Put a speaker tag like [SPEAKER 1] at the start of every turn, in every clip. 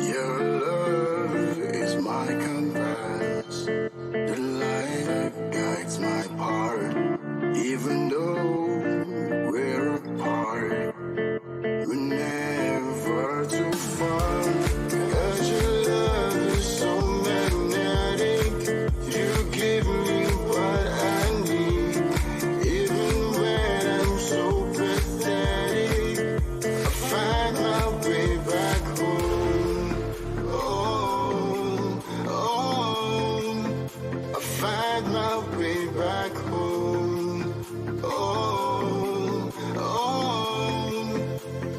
[SPEAKER 1] Your love is my compass, the light that guides my path. Even though we're apart, we're never too far. 'Cause your love is so magnetic. You give me what I need, even when I'm so pathetic. I find my way back home. Oh, oh, I find my way back home. Oh, oh,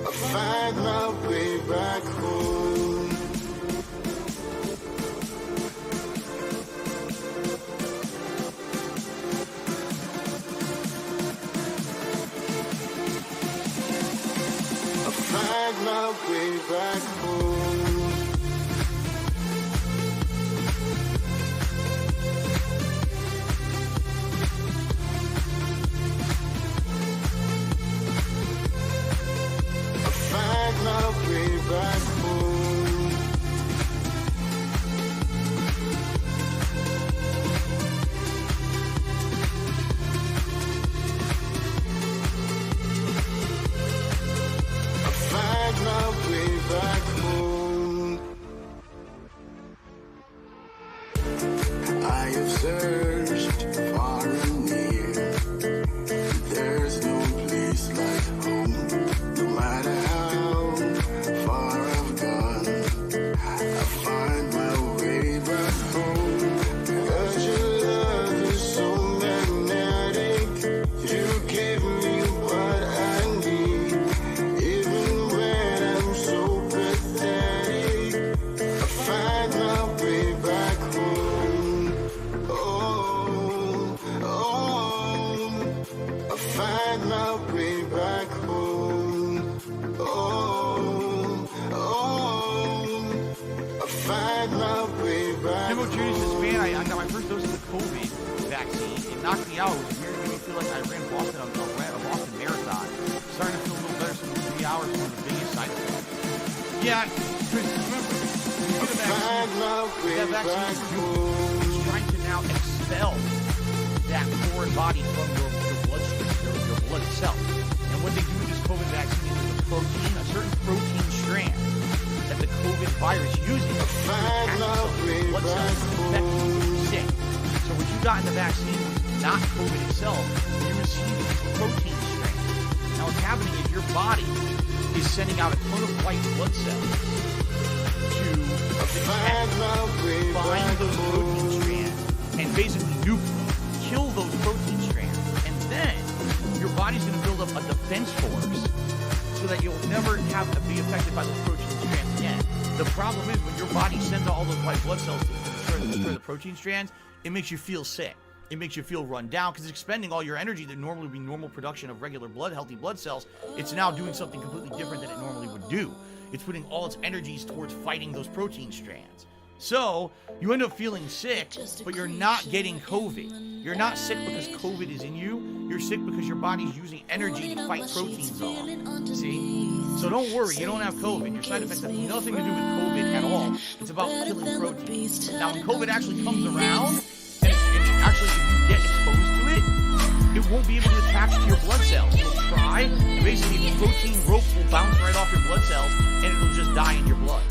[SPEAKER 1] I find my way back home. I find my way back home. I find my way back home. I find my way back home. I have searched far and near. There's no place like home. No matter how far I've gone, I find my way back home. 'Cause your love is so magnetic. You give me what I need, even when I'm so pathetic. I find my way back home. Oh, oh, I find my way back home. Oh, oh, I find my way back
[SPEAKER 2] Jimbo
[SPEAKER 1] home.
[SPEAKER 2] Judy says, man, I got my first dose of the COVID vaccine. It knocked me out. It was weird. It made me feel like I ran Boston, a Boston marathon. Starting to feel a little better since 3 hours was the biggest side effect. Yeah, Chris, remember, when you get a
[SPEAKER 1] Find
[SPEAKER 2] vaccine,
[SPEAKER 1] my way
[SPEAKER 2] that
[SPEAKER 1] back
[SPEAKER 2] vaccine is
[SPEAKER 1] home.
[SPEAKER 2] trying to now expel that foreign body from your bloodstream, your blood itself. And what they do with this COVID vaccine is a protein, a certain protein strand that the COVID virus uses to attack itself in your blood cells and infect you and get you sick. So what you got in the vaccine was not COVID itself, you received this protein strand. Now what's happening is your body is sending out a ton of white blood cells to
[SPEAKER 1] Find my way
[SPEAKER 2] find
[SPEAKER 1] back
[SPEAKER 2] those protein
[SPEAKER 1] home.
[SPEAKER 2] strands and basically kill those protein strands. And then your body's going to build up a defense force so that you'll never be affected by those protein strands again. The problem is when your body sends out all those white blood cells to destroy the protein strands, it makes you feel sick. It makes you feel run down because it's expending all your energy that normally would be normal production of regular blood, healthy blood cells. It's now doing something completely different than it normally would do. It's putting all its energies towards fighting those protein strands. So you end up feeling sick, but you're not getting COVID. You're not sick because COVID is in you. You're sick because your body's using energy to fight proteins on. See? So don't worry, you don't have COVID. Your side effects have nothing to do with COVID at all. It's about killing proteins. Now when COVID actually comes around, and actually if you get exposed to it, it won't be able to attach to your blood cells. It'll try, and basically the protein rope will bounce right off your blood cells, and it'll just die in your blood.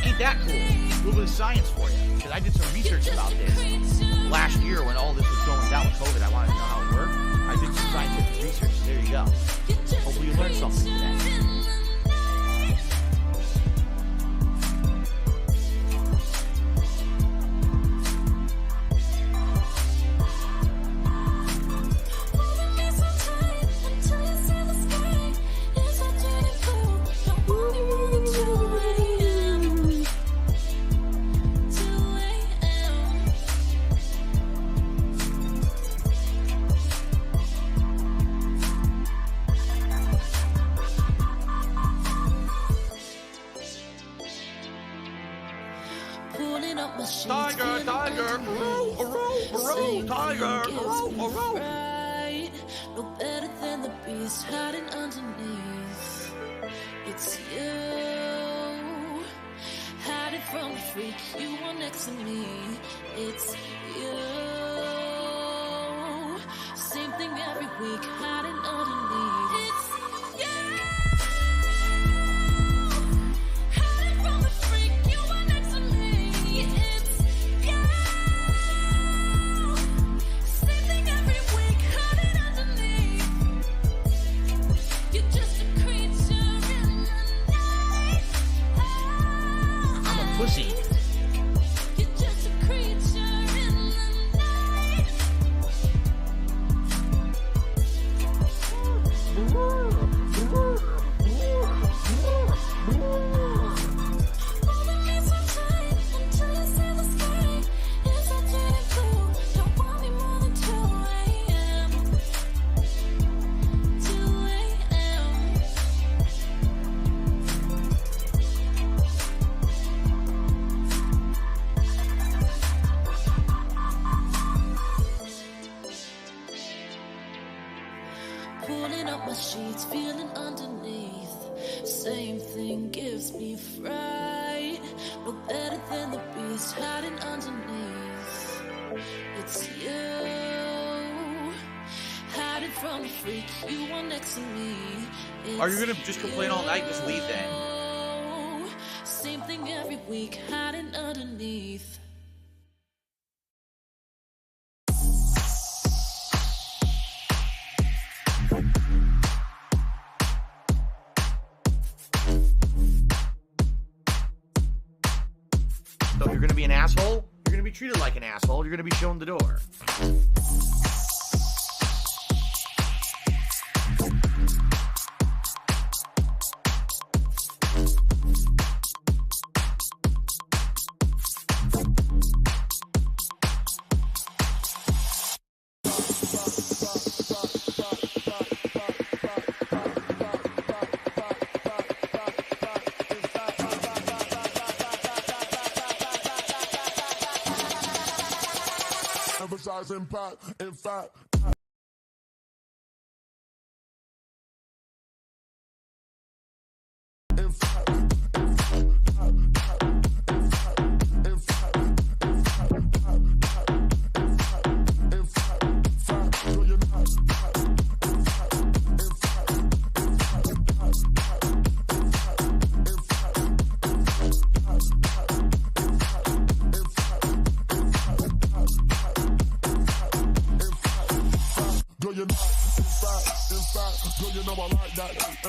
[SPEAKER 2] Ain't that cool? A little bit of science for you. Because I did some research about this last year when all this was going down with COVID. I wanted to know how it worked. I did some scientific research. There you go. Hopefully you learned something today. Tiger, tiger, row, tiger, row.
[SPEAKER 3] No better than the beast hiding underneath. It's you. from the freak you want next to me. It's you. Same thing every week, hiding underneath. It's you. Hiding from the freak you want next to me. It's you. Same thing every week, hiding underneath. You're just a creature in the night.
[SPEAKER 2] I'm a pussy.
[SPEAKER 3] You're just a creature in the night. Holding me so tight until you see the sky. Is that turning blue? Don't want me more than 2 a.m. 2 a.m. Pulling up my sheets, feeling underneath. Same thing gives me fright. No better than the beast hiding underneath. It's you. Hiding from the freak you want next to me.
[SPEAKER 2] Are you gonna just complain all night? Just leave then.
[SPEAKER 3] Same thing every week, hiding underneath.
[SPEAKER 2] So if you're gonna be an asshole, you're gonna be treated like an asshole. You're gonna be shown the door.
[SPEAKER 1] Emphasize impact, in fact. In fact,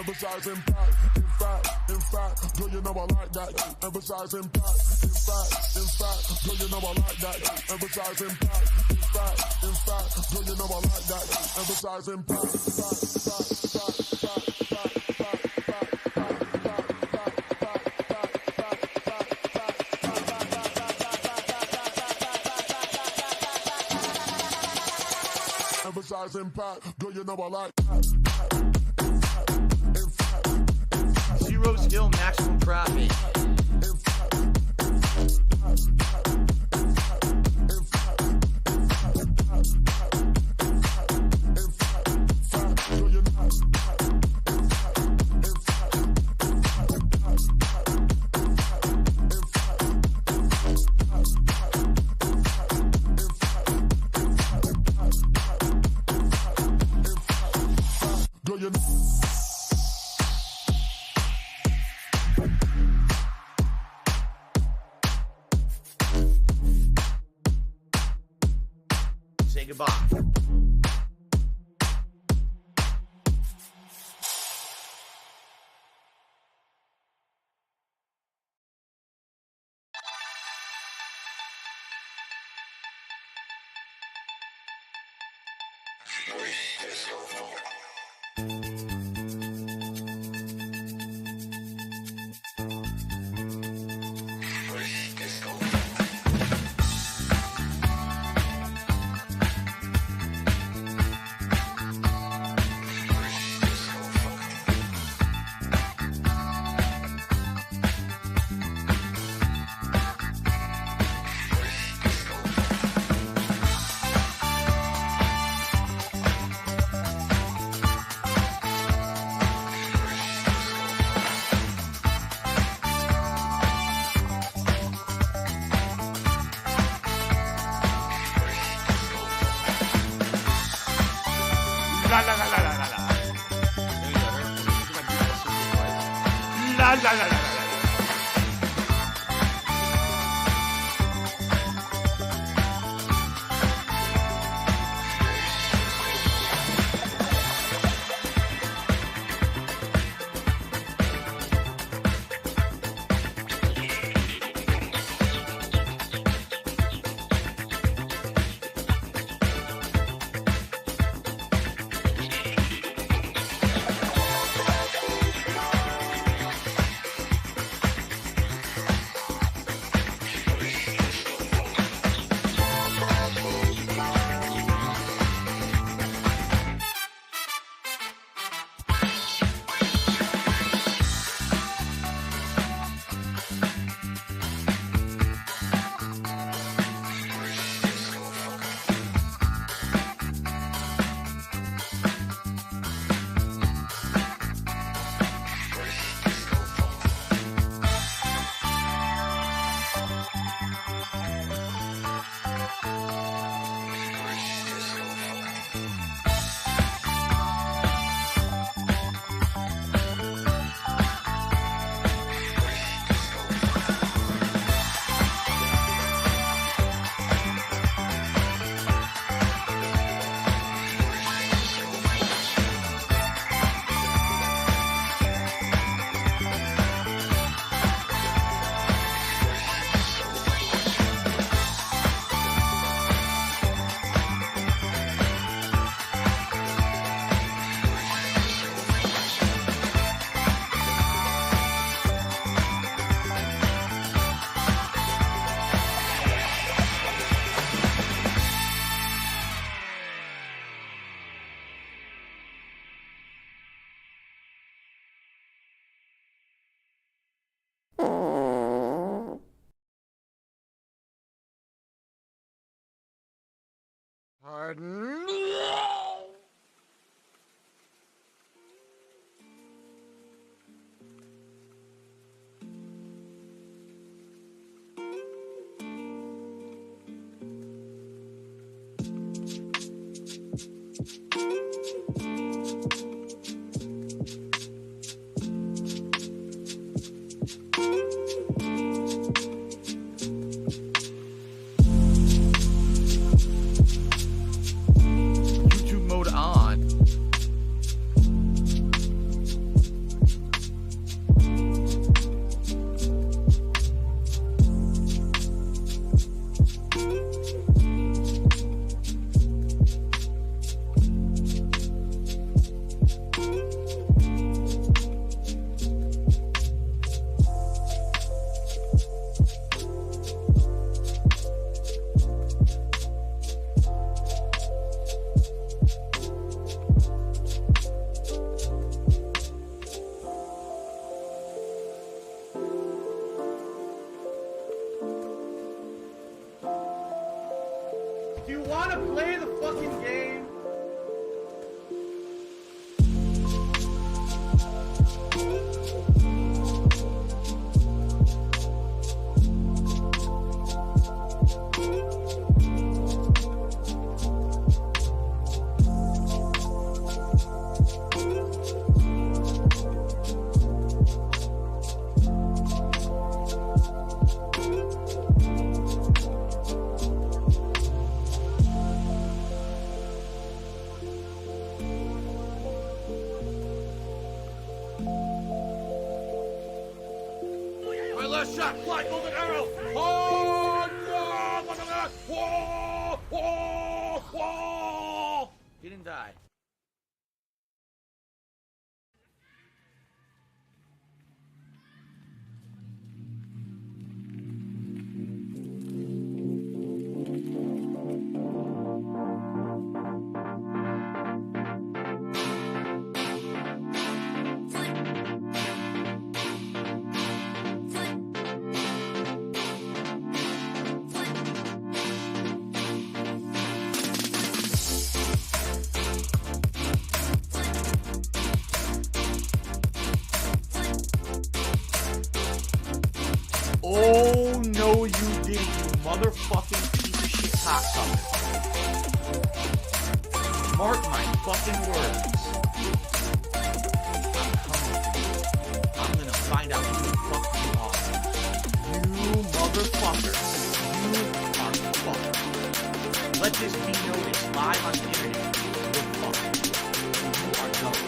[SPEAKER 1] emphasize impact, in fact, do you know I like that? Emphasize impact, in fact, do you know I like that? Emphasize impact, in fact, do you know I like that? Emphasize impact, emphasize impact, do you know I like that?
[SPEAKER 2] Zero skill, maximum profit. Say goodbye. La la la la la la la. La la la la la. Pardon? YouTube mode on. Do you want to play the fucking game? My last shot, fly, golden arrow! Oh, no! Whoa! Whoa! Whoa! He didn't die. Oh, no, you didn't, you motherfucking piece of shit cocksucker. Mark my fucking words, I'm coming for you. I'm gonna find out who the fuck you are. You motherfucker. You are fucked. Let this be noticed live on the internet. You're fucked. You are done.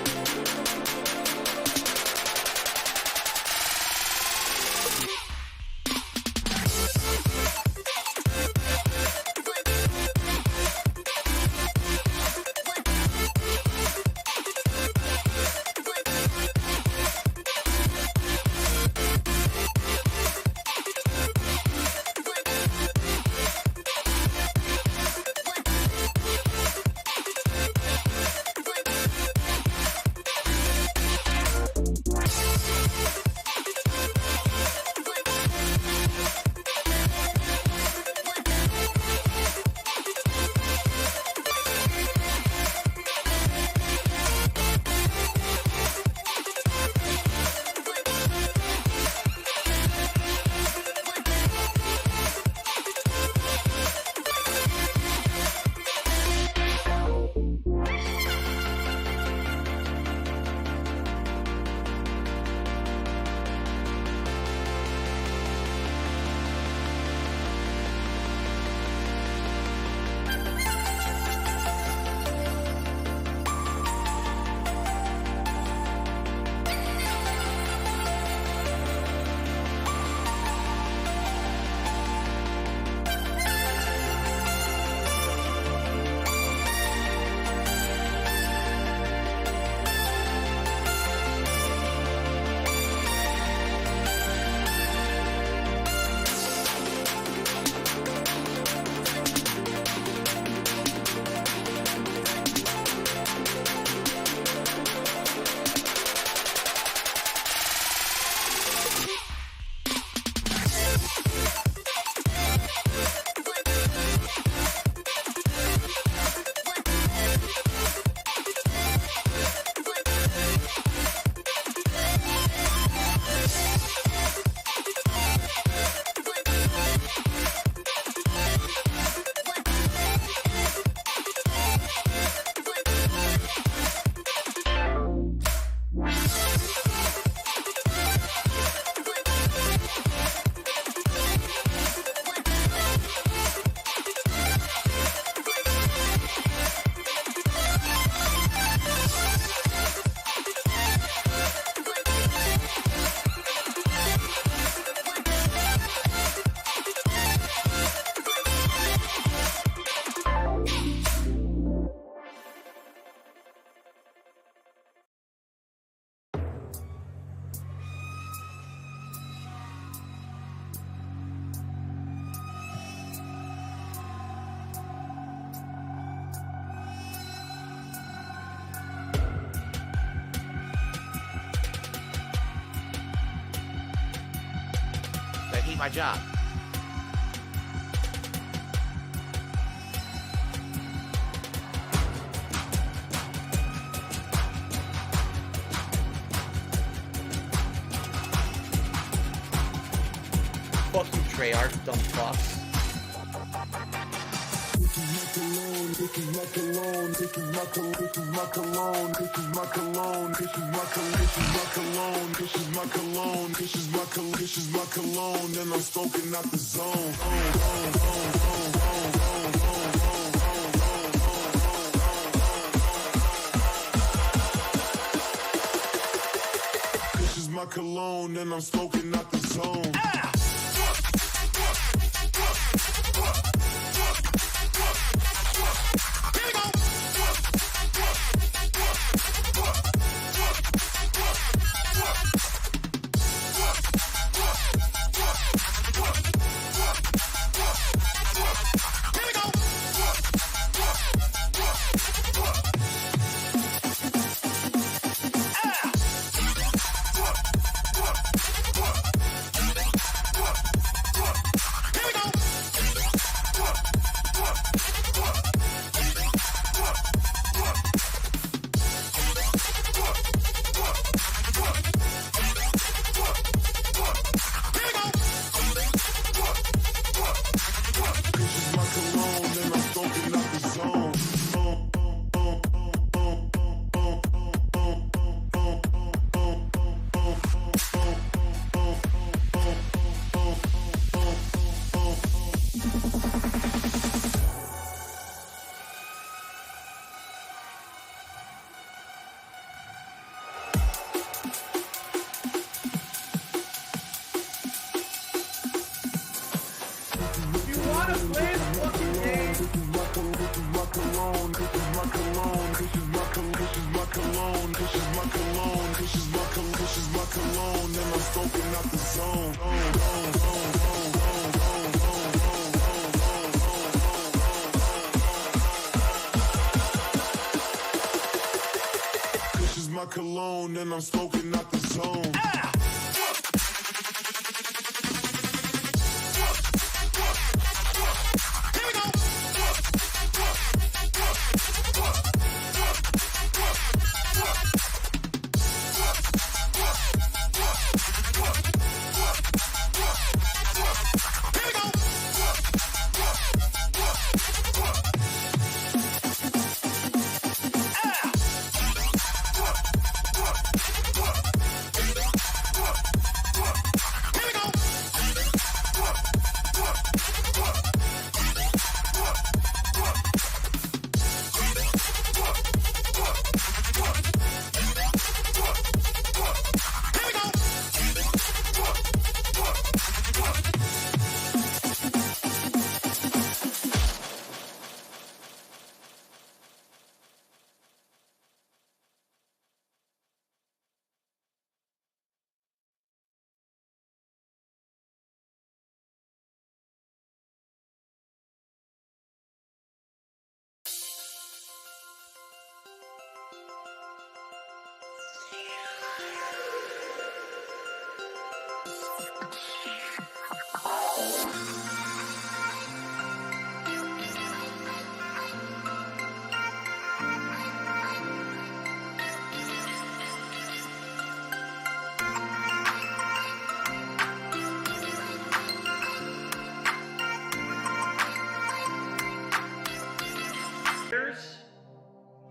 [SPEAKER 2] My job. Fuck you, Treyarch, dumb fucks.
[SPEAKER 1] This is my cologne, this is my cologne, this is my cologne, this is my cologne, this is my cologne, this is my cologne, this is my cologne, this is my cologne, this is my cologne, and I'm smoking out the zone. This is my cologne, and I'm smoking out the zone. cologne, and I'm soaking out the zone. This is my cologne, and I'm smoking out the zone.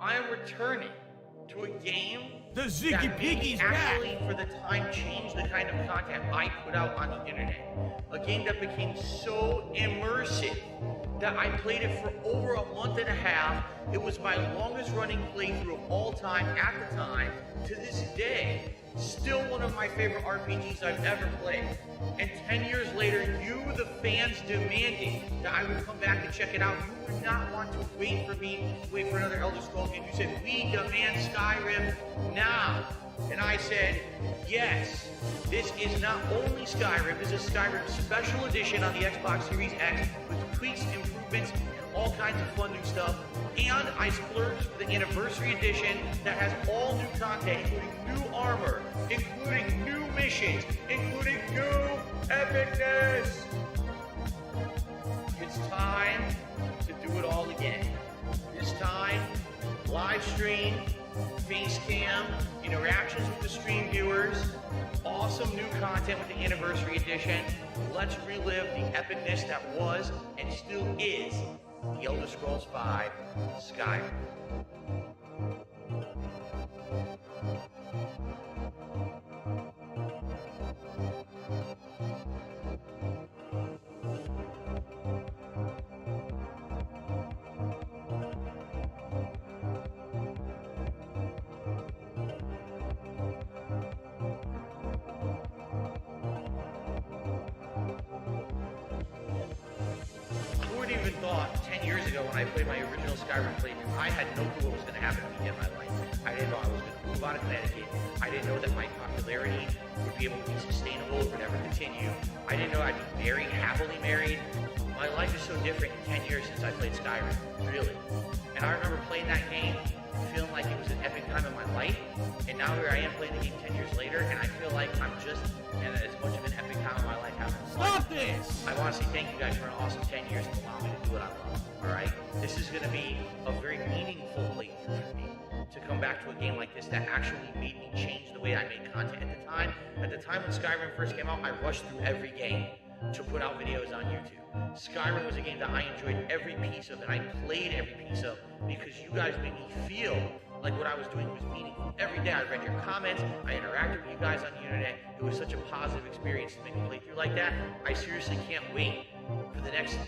[SPEAKER 2] I am returning to a game
[SPEAKER 4] the Ziggy Piggy's
[SPEAKER 2] actually
[SPEAKER 4] back.
[SPEAKER 2] for the time changed the kind of content I put out on the internet. A game that became so immersive that I played it for over a month and a half. It was my longest running playthrough of all time at the time. To this day, still one of my favorite RPGs I've ever played. And 10 years later, you, the fans, demanding that I would come back and check it out. You would not want to wait for me, wait for another Elder Scrolls game. You said, we demand Skyrim now. And I said, yes, this is not only Skyrim, this is Skyrim Special Edition on the Xbox Series X with tweaks, improvements, and all kinds of fun new stuff. And I splurged for the Anniversary Edition that has all new content, including new armor, including new missions, including new epicness. It's time to do it all again. This time, live stream, face cam, interactions with the stream viewers, awesome new content with the Anniversary Edition. Let's relive the epicness that was and still is The Elder Scrolls V Skyrim. Who would even thought 10 years ago when I played my original Skyrim playthrough, I had no clue what was going to happen to me in my life. I didn't know I was going to move out of Connecticut. I didn't know that my popularity would be able to be sustainable, it would never continue. I didn't know I'd be married, happily married. My life is so different in 10 years since I played Skyrim, really. And I remember playing that game, feeling like it was an epic time in my life. And now here I am playing the game 10 years later, and I feel like I'm just in as much of an epic time in my life having
[SPEAKER 4] Stop this!
[SPEAKER 2] I want to say thank you guys for an awesome 10 years and allowing me to do what I love, alright? This is going to be a very meaningful playthrough for me to come back to a game like this that actually made me change the way I made content at the time. At the time when Skyrim first came out, I rushed through every game to put out videos on YouTube. Skyrim was a game that I enjoyed every piece of, and I played every piece of because you guys made me feel like what I was doing was meaningful. Every day I read your comments, I interacted with you guys on the internet. It was such a positive experience to make a playthrough like that. I seriously can't wait for the next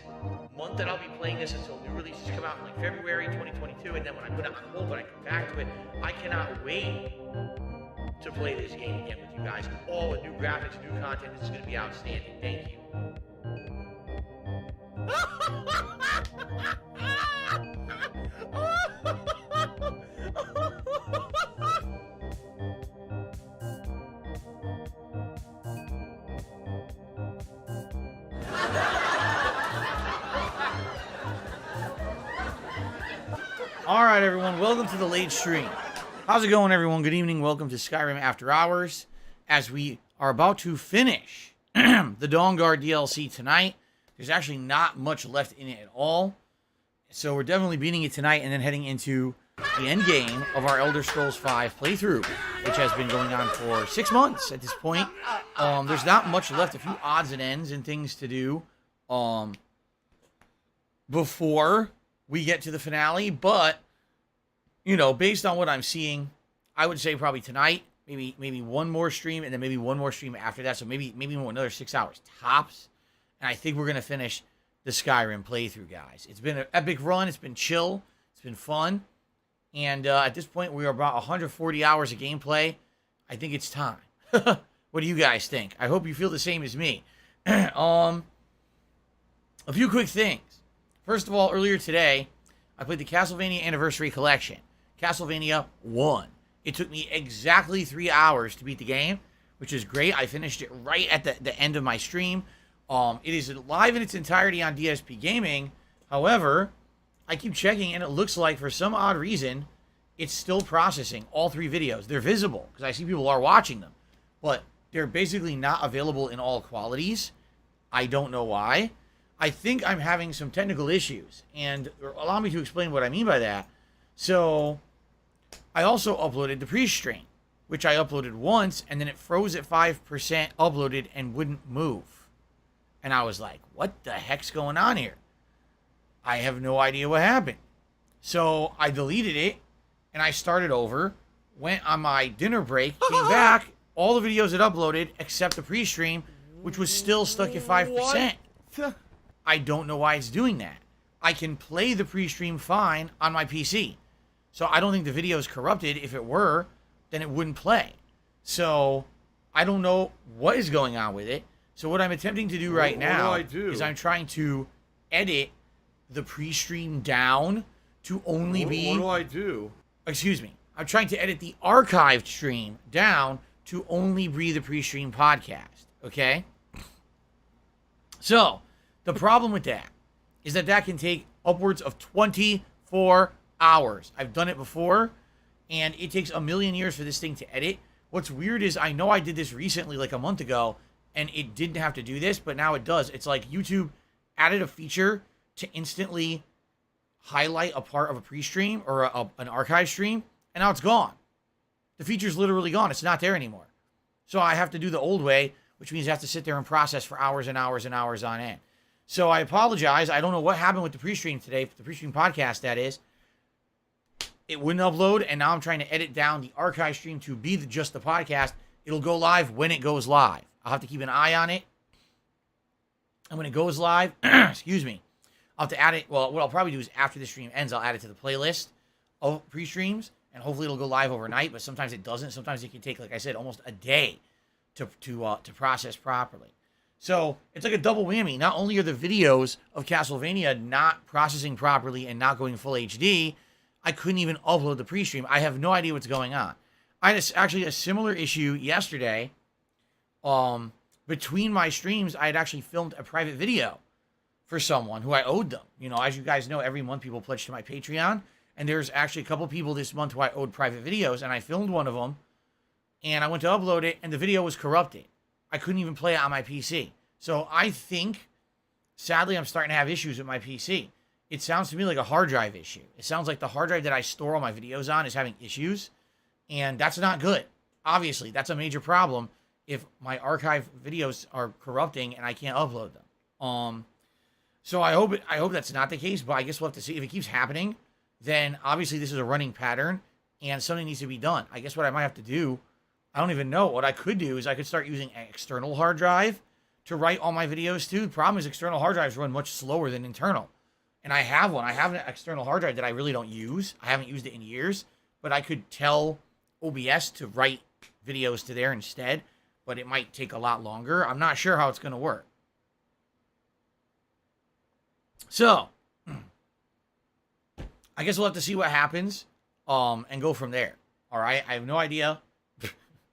[SPEAKER 2] month that I'll be playing this until new releases come out in like February 2022, and then when I put it on hold, when I come back to it, I cannot wait to play this game again with you guys. All the new graphics, new content, this is going to be outstanding. Thank you. All right, everyone. Welcome to the late stream. How's it going, everyone? Good evening. Welcome to Skyrim After Hours. As we are about to finish the Dawnguard DLC tonight, there's actually not much left in it at all. So we're definitely beating it tonight and then heading into the end game of our Elder Scrolls V playthrough, which has been going on for 6 months at this point. There's not much left, a few odds and ends and things to do before we get to the finale, but, you know, based on what I'm seeing, I would say probably tonight, maybe one more stream, and then maybe one more stream after that, so maybe another 6 hours tops, and I think we're going to finish the Skyrim playthrough, guys. It's been an epic run, it's been chill, it's been fun, and at this point, we are about 140 hours of gameplay. I think it's time. What do you guys think? I hope you feel the same as me. A few quick things. First of all, earlier today, I played the Castlevania Anniversary Collection. Castlevania 1. It took me exactly 3 hours to beat the game, which is great. I finished it right at the end of my stream. It is live in its entirety on DSP Gaming. However, I keep checking, and it looks like, for some odd reason, it's still processing all 3 videos. They're visible, because I see people are watching them. But they're basically not available in all qualities. I don't know why. I think I'm having some technical issues, and allow me to explain what I mean by that. So, I also uploaded the pre-stream, which I uploaded once, and then it froze at 5% uploaded and wouldn't move. And I was like, what the heck's going on here? I have no idea what happened. So, I deleted it, and I started over, went on my dinner break, came back, all the videos had uploaded, except the pre-stream, which was still stuck at 5%.
[SPEAKER 4] What?
[SPEAKER 2] I don't know why it's doing that. I can play the pre-stream fine on my PC. So I don't think the video is corrupted. If it were, then it wouldn't play. So I don't know what is going on with it. So what I'm attempting to do right now is I'm trying to edit the pre-stream down to only be...
[SPEAKER 4] What do I do?
[SPEAKER 2] Excuse me. I'm trying to edit the archived stream down to only be the pre-stream podcast. Okay? So, the problem with that is that can take upwards of 24 hours. I've done it before, and it takes a million years for this thing to edit. What's weird is I know I did this recently, like a month ago, and it didn't have to do this, but now it does. It's like YouTube added a feature to instantly highlight a part of a pre-stream or an archive stream, and now it's gone. The feature's literally gone. It's not there anymore. So I have to do the old way, which means I have to sit there and process for hours and hours and hours on end. So I apologize. I don't know what happened with the pre-stream today, the pre-stream podcast, that is. It wouldn't upload, and now I'm trying to edit down the archive stream to be just the podcast. It'll go live when it goes live. I'll have to keep an eye on it. And when it goes live, excuse me, I'll have to add it. Well, what I'll probably do is after the stream ends, I'll add it to the playlist of pre-streams, and hopefully it'll go live overnight, but sometimes it doesn't. Sometimes it can take, like I said, almost a day to process properly. So it's like a double whammy. Not only are the videos of Castlevania not processing properly and not going full HD, I couldn't even upload the pre-stream. I have no idea what's going on. I had actually a similar issue yesterday. Between my streams, I had actually filmed a private video for someone who I owed them. You know, as you guys know, every month people pledge to my Patreon, and there's actually a couple people this month who I owed private videos, and I filmed one of them, and I went to upload it, and the video was corrupted. I couldn't even play it on my PC. So I think, sadly, I'm starting to have issues with my PC. It sounds to me like a hard drive issue. It sounds like the hard drive that I store all my videos on is having issues, and that's not good. Obviously, that's a major problem if my archive videos are corrupting and I can't upload them. So I hope that's not the case, but I guess we'll have to see. If it keeps happening, then obviously this is a running pattern, and something needs to be done. I guess what I might have to do, I don't even know. What I could do is I could start using an external hard drive to write all my videos to. The problem is external hard drives run much slower than internal. And I have one. I have an external hard drive that I really don't use. I haven't used it in years, but I could tell OBS to write videos to there instead, but it might take a lot longer. I'm not sure how it's going to work. So, I guess we'll have to see what happens, and go from there. All right? I have no idea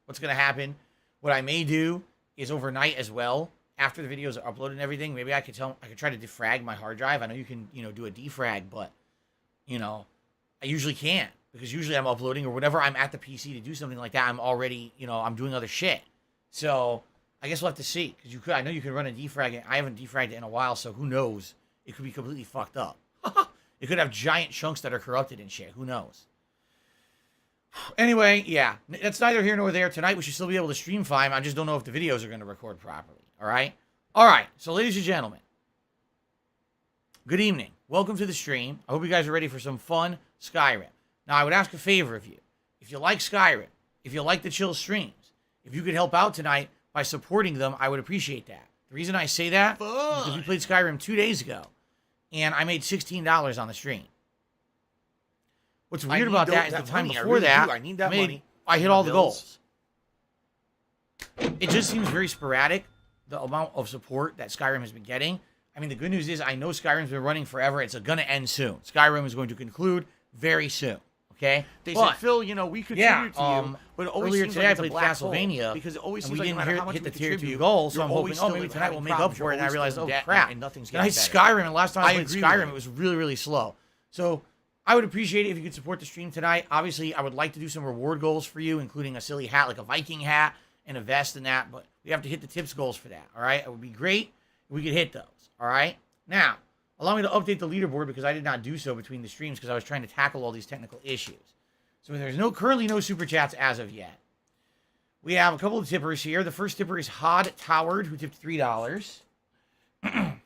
[SPEAKER 2] what's going to happen. What I may do is overnight as well, after the videos are uploaded and everything, maybe I could try to defrag my hard drive. I know you can, do a defrag, but, I usually can't because usually I'm uploading or whenever I'm at the PC to do something like that, I'm already, I'm doing other shit. So I guess we'll have to see because I know you can run a defrag. I haven't defragged it in a while, so who knows? It could be completely fucked up. It could have giant chunks that are corrupted and shit. Who knows? Anyway, yeah, that's neither here nor there. Tonight we should still be able to stream fine. I just don't know if the videos are going to record properly. All right? All right. So, ladies and gentlemen, good evening. Welcome to the stream. I hope you guys are ready for some fun Skyrim. Now, I would ask a favor of you. If you like Skyrim, if you like the chill streams, if you could help out tonight by supporting them, I would appreciate that. The reason I say that is because we played Skyrim 2 days ago, and I made $16 on the stream. What's weird about that is the time before that,
[SPEAKER 5] I need that money.
[SPEAKER 2] I hit all the goals. It just seems very sporadic, the amount of support that Skyrim has been getting. I mean, the good news is I know Skyrim's been running forever. It's going to end soon. Skyrim is going to conclude very soon. Okay?
[SPEAKER 5] They said, Phil, we contribute to you, but it always
[SPEAKER 2] earlier
[SPEAKER 5] seems
[SPEAKER 2] today
[SPEAKER 5] like
[SPEAKER 2] I
[SPEAKER 5] it's
[SPEAKER 2] played
[SPEAKER 5] a black
[SPEAKER 2] Castlevania,
[SPEAKER 5] hole, because it always
[SPEAKER 2] and
[SPEAKER 5] seems
[SPEAKER 2] we
[SPEAKER 5] like no
[SPEAKER 2] didn't
[SPEAKER 5] matter how much
[SPEAKER 2] hit the
[SPEAKER 5] we
[SPEAKER 2] tier 2
[SPEAKER 5] contribute,
[SPEAKER 2] goal, so
[SPEAKER 5] you're
[SPEAKER 2] I'm
[SPEAKER 5] always
[SPEAKER 2] hoping,
[SPEAKER 5] still
[SPEAKER 2] maybe
[SPEAKER 5] in
[SPEAKER 2] tonight we'll make up
[SPEAKER 5] problems,
[SPEAKER 2] for it, and I
[SPEAKER 5] you're
[SPEAKER 2] realized,
[SPEAKER 5] always
[SPEAKER 2] oh,
[SPEAKER 5] still in
[SPEAKER 2] crap.
[SPEAKER 5] debt, and nothing's
[SPEAKER 2] Then I hit
[SPEAKER 5] getting better.
[SPEAKER 2] Skyrim, and last time I played
[SPEAKER 5] agree
[SPEAKER 2] Skyrim,
[SPEAKER 5] with
[SPEAKER 2] it was really, really slow. So I would appreciate it if you could support the stream tonight. Obviously, I would like to do some reward goals for you, including a silly hat, like a Viking hat, and a vest and that, but we have to hit the tips goals for that, all right? It would be great if we could hit those, all right? Now, allow me to update the leaderboard because I did not do so between the streams because I was trying to tackle all these technical issues. So there's currently no super chats as of yet. We have a couple of tippers here. The first tipper is Hod Toward, who tipped $3. And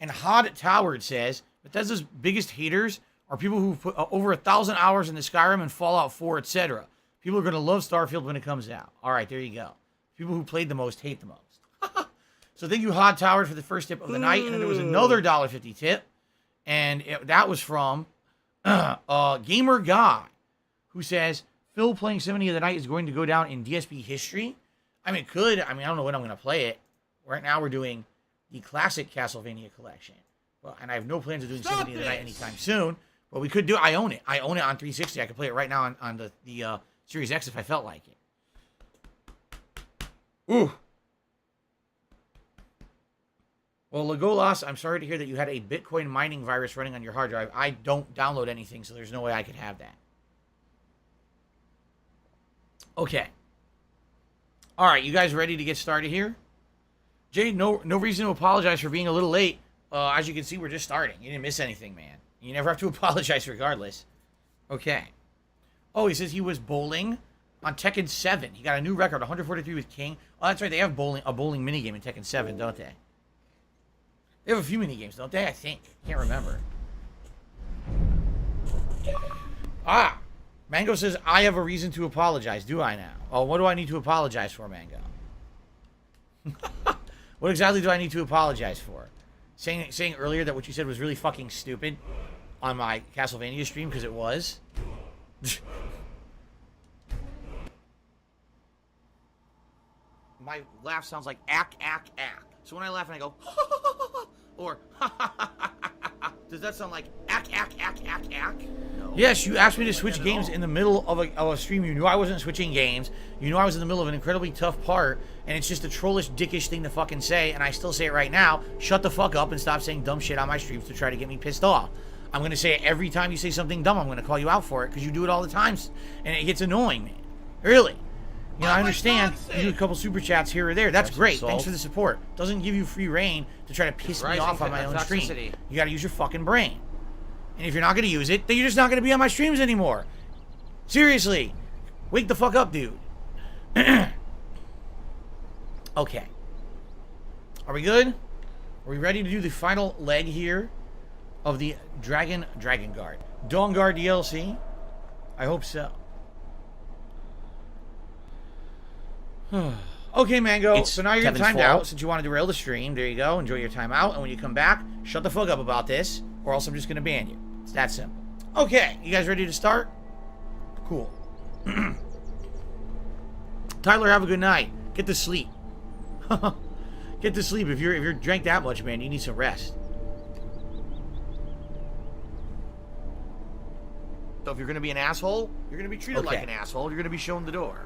[SPEAKER 2] Hod Toward says, Bethesda's biggest haters are people who put over 1,000 hours into Skyrim and Fallout 4, etc. People are going to love Starfield when it comes out. All right, there you go. People who played the most hate the most. So thank you, Hod Toward, for the first tip of the night. And then there was another $1.50 tip. And that was from Gamer Guy, who says, Phil playing Symphony of the Night is going to go down in DSP history. I mean, it could. I don't know when I'm going to play it. Right now we're doing the classic Castlevania collection. Well, and I have no plans of doing Symphony of the Night anytime soon. But we could do I own it. I own it on 360. I could play it right now on the Series X if I felt like it. Ooh. Well, Legolas, I'm sorry to hear that you had a Bitcoin mining virus running on your hard drive. I don't download anything, so there's no way I could have that. Okay. All right, you guys ready to get started here? Jay, no reason to apologize for being a little late. As you can see, we're just starting. You didn't miss anything, man. You never have to apologize regardless. Okay. Oh, he says he was bowling on Tekken 7. He got a new record, 143 with King. Oh, that's right. They have a bowling minigame in Tekken 7, don't they? They have a few minigames, don't they? I think. Can't remember. Ah! Mango says, I have a reason to apologize. Do I now? Oh, what do I need to apologize for, Mango? What exactly do I need to apologize for? Saying earlier that what you said was really fucking stupid on my Castlevania stream, because it was. My laugh sounds like ack, ack, ack. So when I laugh and I go, or does that sound like ack, ack, ack, ack, ack? No. Yes, you asked me to switch games in the middle of a stream. You knew I wasn't switching games. You knew I was in the middle of an incredibly tough part, and it's just a trollish, dickish thing to fucking say, and I still say it right now. Shut the fuck up and stop saying dumb shit on my streams to try to get me pissed off. I'm going to say it every time you say something dumb. I'm going to call you out for it, because you do it all the time, and it gets annoying, man. Really. You know, I understand you do a couple super chats here or there. That's great. Thanks for the support. Doesn't give you free reign to try to piss me off on my own stream. You got to use your fucking brain. And if you're not going to use it, then you're just not going to be on my streams anymore. Seriously. Wake the fuck up, dude. Okay. Are we good? Are we ready to do the final leg here of the Dawnguard DLC? I hope so. Okay, Mango. So now you're timed out since you want to derail the stream. There you go. Enjoy your time out. And when you come back, shut the fuck up about this, or else I'm just going to ban you. It's that simple. Okay. You guys ready to start? Cool. Tyler, have a good night. Get to sleep. Get to sleep. If you're drank that much, man, you need some rest. So if you're going to be an asshole, you're going to be treated like an asshole. You're going to be shown the door.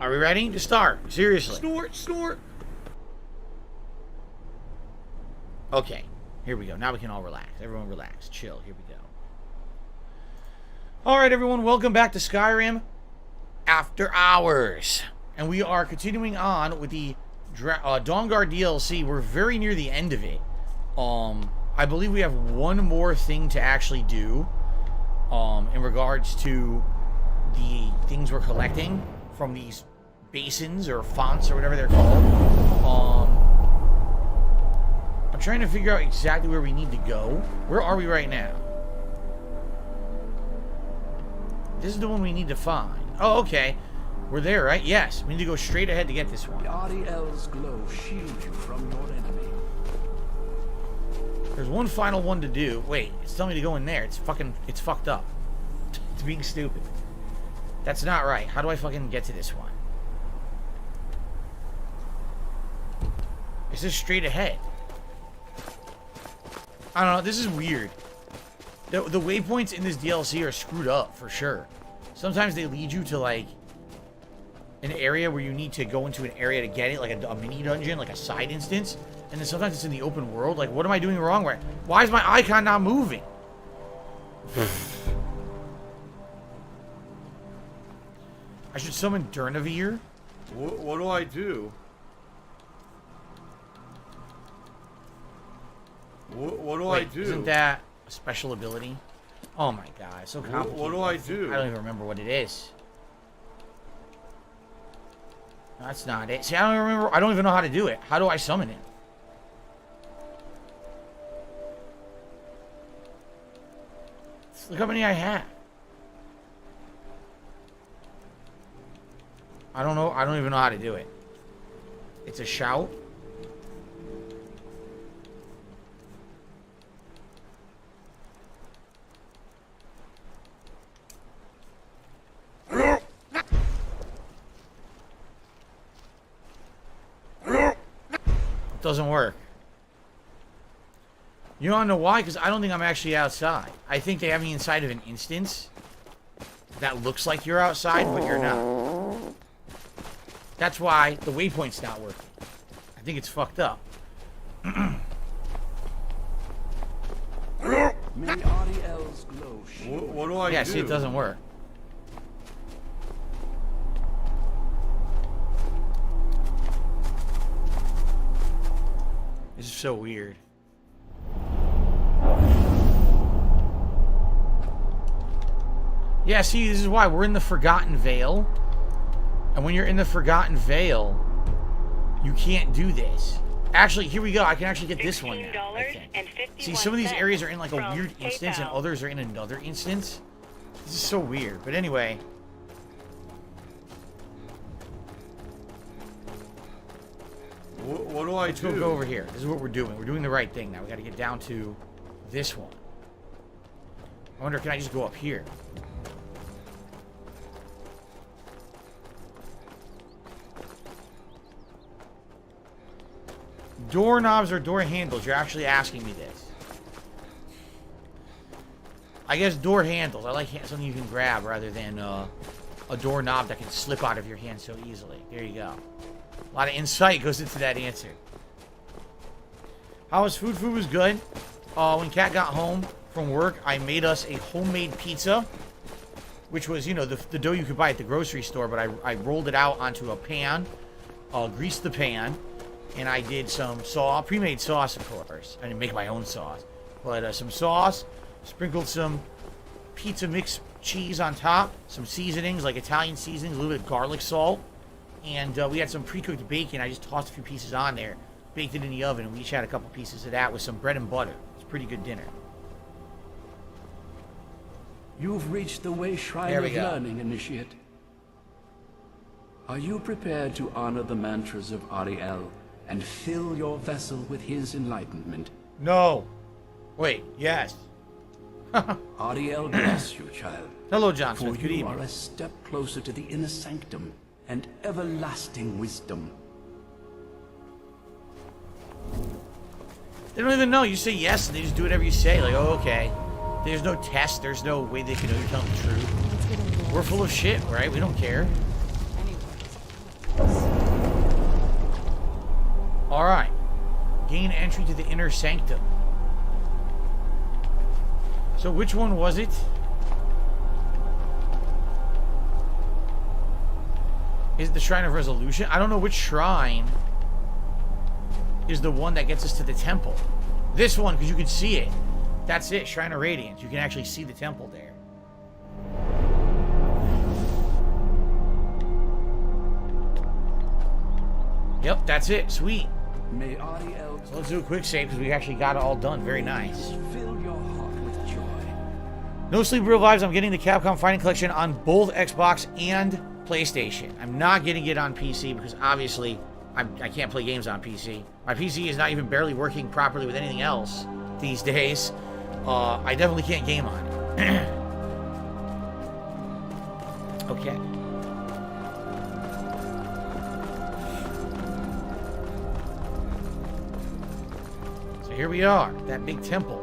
[SPEAKER 2] Are we ready to start? Seriously.
[SPEAKER 5] Snort, snort.
[SPEAKER 2] Okay, here we go. Now we can all relax. Everyone relax. Chill. Here we go. Alright, everyone. Welcome back to Skyrim After Hours. And we are continuing on with the Dawnguard DLC. We're very near the end of it. I believe we have one more thing to actually do in regards to the things we're collecting from these basins or fonts or whatever they're called. I'm trying to figure out exactly where we need to go. Where are we right now? This is the one we need to find. Oh, okay. We're there, right? Yes. We need to go straight ahead to get this one.
[SPEAKER 6] The Ariel's glow shield you from your enemy.
[SPEAKER 2] There's one final one to do. Wait, it's telling me to go in there. It's fucked up. It's being stupid. That's not right. How do I fucking get to this one? It's just straight ahead. I don't know. This is weird. The waypoints in this DLC are screwed up, for sure. Sometimes they lead you to, like, an area where you need to go into an area to get it, like a mini dungeon, like a side instance. And then sometimes it's in the open world. Like, what am I doing wrong? Why is my icon not moving? I should summon Durnavir.
[SPEAKER 5] What do I do? What do I do?
[SPEAKER 2] Isn't that a special ability? Oh my god, it's so complicated.
[SPEAKER 5] What do I do?
[SPEAKER 2] I don't even remember what it is. No, that's not it. See, I don't remember. I don't even know how to do it. How do I summon it? Look how many I have. I don't know. I don't even know how to do it. It's a shout. Doesn't work. You don't know why? Because I don't think I'm actually outside. I think they have me inside of an instance that looks like you're outside, but you're not. That's why the waypoint's not working. I think it's fucked up.
[SPEAKER 6] May Ariel's glow shield.
[SPEAKER 5] What do I do?
[SPEAKER 2] Yeah, see, it doesn't work. This is so weird. Yeah, see, this is why we're in the Forgotten Vale. And when you're in the Forgotten Vale, you can't do this. Actually, here we go. I can actually get this one now, I think. See, some of these areas are in like a weird instance and others are in another instance. This is so weird. But anyway.
[SPEAKER 5] What do I do?
[SPEAKER 2] Let's go over here. This is what we're doing. We're doing the right thing now. We got to get down to this one. I wonder, can I just go up here? Doorknobs or door handles? You're actually asking me this. I guess door handles. I like something you can grab rather than a doorknob that can slip out of your hand so easily. There you go. A lot of insight goes into that answer. How was food? Food was good. When Kat got home from work, I made us a homemade pizza, which was, you know, the dough you could buy at the grocery store, but I rolled it out onto a pan, greased the pan, and I did some sauce, pre-made sauce, of course. I didn't make my own sauce, but some sauce, sprinkled some pizza mix cheese on top, some seasonings like Italian seasonings, a little bit of garlic salt, and we had some pre-cooked bacon. I just tossed a few pieces on there, baked it in the oven, and we each had a couple pieces of that with some bread and butter. It's a pretty good dinner.
[SPEAKER 6] You've reached the way shrine of learning, Initiate. Are you prepared to honor the mantras of Ariel and fill your vessel with his enlightenment?
[SPEAKER 2] No. Wait, yes.
[SPEAKER 6] Ariel bless you, child.
[SPEAKER 2] Hello, John
[SPEAKER 6] For
[SPEAKER 2] Smith. Good
[SPEAKER 6] you
[SPEAKER 2] evening.
[SPEAKER 6] are a step closer to the inner sanctum and everlasting wisdom.
[SPEAKER 2] They don't even know. You say yes, and they just do whatever you say. Like, oh, okay. There's no test. There's no way they can know you're telling the truth. We're full of shit, right? We don't care. Alright. Gain entry to the inner sanctum. So which one was it? Is it the Shrine of Resolution? I don't know which shrine is the one that gets us to the temple. This one, because you can see it. That's it, Shrine of Radiance. You can actually see the temple there. Yep, that's it. Sweet.
[SPEAKER 6] May Ariel
[SPEAKER 2] So let's do a quick save because we actually got it all done. Very nice.
[SPEAKER 6] fill your heart with joy.
[SPEAKER 2] No Sleep Real Vibes. I'm getting the Capcom Fighting Collection on both Xbox and PlayStation. I'm not getting it on PC because obviously I can't play games on PC. My PC is not even barely working properly with anything else these days. I definitely can't game on it. Okay. So here we are, that big temple.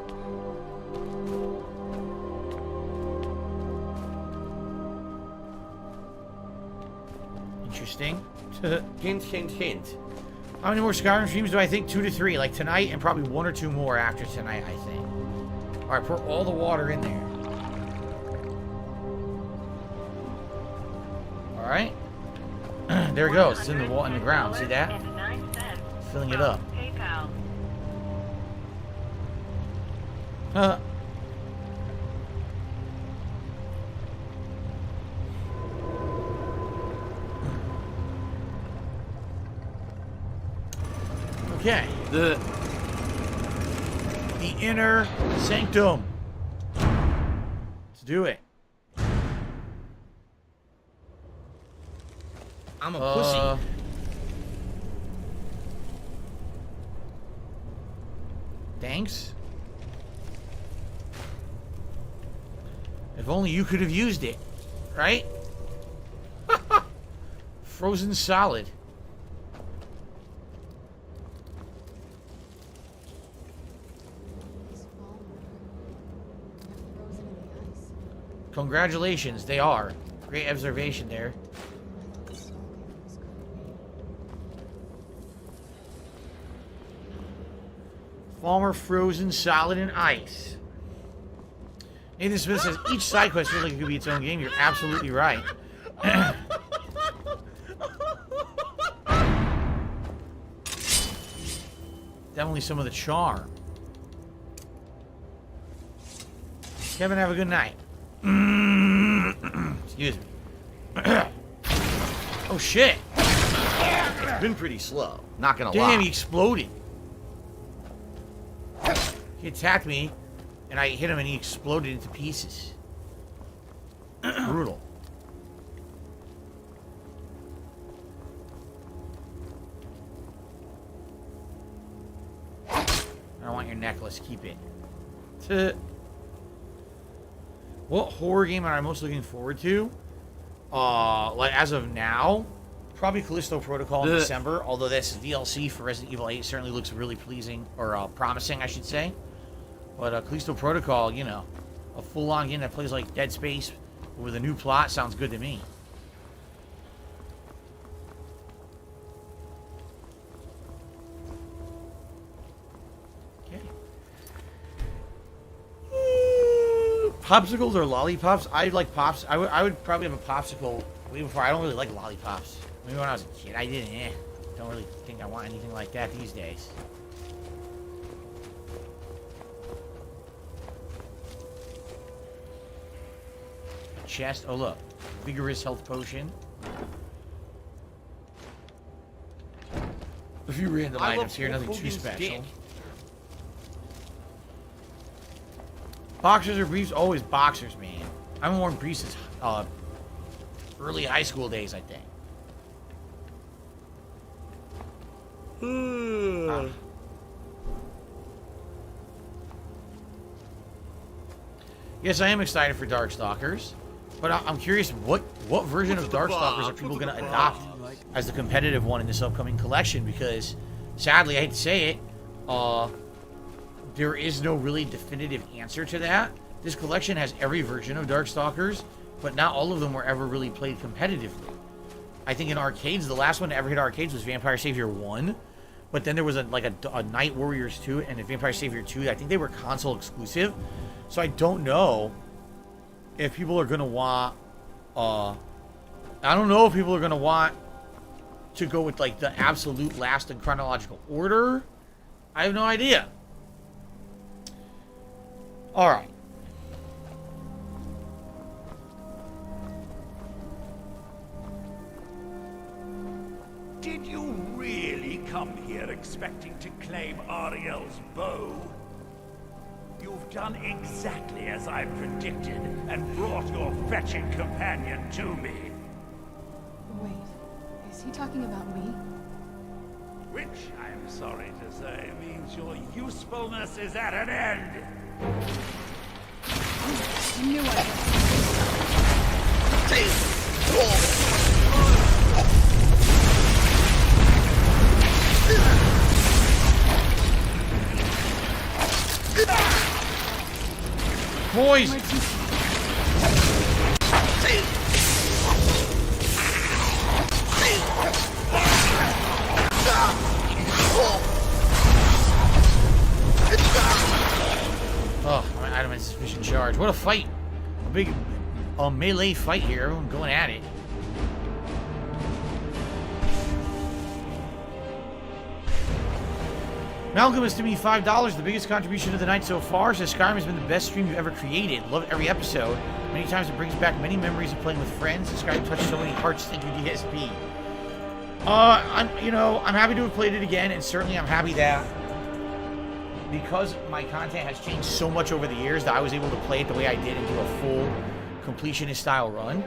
[SPEAKER 2] Interesting.
[SPEAKER 5] Hint, hint, hint.
[SPEAKER 2] How many more Skyrim streams do I think? 2 to 3, like tonight, and probably 1 or 2 more after tonight, I think. Alright, pour all the water in there. Alright. There it goes. It's in the wall, in the ground. See that? Filling it up. Huh. Okay. The inner sanctum. Let's do it.
[SPEAKER 5] I'm a pussy.
[SPEAKER 2] Thanks. If only you could have used it, right? Frozen solid. Congratulations, they are. Great observation there. Falmer frozen solid in ice. Nathan Smith says each side quest feels like it could be its own game. You're absolutely right. Definitely some of the charm. Kevin, have a good night. Excuse me. Oh shit!
[SPEAKER 5] Been pretty slow. Not gonna lie.
[SPEAKER 2] Damn, he exploded. He attacked me, and I hit him, and he exploded into pieces. Brutal. I don't want your necklace. Keep it. What horror game am I most looking forward to? Like as of now, probably Callisto Protocol in December. Although this DLC for Resident Evil 8 certainly looks really pleasing, or promising, I should say. But Callisto Protocol, you know, a full-on game that plays like Dead Space with a new plot sounds good to me. Okay. Popsicles or lollipops? I like pops. I would probably have a popsicle way before. I don't really like lollipops. Maybe when I was a kid, I didn't. Don't really think I want anything like that these days. Chest. Oh look, vigorous health potion. A few random items here, nothing too special. Boxers or briefs? Always boxers, man. I haven't worn briefs since early high school days, I think. Yes, I am excited for Darkstalkers, but I'm curious what version of Darkstalkers are people going to adopt as the competitive one in this upcoming collection? Because sadly, I hate to say it, there is no really definitive answer to that. This collection has every version of Darkstalkers, but not all of them were ever really played competitively. I think in arcades, the last one to ever hit arcades was Vampire Savior 1, But then there was a Night Warriors 2 and a Vampire Savior 2. I think they were console exclusive. So I don't know if people are gonna want. I don't know if people are gonna want to go with like the absolute last in chronological order. I have no idea. All right.
[SPEAKER 7] Did you really come here expecting to claim Ariel's bow? You've done exactly as I predicted and brought your fetching companion to me.
[SPEAKER 8] Wait, is he talking about me?
[SPEAKER 7] Which, I'm sorry to say, means your usefulness is at an end.
[SPEAKER 8] I knew I
[SPEAKER 2] Boys! Oh, my item insufficient charge. What a fight! A big melee fight here. Everyone going at it. Malcolm is to me $5, the biggest contribution of the night so far. Says Skyrim has been the best stream you've ever created. Love every episode. Many times it brings back many memories of playing with friends. And Skyrim touched so many hearts. Thank you, DSP. I'm happy to have played it again, and certainly I'm happy that because my content has changed so much over the years that I was able to play it the way I did and do a full completionist style run,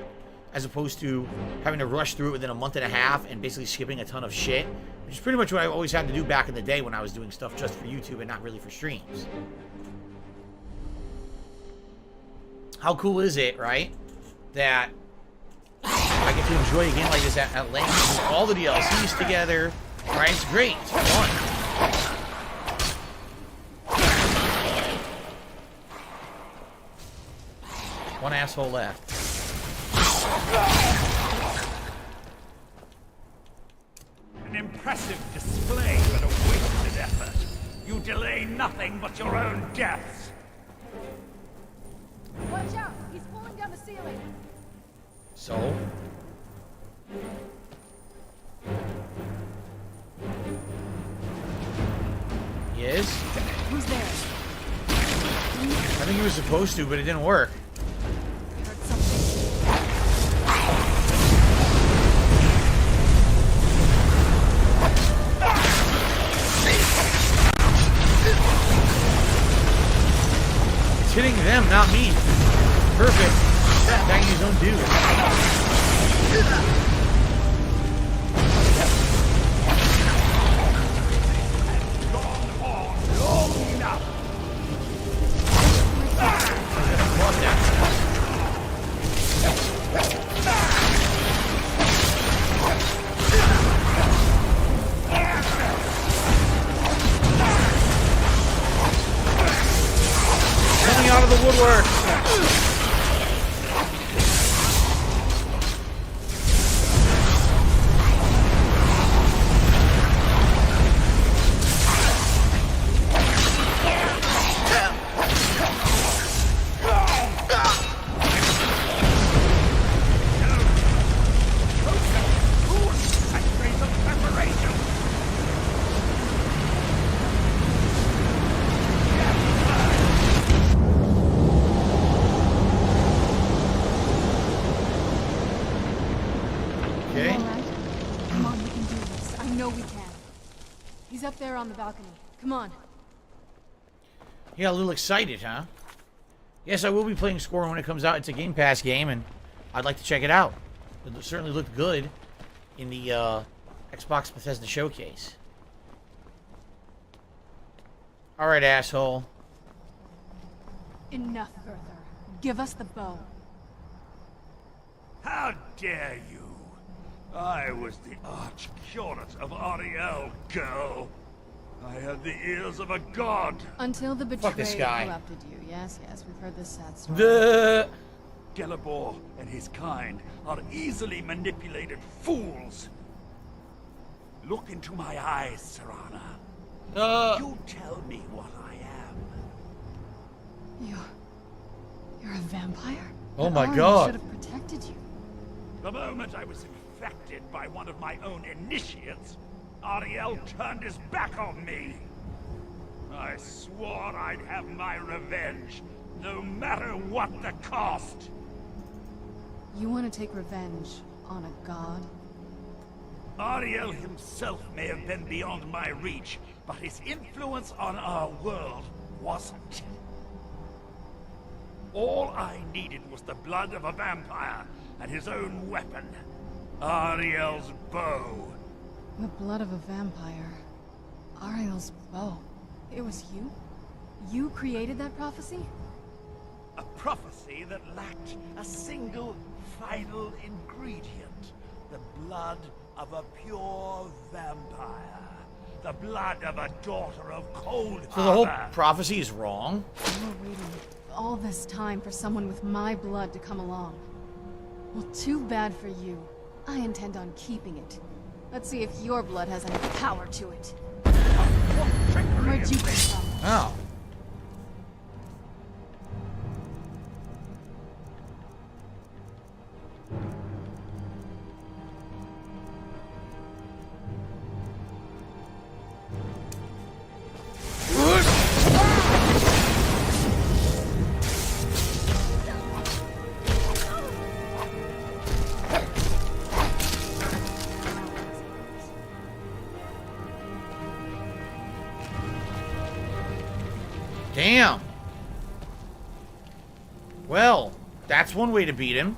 [SPEAKER 2] as opposed to having to rush through it within a month and a half and basically skipping a ton of shit, which is pretty much what I always had to do back in the day when I was doing stuff just for YouTube and not really for streams. How cool is it, right? That I get to enjoy a game like this at length with all the DLCs together, right? It's great. It's fun. One asshole left.
[SPEAKER 7] An impressive display, but a wasted effort. You delay nothing but your own deaths.
[SPEAKER 8] Watch out! He's pulling down the ceiling.
[SPEAKER 2] So? Yes?
[SPEAKER 8] Who's there?
[SPEAKER 2] I think he was supposed to, but it didn't work.
[SPEAKER 8] I heard something.
[SPEAKER 2] It's hitting them, not me. Perfect. Attacking his own dude. Coming out of the woodwork.
[SPEAKER 8] Up there on the balcony. Come on.
[SPEAKER 2] You got a little excited, huh? Yes, I will be playing Score when it comes out. It's a Game Pass game, and I'd like to check it out. It certainly looked good in the Xbox Bethesda showcase. Alright, asshole.
[SPEAKER 8] Enough, Bertha. Give us the bow.
[SPEAKER 7] How dare you? I was the arch-curate of Ariel, girl. I had the ears of a god.
[SPEAKER 8] Until the
[SPEAKER 2] Fuck this
[SPEAKER 8] betrayer
[SPEAKER 2] guy.
[SPEAKER 8] corrupted you. Yes, we've heard this sad story.
[SPEAKER 7] Gelibor and his kind are easily manipulated fools. Look into my eyes, Serana. You tell me what I am.
[SPEAKER 8] You're a vampire?
[SPEAKER 2] Oh my
[SPEAKER 8] Ariel
[SPEAKER 2] God.
[SPEAKER 8] should have protected you.
[SPEAKER 7] The moment I was infected by one of my own initiates, Ariel turned his back on me. I swore I'd have my revenge, no matter what the cost.
[SPEAKER 8] You want to take revenge on a god?
[SPEAKER 7] Ariel himself may have been beyond my reach, but his influence on our world wasn't. All I needed was the blood of a vampire and his own weapon, Ariel's bow.
[SPEAKER 8] The blood of a vampire. Ariel's bow. It was you? You created that prophecy?
[SPEAKER 7] A prophecy that lacked a single vital ingredient. The blood of a pure vampire. The blood of a daughter of cold
[SPEAKER 2] So the whole
[SPEAKER 7] Harbor.
[SPEAKER 2] prophecy is wrong?
[SPEAKER 8] You were waiting all this time for someone with my blood to come along. Well, too bad for you. I intend on keeping it. Let's see if your blood has any power to it. Where'd you come from?
[SPEAKER 2] Oh. Damn. Well, that's one way to beat him.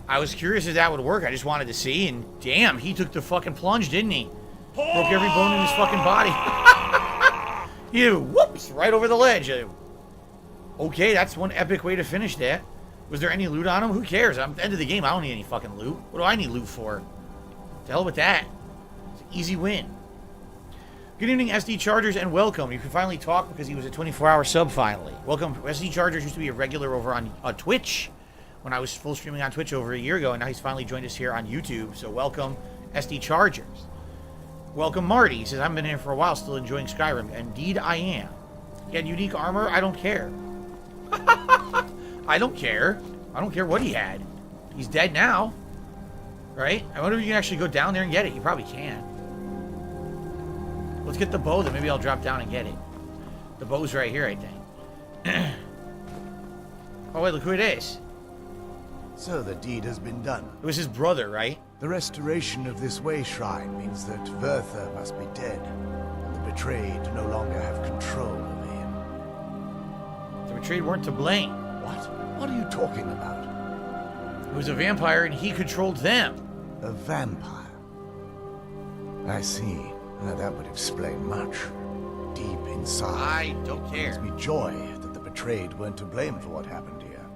[SPEAKER 2] I was curious if that would work. I just wanted to see, and damn, he took the fucking plunge, didn't he? Broke every bone in his fucking body. You whoops right over the ledge. Okay, that's one epic way to finish that. Was there any loot on him? Who cares? I'm at the end of the game. I don't need any fucking loot. What do I need loot for? The hell with that. It's an easy win. Good evening, SD Chargers, and welcome. You can finally talk because he was a 24-hour sub finally. Welcome. SD Chargers used to be a regular over on Twitch when I was full streaming on Twitch over a year ago, and now he's finally joined us here on YouTube. So welcome, SD Chargers. Welcome, Marty. He says, I've been here for a while, still enjoying Skyrim. Indeed, I am. He had unique armor? I don't care. I don't care. I don't care what he had. He's dead now. Right? I wonder if you can actually go down there and get it. You probably can. Let's get the bow, then maybe I'll drop down and get it. The bow's right here, I think. Oh, wait, look who it is.
[SPEAKER 9] So the deed has been done.
[SPEAKER 2] It was his brother, right?
[SPEAKER 9] The restoration of this way shrine means that Verther must be dead, and the betrayed no longer have control over him.
[SPEAKER 2] The betrayed weren't to blame.
[SPEAKER 9] What? What are you talking about?
[SPEAKER 2] He was a vampire and he controlled them.
[SPEAKER 9] A vampire? I see. That would explain much. Deep inside,
[SPEAKER 5] I don't care.
[SPEAKER 9] it brings me joy that the betrayed weren't to blame for what happened here.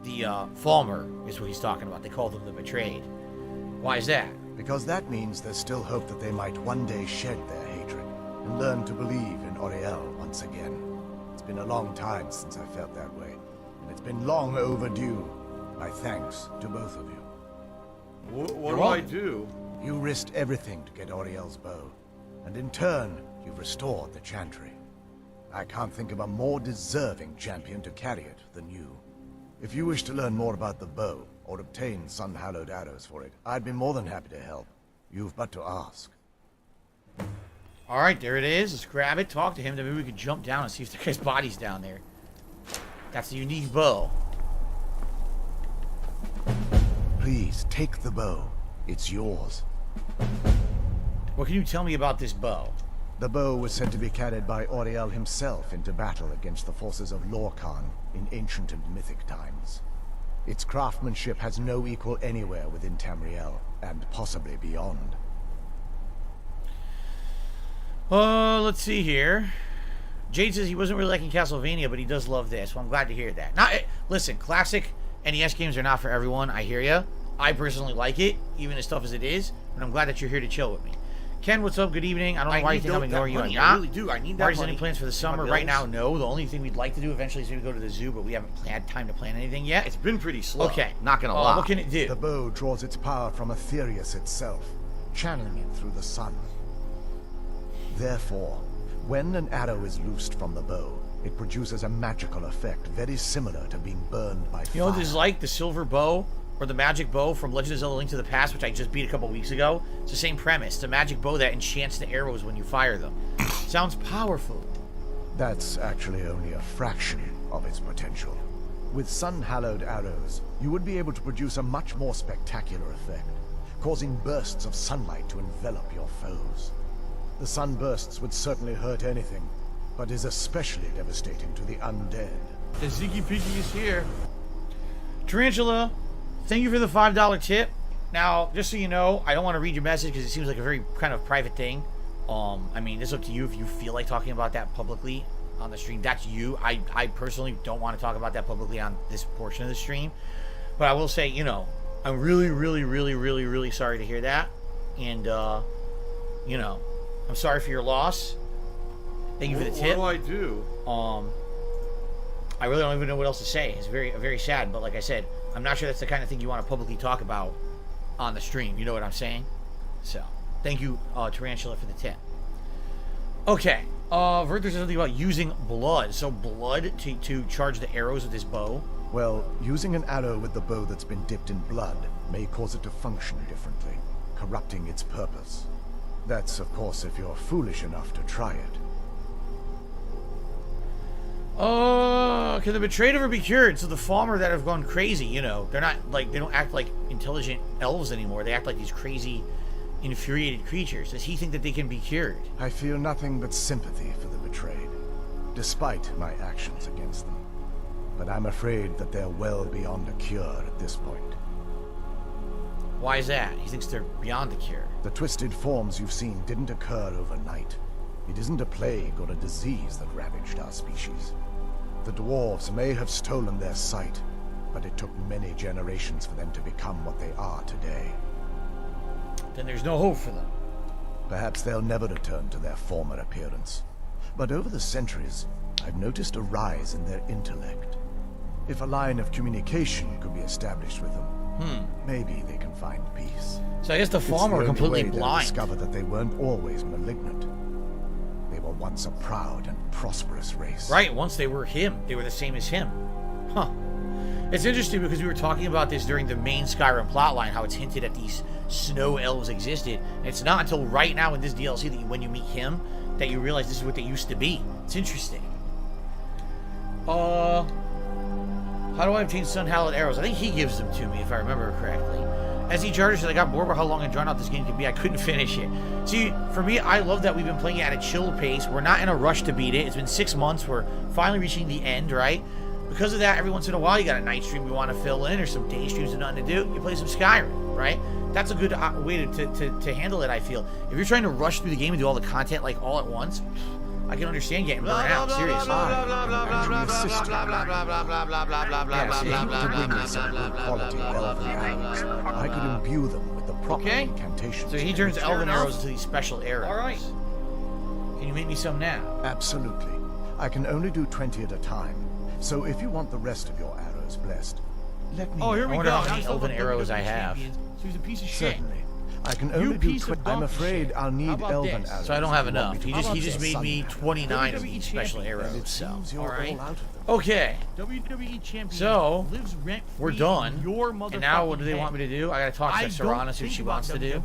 [SPEAKER 2] The, Falmer is what he's talking about. They called them the betrayed. Why is that?
[SPEAKER 9] Because that means there's still hope that they might one day shed their hatred and learn to believe in Auriel once again. It's been a long time since I felt that way, and it's been long overdue. My thanks to both of you.
[SPEAKER 5] What do I do?
[SPEAKER 9] You risked everything to get Auriel's bow, and in turn, you've restored the Chantry. I can't think of a more deserving champion to carry it than you. If you wish to learn more about the bow, or obtain sun-hallowed arrows for it, I'd be more than happy to help. You've but to ask.
[SPEAKER 2] Alright, there it is. Let's grab it, talk to him, then maybe we could jump down and see if the guy's body's down there. That's the unique bow.
[SPEAKER 9] Please, take the bow. It's yours.
[SPEAKER 2] What can you tell me about this bow?
[SPEAKER 9] The bow was said to be carried by Auriel himself into battle against the forces of Lorcan in ancient and mythic times. Its craftsmanship has no equal anywhere within Tamriel, and possibly beyond.
[SPEAKER 2] Let's see here. Jade says he wasn't really liking Castlevania, but he does love this. Well, I'm glad to hear that. Now, listen, classic NES games are not for everyone. I hear ya. I personally like it, even as tough as it is, but I'm glad that you're here to chill with me. Ken, what's up? Good evening. I don't know why you think I'm ignoring you. I'm not.
[SPEAKER 5] I really do. I need that
[SPEAKER 2] Marty's
[SPEAKER 5] money.
[SPEAKER 2] any plans for the summer? Right now, no. The only thing we'd like to do eventually is maybe go to the zoo, but we haven't had time to plan anything yet.
[SPEAKER 5] It's been pretty slow.
[SPEAKER 2] Okay.
[SPEAKER 5] Not gonna lie.
[SPEAKER 2] What can it do?
[SPEAKER 9] The bow draws its power from Aetherius itself. channeling it through the sun. Therefore, when an arrow is loosed from the bow, it produces a magical effect very similar to being burned by fire.
[SPEAKER 2] You know what this is like? The silver bow, or the magic bow from Legend of Zelda Link to the Past, which I just beat a couple weeks ago. It's the same premise. It's a magic bow that enchants the arrows when you fire them. Sounds powerful.
[SPEAKER 9] That's actually only a fraction of its potential. With sun-hallowed arrows, you would be able to produce a much more spectacular effect, causing bursts of sunlight to envelop your foes. The sunbursts would certainly hurt anything, but is especially devastating to the undead.
[SPEAKER 2] The Ziggy Piggy is here. Tarantula, thank you for the $5 tip. Now, just so you know, I don't want to read your message because it seems like a very kind of private thing. I mean, it's up to you if you feel like talking about that publicly on the stream. That's you. I personally don't want to talk about that publicly on this portion of the stream. But I will say, you know, I'm really, really, really, really, really sorry to hear that. And, you know, I'm sorry for your loss. Thank you for the tip.
[SPEAKER 5] What do I do?
[SPEAKER 2] I really don't even know what else to say. It's very sad, but like I said, I'm not sure that's the kind of thing you want to publicly talk about on the stream. You know what I'm saying? So, thank you, Tarantula, for the tip. Okay, Verther says something about using blood. So blood to charge the arrows with this bow?
[SPEAKER 9] Well, using an arrow with the bow that's been dipped in blood may cause it to function differently, corrupting its purpose. That's, of course, if you're foolish enough to try it.
[SPEAKER 2] Can the betrayed ever be cured? So the Falmer that have gone crazy, you know, they're not like, they don't act like intelligent elves anymore. They act like these crazy, infuriated creatures. Does he think that they can be cured?
[SPEAKER 9] I feel nothing but sympathy for the betrayed, despite my actions against them. But I'm afraid that they're well beyond a cure at this point.
[SPEAKER 2] Why is that? He thinks they're beyond a cure.
[SPEAKER 9] The twisted forms you've seen didn't occur overnight. It isn't a plague or a disease that ravaged our species. The dwarves may have stolen their sight, but it took many generations for them to become what they are today.
[SPEAKER 2] Then there's no hope for them.
[SPEAKER 9] Perhaps they'll never return to their former appearance. But over the centuries, I've noticed a rise in their intellect. If a line of communication could be established with them, maybe they can find peace.
[SPEAKER 2] So I guess the Falmer are completely blind.
[SPEAKER 9] Discover that they weren't always malignant. They were once a proud and prosperous race.
[SPEAKER 2] Right, once they were him. They were the same as him. Huh. It's interesting because we were talking about this during the main Skyrim plotline, how it's hinted at these snow elves existed. And it's not until right now in this DLC that when you meet him, that you realize this is what they used to be. It's interesting. How do I obtain sun-hallowed arrows? I think he gives them to me, if I remember correctly. As he charges said, I got bored about how long and drawn out this game could be. I couldn't finish it. See, for me, I love that we've been playing it at a chill pace. We're not in a rush to beat it. It's been 6 months. We're finally reaching the end, right? Because of that, every once in a while, you got a night stream you want to fill in, or some day streams with nothing to do. You play some Skyrim, right? That's a good way to handle it, I feel. If you're trying to rush through the game and do all the content, like, all at once, I can understand getting burned out, seriously.
[SPEAKER 9] I could imbue them with the proper incantations.
[SPEAKER 2] So he turns elven arrows into these special arrows. All right. Can you make me some now?
[SPEAKER 9] Absolutely. I can only do 20 at a time. So if you want the rest of your arrows blessed, let me know.
[SPEAKER 2] Oh, here we go. How many elven arrows I have.
[SPEAKER 4] So he's a piece of shit.
[SPEAKER 9] Certainly. I can only do 20. I'm afraid I'll need elven arrows.
[SPEAKER 2] So I don't have enough. He just made me 29 of these special arrows. So, all right. Okay.
[SPEAKER 4] WWE champion.
[SPEAKER 2] So
[SPEAKER 4] lives
[SPEAKER 2] we're done.
[SPEAKER 4] And
[SPEAKER 2] now what do they want me to do? I gotta talk to Serana, see what she wants to do.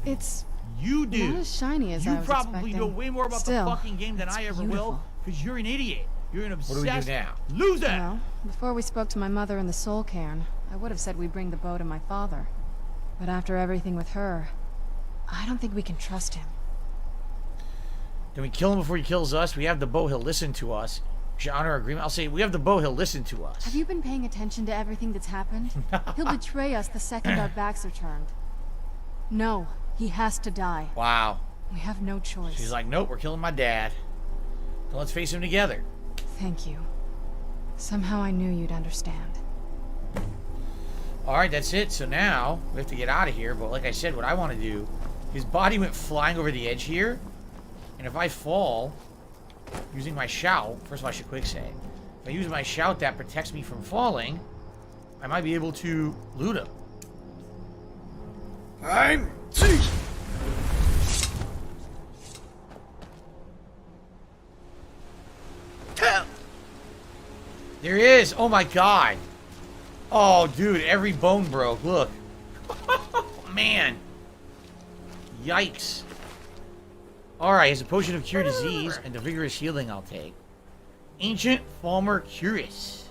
[SPEAKER 8] It's
[SPEAKER 4] You do.
[SPEAKER 8] not as shiny as I
[SPEAKER 4] You
[SPEAKER 8] was
[SPEAKER 4] probably
[SPEAKER 8] expecting.
[SPEAKER 4] know way more about
[SPEAKER 8] Still,
[SPEAKER 4] the fucking game than
[SPEAKER 8] it's
[SPEAKER 4] I ever
[SPEAKER 8] beautiful.
[SPEAKER 4] will, because you're an idiot. You're an
[SPEAKER 2] do
[SPEAKER 4] obsessed
[SPEAKER 2] we do now?
[SPEAKER 4] loser.
[SPEAKER 8] Well, before we spoke to my mother in the Soul Cairn, I would have said we bring the bow to my father. But after everything with her, I don't think we can trust him.
[SPEAKER 2] Then we kill him before he kills us. We have the bow, he'll listen to us. We should honor our agreement. I'll say, we have the bow, he'll listen to us.
[SPEAKER 8] Have you been paying attention to everything that's happened? He'll betray us the second our backs are turned. No, he has to die.
[SPEAKER 2] Wow.
[SPEAKER 8] We have no choice.
[SPEAKER 2] She's like, nope, we're killing my dad. Then let's face him together.
[SPEAKER 8] Thank you. Somehow I knew you'd understand.
[SPEAKER 2] Alright, that's it. So now, we have to get out of here. But like I said, what I want to do, his body went flying over the edge here. And if I fall, using my shout, first of all, I should quick save. If I use my shout that protects me from falling, I might be able to loot him. There he is. Oh my god. Oh, dude, every bone broke. Look. Man. Yikes. Alright, it's a potion of cure disease and the vigorous healing I'll take. Ancient Falmer Cuirass.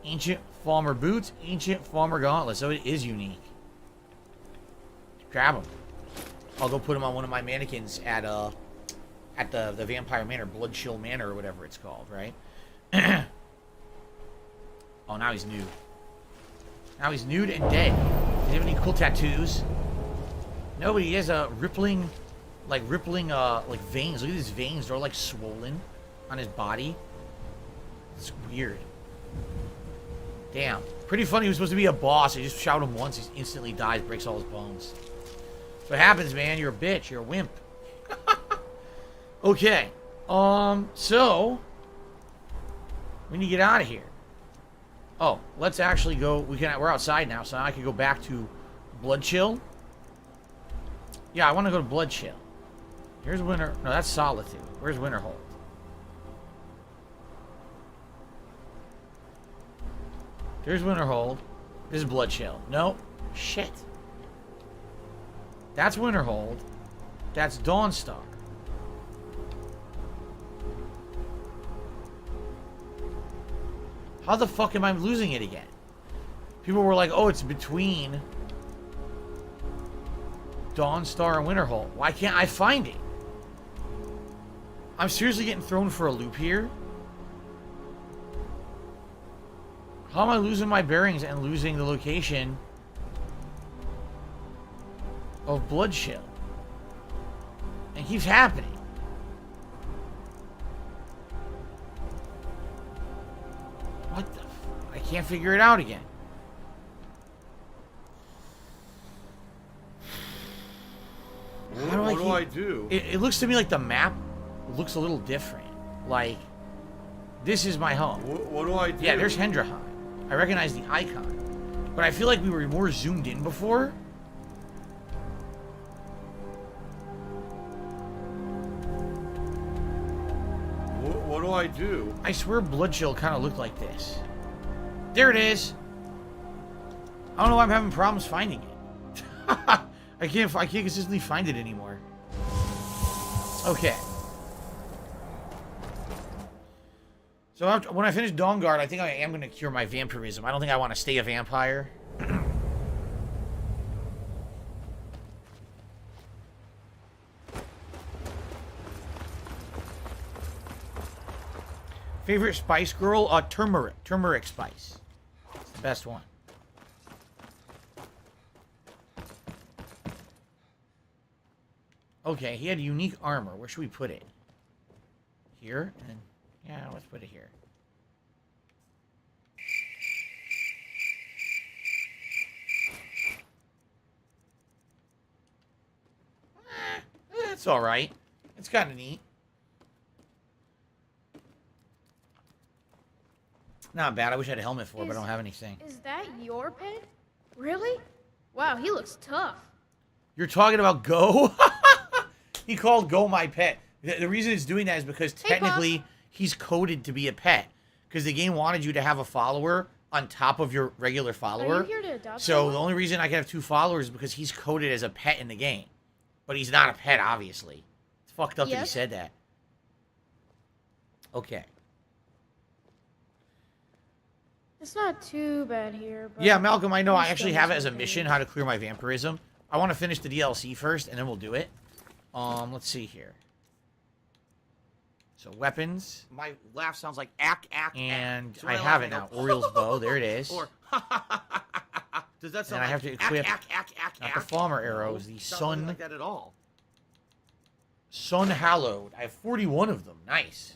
[SPEAKER 2] Ancient Falmer Boots. Ancient Falmer Gauntlets. So it is unique. Grab them. I'll go put them on one of my mannequins at the Vampire Manor, Blood Chill Manor, or whatever it's called, right? Oh, now he's nude. Now he's nude and dead. Does he have any cool tattoos? No, but he has a rippling like veins. Look at these veins. They're like swollen on his body. It's weird. Damn. Pretty funny. He was supposed to be a boss. I just shot him once. He instantly dies, breaks all his bones. That's what happens, man. You're a bitch. You're a wimp. Okay. So we need to get out of here. Oh, let's actually go. We're outside now, so I can go back to Blood Chill. Yeah, I want to go to Blood Chill. Here's Winter. No, that's Solitude. Where's Winterhold? There's Winterhold. This is Blood Chill. No. Shit. That's Winterhold. That's Dawnstar. How the fuck am I losing it again? People were like, oh, it's between Dawnstar and Winterhold. Why can't I find it? I'm seriously getting thrown for a loop here. How am I losing my bearings and losing the location of Blood Chill? It keeps happening. What the I can't figure it out again.
[SPEAKER 5] What do I do?
[SPEAKER 2] It looks to me like the map looks a little different. Like, this is my home.
[SPEAKER 5] What do I do?
[SPEAKER 2] Yeah, there's Hendraheim. I recognize the icon. But I feel like we were more zoomed in before.
[SPEAKER 5] What do I do?
[SPEAKER 2] I swear Blood Chill kind of looked like this. There it is. I don't know why I'm having problems finding it. I can't consistently find it anymore. Okay. So when I finish Dawnguard, I think I am going to cure my vampirism. I don't think I want to stay a vampire. Favorite spice girl? Turmeric. Turmeric spice. It's the best one. Okay, he had unique armor. Where should we put it? Here? And then, yeah, let's put it here. It's alright. It's kind of neat. Not bad. I wish I had a helmet for it, but I don't have anything.
[SPEAKER 10] Is that your pet? Really? Wow, he looks tough.
[SPEAKER 2] You're talking about Go? He called Go my pet. The reason it's doing that is because technically he's coded to be a pet. Because the game wanted you to have a follower on top of your regular follower.
[SPEAKER 10] Are you here to adopt
[SPEAKER 2] so
[SPEAKER 10] someone?
[SPEAKER 2] the only reason I can have 2 followers is because he's coded as a pet in the game. But he's not a pet, obviously. It's fucked up that he said that. Okay.
[SPEAKER 10] It's not too bad here, but...
[SPEAKER 2] Yeah, Malcolm, I know. I actually have it as a mission, how to clear my vampirism. I want to finish the DLC first, and then we'll do it. Let's see here. So, weapons.
[SPEAKER 5] My laugh sounds like ack.
[SPEAKER 2] And
[SPEAKER 5] So
[SPEAKER 2] I
[SPEAKER 5] when
[SPEAKER 2] have
[SPEAKER 5] laugh,
[SPEAKER 2] it now.
[SPEAKER 5] go,
[SPEAKER 2] Oriel's bow. There it is.
[SPEAKER 5] Or does that sound
[SPEAKER 2] And I have to equip
[SPEAKER 5] ack,
[SPEAKER 2] not the Falmer arrows, the
[SPEAKER 5] Sounds
[SPEAKER 2] Sun...
[SPEAKER 5] like that at all.
[SPEAKER 2] Sun Hallowed. I have 41 of them. Nice.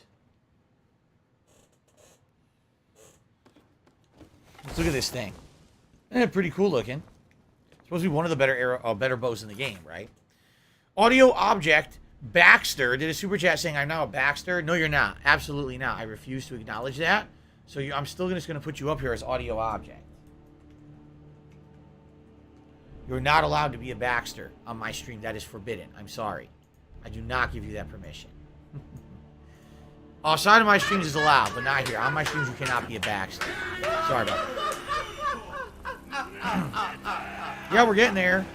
[SPEAKER 2] Let's look at this thing. Pretty cool looking. Supposed to be one of the better bows in the game, right? Audio object. Baxter did a super chat saying I'm now a Baxter. No, you're not. Absolutely not. I refuse to acknowledge that. So I'm still just going to put you up here as audio object. You're not allowed to be a Baxter on my stream. That is forbidden. I'm sorry. I do not give you that permission. Outside of my streams is allowed, but not here. On my streams, you cannot be a backstab. Sorry about that. Yeah, we're getting there.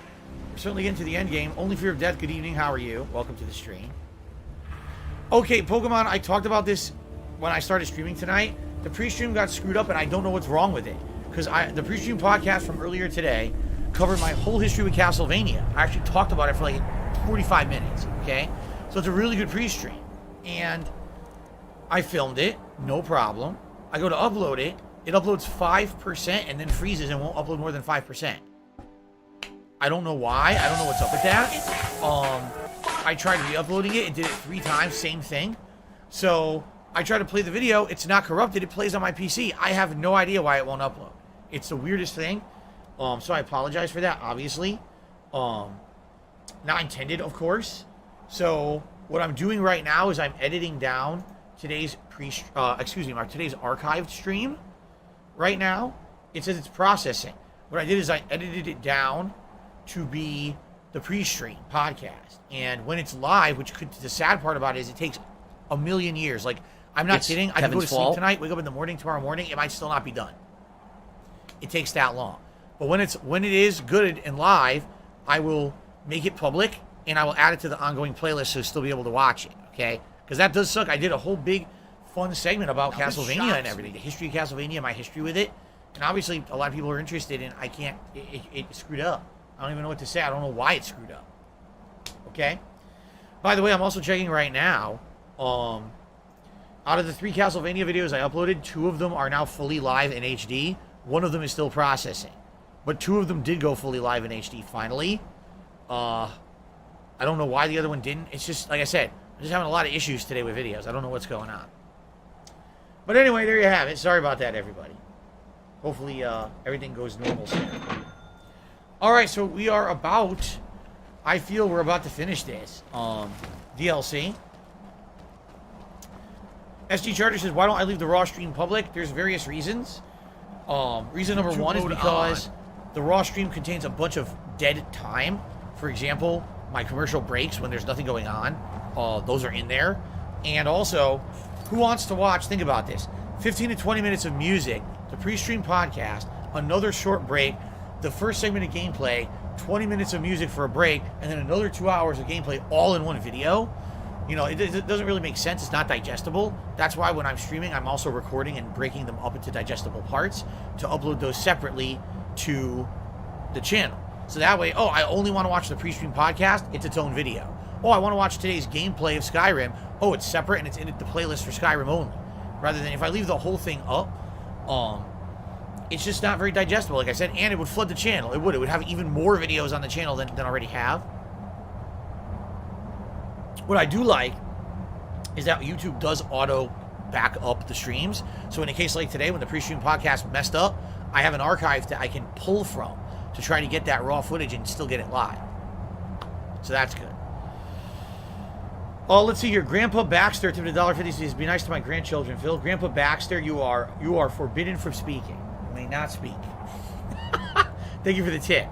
[SPEAKER 2] We're certainly getting to the end game. Only Fear of Death, good evening. How are you? Welcome to the stream. Okay, Pokemon, I talked about this when I started streaming tonight. The pre-stream got screwed up, and I don't know what's wrong with it. Because the pre-stream podcast from earlier today covered my whole history with Castlevania. I actually talked about it for like 45 minutes, okay? So it's a really good pre-stream. And I filmed it, no problem. I go to upload it. It uploads 5% and then freezes and won't upload more than 5%. I don't know why. I don't know what's up with that. I tried re-uploading it. It did it 3 times, same thing. So I try to play the video. It's not corrupted. It plays on my PC. I have no idea why it won't upload. It's the weirdest thing. So I apologize for that, obviously. Not intended, of course. So what I'm doing right now is I'm editing down today's today's archived stream. Right now, it says it's processing. What I did is I edited it down to be the pre-stream podcast. And when it's live, which the sad part about it is it takes a million years. Like, I'm not kidding. I can go to sleep tonight, wake up in the morning, tomorrow morning, it might still not be done. It takes that long. But when it is good and live, I will make it public and I will add it to the ongoing playlist so you'll still be able to watch it, okay? Because that does suck. I did a whole big fun segment about Castlevania and everything. The history of Castlevania, my history with it. And obviously a lot of people are interested and I can't, it screwed up. I don't even know what to say. I don't know why it screwed up. Okay? By the way, I'm also checking right now. Out of the 3 Castlevania videos I uploaded, 2 of them are now fully live in HD. 1 of them is still processing. But 2 of them did go fully live in HD finally. I don't know why the other one didn't. It's just, like I said, I'm just having a lot of issues today with videos. I don't know what's going on. But anyway, there you have it. Sorry about that, everybody. Hopefully, everything goes normal soon. Alright, so we are about... I feel we're about to finish this. DLC. SG Charter says, why don't I leave the Raw stream public? There's various reasons. Reason number 1 is because the Raw stream contains a bunch of dead time. For example, my commercial breaks when there's nothing going on. Those are in there. And also, who wants to watch, think about this, 15 to 20 minutes of music, the pre-stream podcast, another short break, the first segment of gameplay, 20 minutes of music for a break, and then another 2 hours of gameplay all in one video? You know, it doesn't really make sense. It's not digestible. That's why when I'm streaming, I'm also recording and breaking them up into digestible parts to upload those separately to the channel. So that way, oh, I only want to watch the pre-stream podcast, it's its own video. Oh, I want to watch today's gameplay of Skyrim. Oh, it's separate and it's in the playlist for Skyrim only. Rather than if I leave the whole thing up, it's just not very digestible, like I said, and it would flood the channel. It would have even more videos on the channel than I already have. What I do like is that YouTube does auto back up the streams. So in a case like today, when the pre-stream podcast messed up, I have an archive that I can pull from to try to get that raw footage and still get it live. So that's good. Oh, let's see here. Grandpa Baxter to the $1.50 says, be nice to my grandchildren, Phil. Grandpa Baxter, you are forbidden from speaking. You may not speak. Thank you for the tip.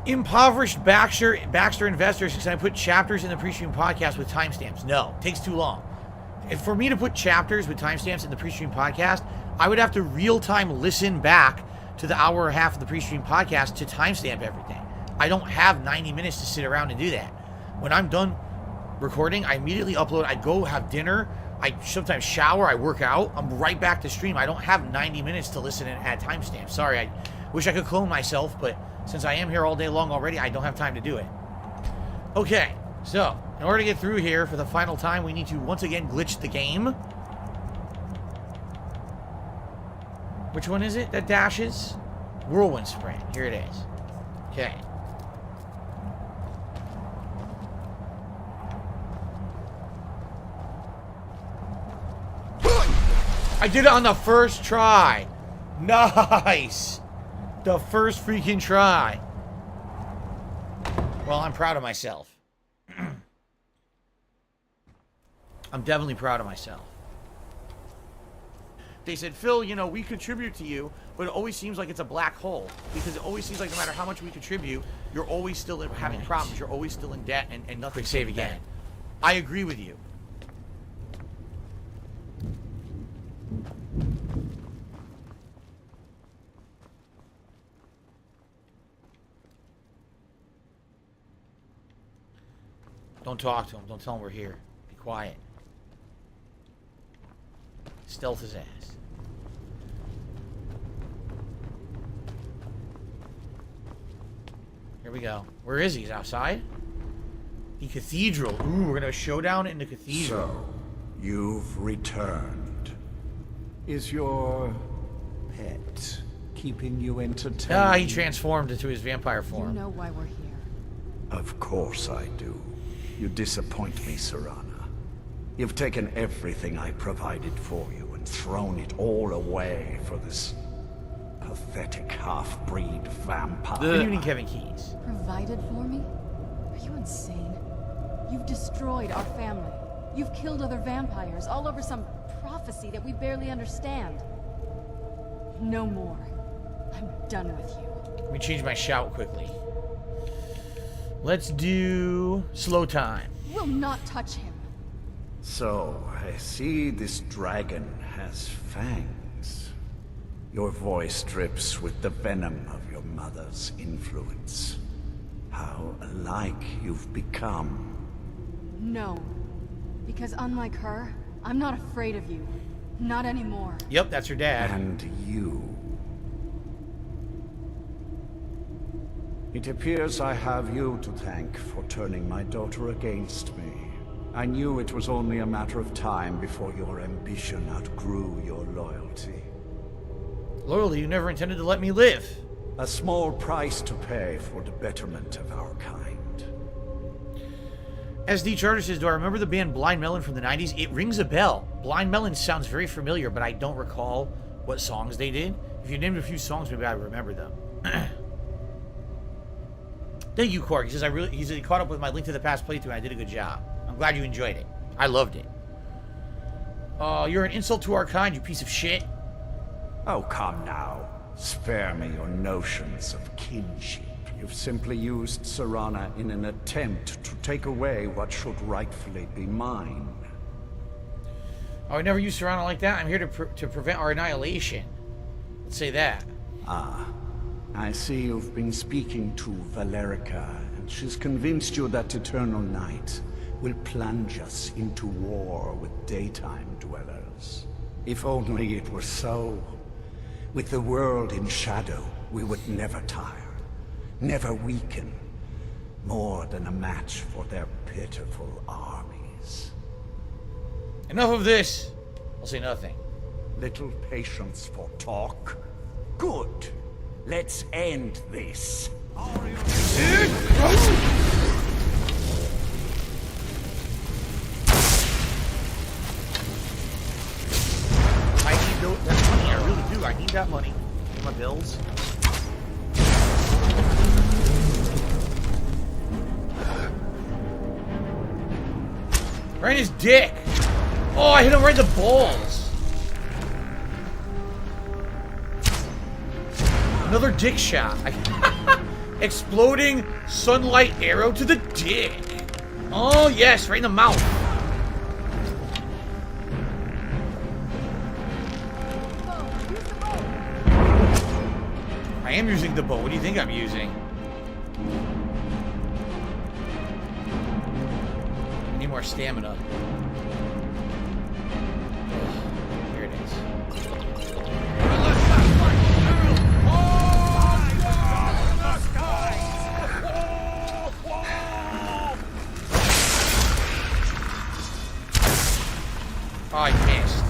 [SPEAKER 2] Impoverished Baxter Investors, can I put chapters in the pre-stream podcast with timestamps? No, it takes too long. If for me to put chapters with timestamps in the pre-stream podcast, I would have to real-time listen back to the hour and a half of the pre-stream podcast to timestamp everything. I don't have 90 minutes to sit around and do that. When I'm done recording, I immediately upload. I go have dinner. I sometimes shower. I work out. I'm right back to stream. I don't have 90 minutes to listen and add timestamps. Sorry, I wish I could clone myself, but since I am here all day long already, I don't have time to do it. Okay, so in order to get through here for the final time, we need to once again glitch the game. Which one is it that dashes? Whirlwind Sprint. Here it is. Okay. I did it on the first try. Nice. The first freaking try. Well, I'm proud of myself. I'm definitely proud of myself. They said, Phil, you know, we contribute to you, but it always seems like it's a black hole. Because it always seems like no matter how much we contribute, you're always still having problems. You're always still in debt and nothing.
[SPEAKER 5] Quick save again.
[SPEAKER 2] I agree with you. Don't talk to him. Don't tell him we're here. Be quiet. Stealth his ass. Here we go. Where is he? He's outside? The cathedral. Ooh, we're gonna have a showdown in the cathedral.
[SPEAKER 11] So, you've returned. Is your pet keeping you entertained?
[SPEAKER 2] Ah, he transformed into his vampire form.
[SPEAKER 8] You know why we're here.
[SPEAKER 11] Of course I do. You disappoint me, Serana. You've taken everything I provided for you and thrown it all away for this pathetic half-breed vampire.
[SPEAKER 2] Good evening, Kevin Keys.
[SPEAKER 8] Provided for me? Are you insane? You've destroyed our family. You've killed other vampires, all over some prophecy that we barely understand. No more. I'm done with you.
[SPEAKER 2] Let me change my shout quickly. Let's do slow time.
[SPEAKER 8] Will not touch him.
[SPEAKER 11] So, I see this dragon has fangs. Your voice drips with the venom of your mother's influence. How alike you've become.
[SPEAKER 8] No. Because unlike her, I'm not afraid of you. Not anymore.
[SPEAKER 2] Yep, that's her dad.
[SPEAKER 11] And you. It appears I have you to thank for turning my daughter against me. I knew it was only a matter of time before your ambition outgrew your loyalty.
[SPEAKER 2] Loyalty, you never intended to let me live.
[SPEAKER 11] A small price to pay for the betterment of our kind.
[SPEAKER 2] SD Charter says, do I remember the band Blind Melon from the 90s? It rings a bell. Blind Melon sounds very familiar, but I don't recall what songs they did. If you named a few songs, maybe I remember them. Thank you, Cork. He says, he caught up with my Link to the Past playthrough and I did a good job. I'm glad you enjoyed it. I loved it. You're an insult to our kind, you piece of shit.
[SPEAKER 11] Oh, come now. Spare me your notions of kinship. You've simply used Serana in an attempt to take away what should rightfully be mine.
[SPEAKER 2] Oh, I never used Serana like that. I'm here to prevent our annihilation. Let's say that.
[SPEAKER 11] Ah. I see you've been speaking to Valerica, and she's convinced you that Eternal Night will plunge us into war with daytime dwellers. If only it were so. With the world in shadow, we would never tire, never weaken, more than a match for their pitiful armies.
[SPEAKER 2] Enough of this. I'll say nothing.
[SPEAKER 11] Little patience for talk? Good. Let's end this.
[SPEAKER 2] I need that money. I really do. I need that money. Pay my bills. Right in his dick. Oh, I hit him right in the balls. Another dick shot. Exploding sunlight arrow to the dick. Oh, yes, right in the mouth. I am using the bow. What do you think I'm using? I need more stamina. Here it is. Oh, I missed.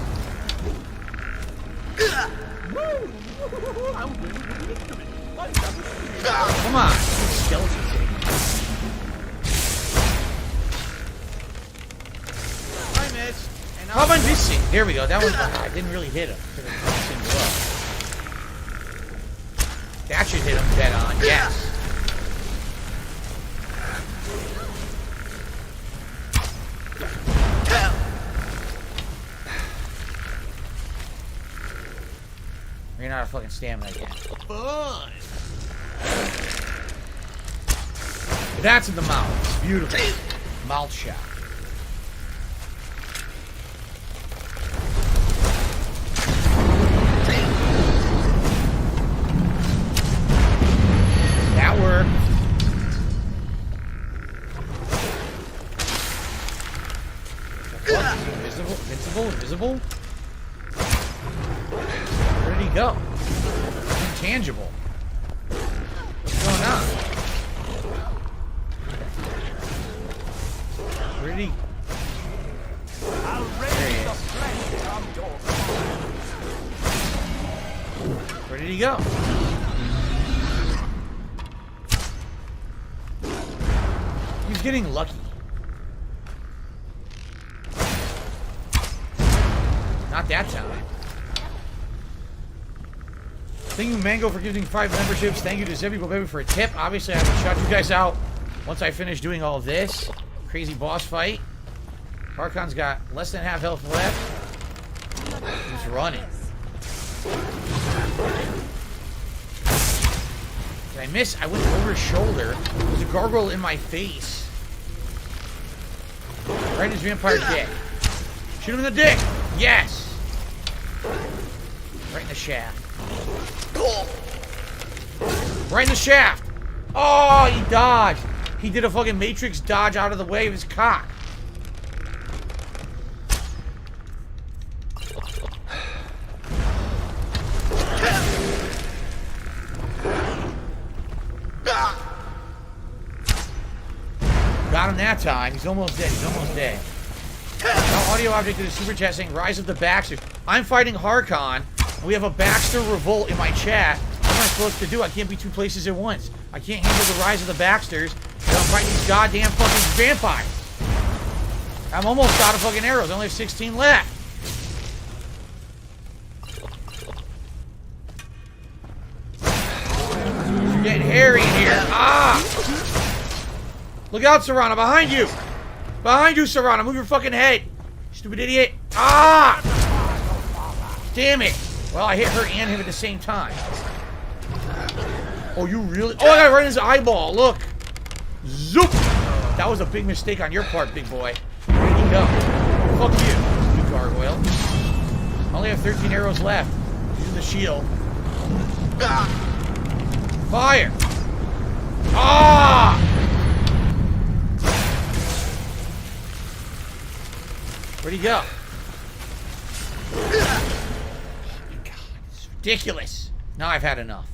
[SPEAKER 2] Come on, skeleton thing. I missed. How am I missing? Here we go. That one. I didn't really hit him. That should hit him dead on. Yes. of fucking stamina again.
[SPEAKER 5] Fun.
[SPEAKER 2] That's in the mouth. Beautiful. Mouth shot. That worked. Invisible? Where did he go? Intangible. What's going on? Where did he? Where did he go? He's getting lucky. Not that time. Thank you, Mango, for giving 5 memberships. Thank you to Zebby Baby for a tip. Obviously, I will shout you guys out once I finish doing all of this. Crazy boss fight. Harkon's got less than half health left. He's running. Did I miss? I went over his shoulder. There's a gargoyle in my face. Right in his vampire dick. Shoot him in the dick! Yes! Right in the shaft. Right in the shaft! Oh, he dodged! He did a fucking Matrix dodge out of the way of his cock. Got him that time. He's almost dead. He's almost dead. Now, audio object is super chat saying Rise of the Baxters. I'm fighting Harkon. And we have a Baxter revolt in my chat. What am I supposed to do? I can't be 2 places at once. I can't handle the Rise of the Baxters. And I'm fighting these goddamn fucking vampires. I'm almost out of fucking arrows. I only have 16 left. You're getting hairy in here. Ah! Look out, Serrano. Behind you. Behind you, Serrano. Move your fucking head. Stupid idiot. Ah! Damn it. Well, I hit her and him at the same time. Oh, you really? Oh, I got right in his eyeball. Look. Zoop. That was a big mistake on your part, big boy. Where'd he go? Fuck you, you gargoyle. I only have 13 arrows left. Using the shield. Fire. Ah! Where'd he go? Oh my God, it's ridiculous. Now I've had enough.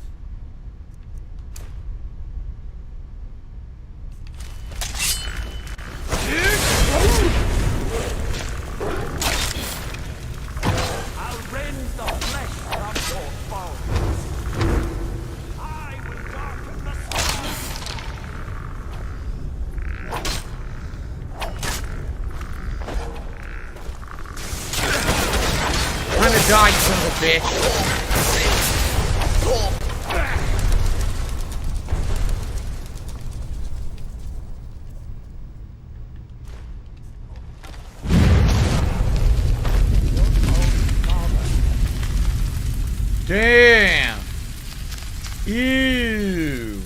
[SPEAKER 7] I'll rend the flesh from your bones. I will darken the sun.
[SPEAKER 2] I'm gonna die, you son of a bitch. Damn. Ew.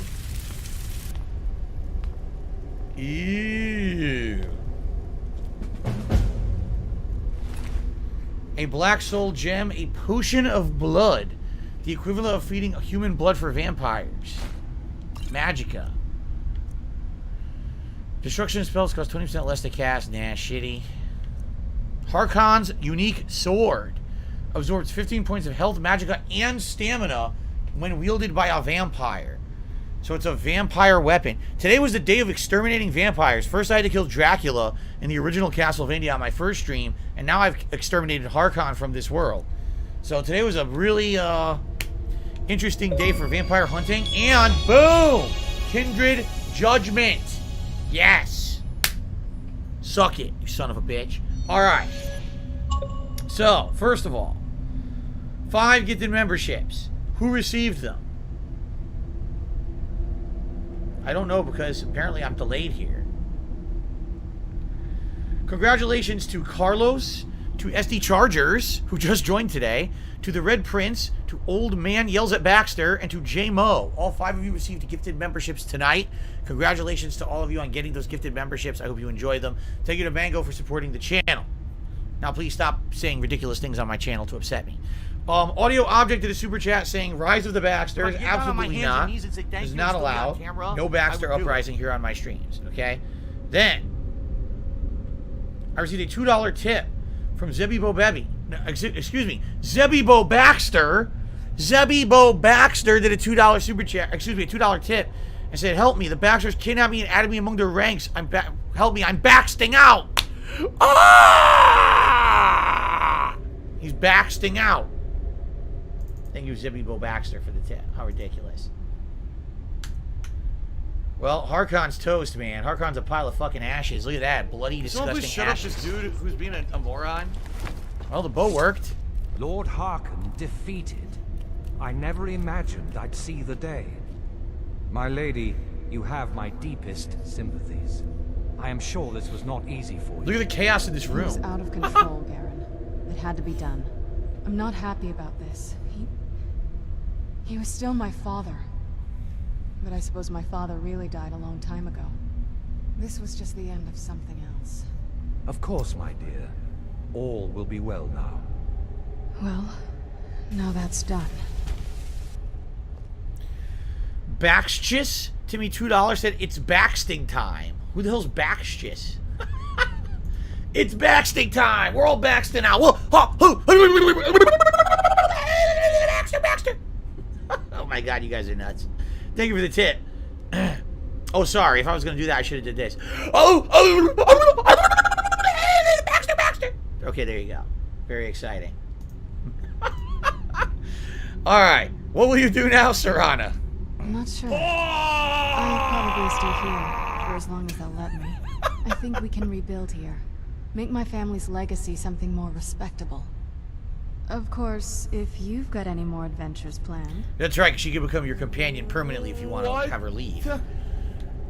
[SPEAKER 2] Ew. A black soul gem, a potion of blood. The equivalent of feeding human blood for vampires. Magica. Destruction spells cost 20% less to cast. Nah, shitty. Harkon's unique sword. Absorbs 15 points of health, magica, and stamina when wielded by a vampire. So it's a vampire weapon. Today was the day of exterminating vampires. First I had to kill Dracula in the original Castlevania on my first stream, and now I've exterminated Harkon from this world. So today was a really interesting day for vampire hunting. And boom! Kindred Judgment. Yes. Suck it, you son of a bitch. Alright. So, first of all, 5 gifted memberships. Who received them? I don't know because apparently I'm delayed here. Congratulations to Carlos, to SD Chargers, who just joined today, to the Red Prince, to Old Man Yells at Baxter, and to J Mo. All 5 of you received gifted memberships tonight. Congratulations to all of you on getting those gifted memberships. I hope you enjoy them. Thank you to Mango for supporting the channel. Now, please stop saying ridiculous things on my channel to upset me. Audio Object did a super chat saying Rise of the Baxters. Absolutely not. Is not allowed. No Baxter uprising here on my streams. Okay? Then, I received a $2 tip from Zebibo Bebby. No, excuse me. Zebibo Baxter. Zebibo Baxter did a $2 super chat. Excuse me, a $2 tip. And said, help me. The Baxters kidnapped me and added me among their ranks. Help me. I'm Baxting out. Ah! He's Baxting out. Thank you, Zebibo Baxter, for the tip. How ridiculous. Well, Harkon's toast, man. Harkon's a pile of fucking ashes. Look at that. Bloody, disgusting ashes.
[SPEAKER 5] Shut up this dude who's being a moron.
[SPEAKER 2] Well, the bow worked.
[SPEAKER 12] Lord Harkon defeated. I never imagined I'd see the day. My lady, you have my deepest sympathies. I am sure this was not easy for you.
[SPEAKER 2] Look at the chaos in this room.
[SPEAKER 8] It was out of control, Garen. It had to be done. I'm not happy about this. He was still my father. But I suppose my father really died a long time ago. This was just the end of something else.
[SPEAKER 12] Of course, my dear. All will be well now.
[SPEAKER 8] Well, now that's done.
[SPEAKER 2] Baxchis? Timmy $2 said it's Baxting time. Who the hell's Baxchis? It's Baxting time! We're all Baxting out! Whoa! Baxter! Oh my god, you guys are nuts. Thank you for the tip. Oh, sorry. If I was going to do that, I should have did this. Baxter! Okay, there you go. Very exciting. Alright. What will you do now, Serana?
[SPEAKER 8] I'm not sure. I'll probably stay here for as long as they'll let me. I think we can rebuild here. Make my family's legacy something more respectable. Of course, if you've got any more adventures planned.
[SPEAKER 2] That's right, 'cause she can become your companion permanently if you want to have her leave.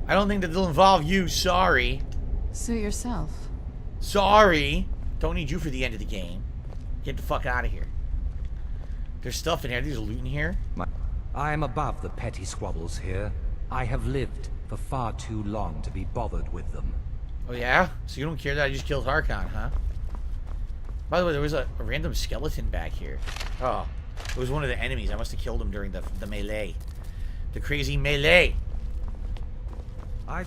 [SPEAKER 2] I don't think that they'll involve you, sorry.
[SPEAKER 8] Suit yourself.
[SPEAKER 2] Sorry. Don't need you for the end of the game. Get the fuck out of here. There's stuff in here. There's loot in here.
[SPEAKER 12] I am above the petty squabbles here. I have lived for far too long to be bothered with them.
[SPEAKER 2] Oh yeah? So you don't care that I just killed Harkon, huh? By the way, there was a random skeleton back here. Oh, it was one of the enemies. I must have killed him during the melee. The crazy melee.
[SPEAKER 12] I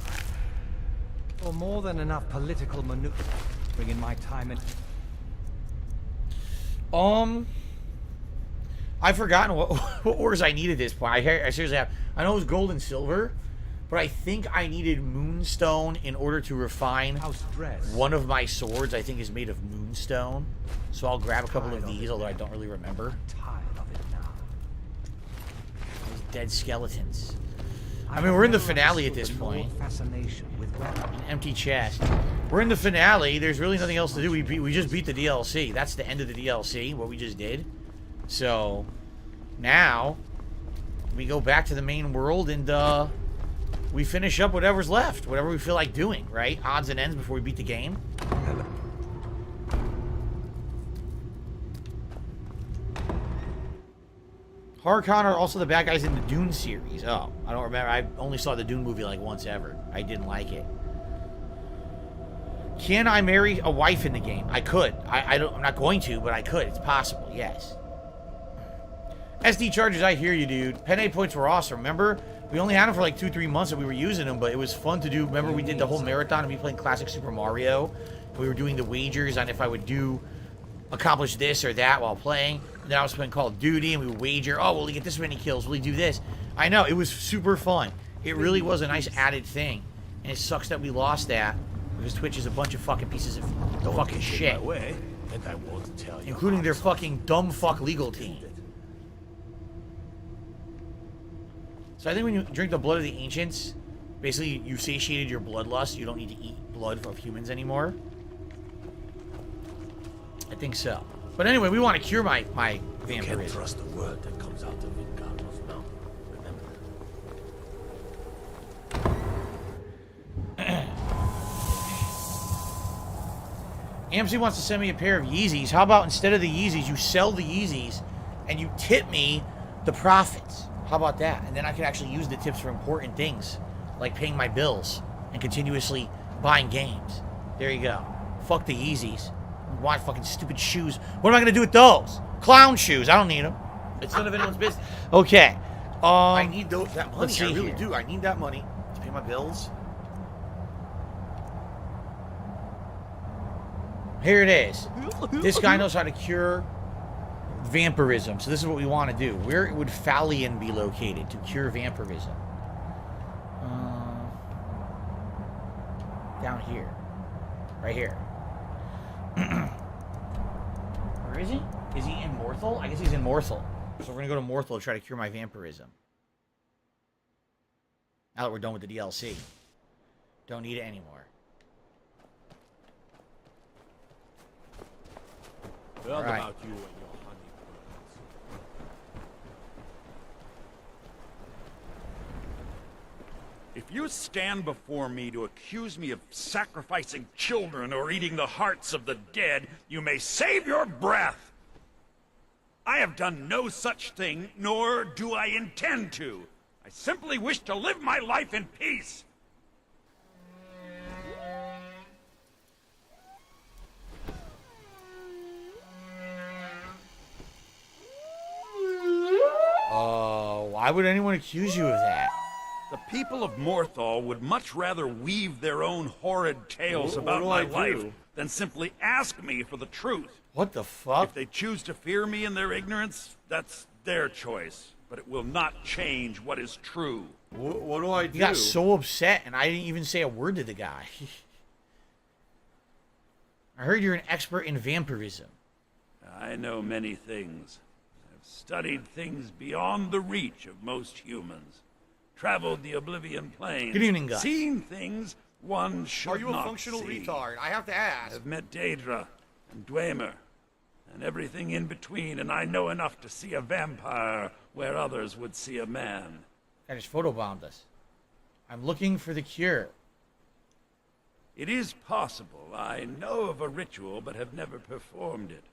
[SPEAKER 12] for more than enough political maneuvering in my time in...
[SPEAKER 2] I've forgotten what ores I needed at this point. I seriously have. I know it was gold and silver, but I think I needed moonstone in order to refine one of my swords. I think is made of moonstone. So I'll grab a couple of these, although I don't really remember.
[SPEAKER 12] Tired of it now.
[SPEAKER 2] These dead skeletons. I mean, we're in the finale at this point. An empty chest. We're in the finale. There's really nothing else to do. We just beat the DLC. That's the end of the DLC, what we just did. So, now, we go back to the main world and, we finish up whatever's left. Whatever we feel like doing, right? Odds and ends before we beat the game. Harkon are also the bad guys in the Dune series. Oh, I don't remember. I only saw the Dune movie like once ever. I didn't like it. Can I marry a wife in the game? I could. I'm not going to, but I could. It's possible, yes. SD Chargers, I hear you, dude. Pen points were awesome, remember? We only had them for like 2-3 months and we were using them, but it was fun to do. Remember we did the whole marathon of me playing classic Super Mario? We were doing the wagers on if I would accomplish this or that while playing. And then I was playing Call of Duty and we would wager, oh, will he get this many kills? Will he do this? I know, it was super fun. It really was a nice added thing. And it sucks that we lost that because Twitch is a bunch of fucking pieces of fucking shit. Including their fucking dumb fuck legal team. So I think when you drink the blood of the ancients, basically you satiated your bloodlust. You don't need to eat blood of humans anymore. I think so. But anyway, we want to cure my vampirism.
[SPEAKER 13] You can't trust the word that comes out of Incarno's mouth. Remember.
[SPEAKER 2] AMC wants to send me a pair of Yeezys. How about instead of the Yeezys, you sell the Yeezys and you tip me the profits? How about that? And then I can actually use the tips for important things, like paying my bills and continuously buying games. There you go. Fuck the Yeezys. Why fucking stupid shoes? What am I going to do with those? Clown shoes. I don't need them.
[SPEAKER 5] It's none of anyone's business.
[SPEAKER 2] Okay.
[SPEAKER 5] I need that money.
[SPEAKER 2] Let's see
[SPEAKER 5] I really
[SPEAKER 2] here.
[SPEAKER 5] do. I need that money to pay my bills.
[SPEAKER 2] Here it is. This guy knows how to cure vampirism. So this is what we want to do. Where would Fallion be located to cure vampirism? Down here. Right here. Where is he? Is he in Morthal? I guess he's in Morthal. So we're going to go to Morthal to try to cure my vampirism. Now that we're done with the DLC. Don't need it anymore.
[SPEAKER 13] What
[SPEAKER 2] Right.
[SPEAKER 13] about you and your honeybees?
[SPEAKER 7] If you stand before me to accuse me of sacrificing children or eating the hearts of the dead, you may save your breath. I have done no such thing, nor do I intend to. I simply wish to live my life in peace.
[SPEAKER 2] Why would anyone accuse you of that?
[SPEAKER 7] The people of Morthal would much rather weave their own horrid tales
[SPEAKER 5] What
[SPEAKER 7] about
[SPEAKER 5] do
[SPEAKER 7] my
[SPEAKER 5] I
[SPEAKER 7] life
[SPEAKER 5] do?
[SPEAKER 7] than simply ask me for the truth.
[SPEAKER 2] What the fuck?
[SPEAKER 7] If they choose to fear me in their ignorance, that's their choice. But it will not change what is true.
[SPEAKER 5] What do I do?
[SPEAKER 2] He got so upset, and I didn't even say a word to the guy. I heard you're an expert in vampirism.
[SPEAKER 7] I know many things. I've studied things beyond the reach of most humans. Traveled the Oblivion Plains.
[SPEAKER 2] Good evening, guys.
[SPEAKER 7] Seen things one should
[SPEAKER 5] Are you a
[SPEAKER 7] not
[SPEAKER 5] functional
[SPEAKER 7] see.
[SPEAKER 5] retard? I have to ask.
[SPEAKER 7] I've met Daedra and Dwemer and everything in between, and I know enough to see a vampire where others would see a man.
[SPEAKER 2] I just photobombed us. I'm looking for the cure.
[SPEAKER 7] It is possible. I know of a ritual, but have never performed it.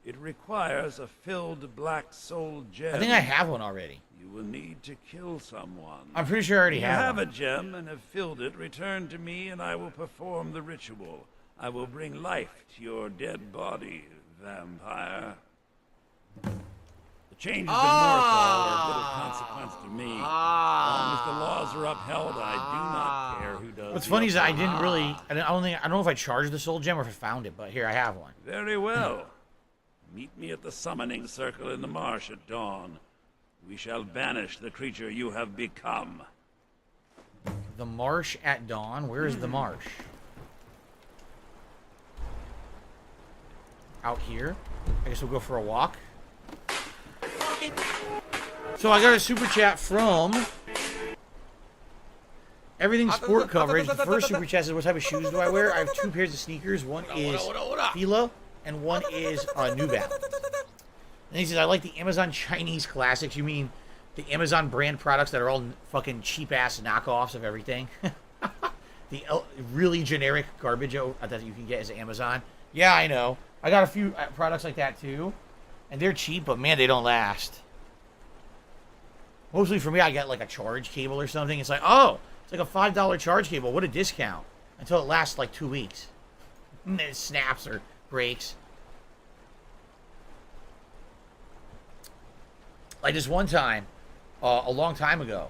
[SPEAKER 7] It requires a filled black soul gem.
[SPEAKER 2] I think I have one already.
[SPEAKER 7] You will need to kill someone.
[SPEAKER 2] I'm pretty sure I already
[SPEAKER 7] If you
[SPEAKER 2] have
[SPEAKER 7] have
[SPEAKER 2] one.
[SPEAKER 7] a gem and have filled it, return to me and I will perform the ritual. I will bring life to your dead body, vampire. The changes in Morthal are of little consequence to me. As long as the laws are upheld, I do not care who does.
[SPEAKER 2] What's
[SPEAKER 7] the
[SPEAKER 2] funny is that I
[SPEAKER 7] upholding.
[SPEAKER 2] didn't really. I don't know if I charged the soul gem or if I found it, but here I have one.
[SPEAKER 7] Very well. Meet me at the summoning circle in the marsh at dawn. We shall banish the creature you have become.
[SPEAKER 2] The marsh at dawn. Where is the marsh? Out here. I guess we'll go for a walk. So I got a super chat from Everything Sport Coverage. The first super chat says, what type of shoes do I wear? I have 2 pairs of sneakers. One is Fila and one is New Balance. And he says, I like the Amazon Chinese classics. You mean the Amazon brand products that are all fucking cheap-ass knockoffs of everything? The really generic garbage that you can get as Amazon. Yeah, I know. I got a few products like that, too. And they're cheap, but, man, they don't last. Mostly for me, I get, like, a charge cable or something. It's like, oh, it's like a $5 charge cable. What a discount. Until it lasts, like, 2 weeks. And then it snaps or breaks. Like this one time, a long time ago,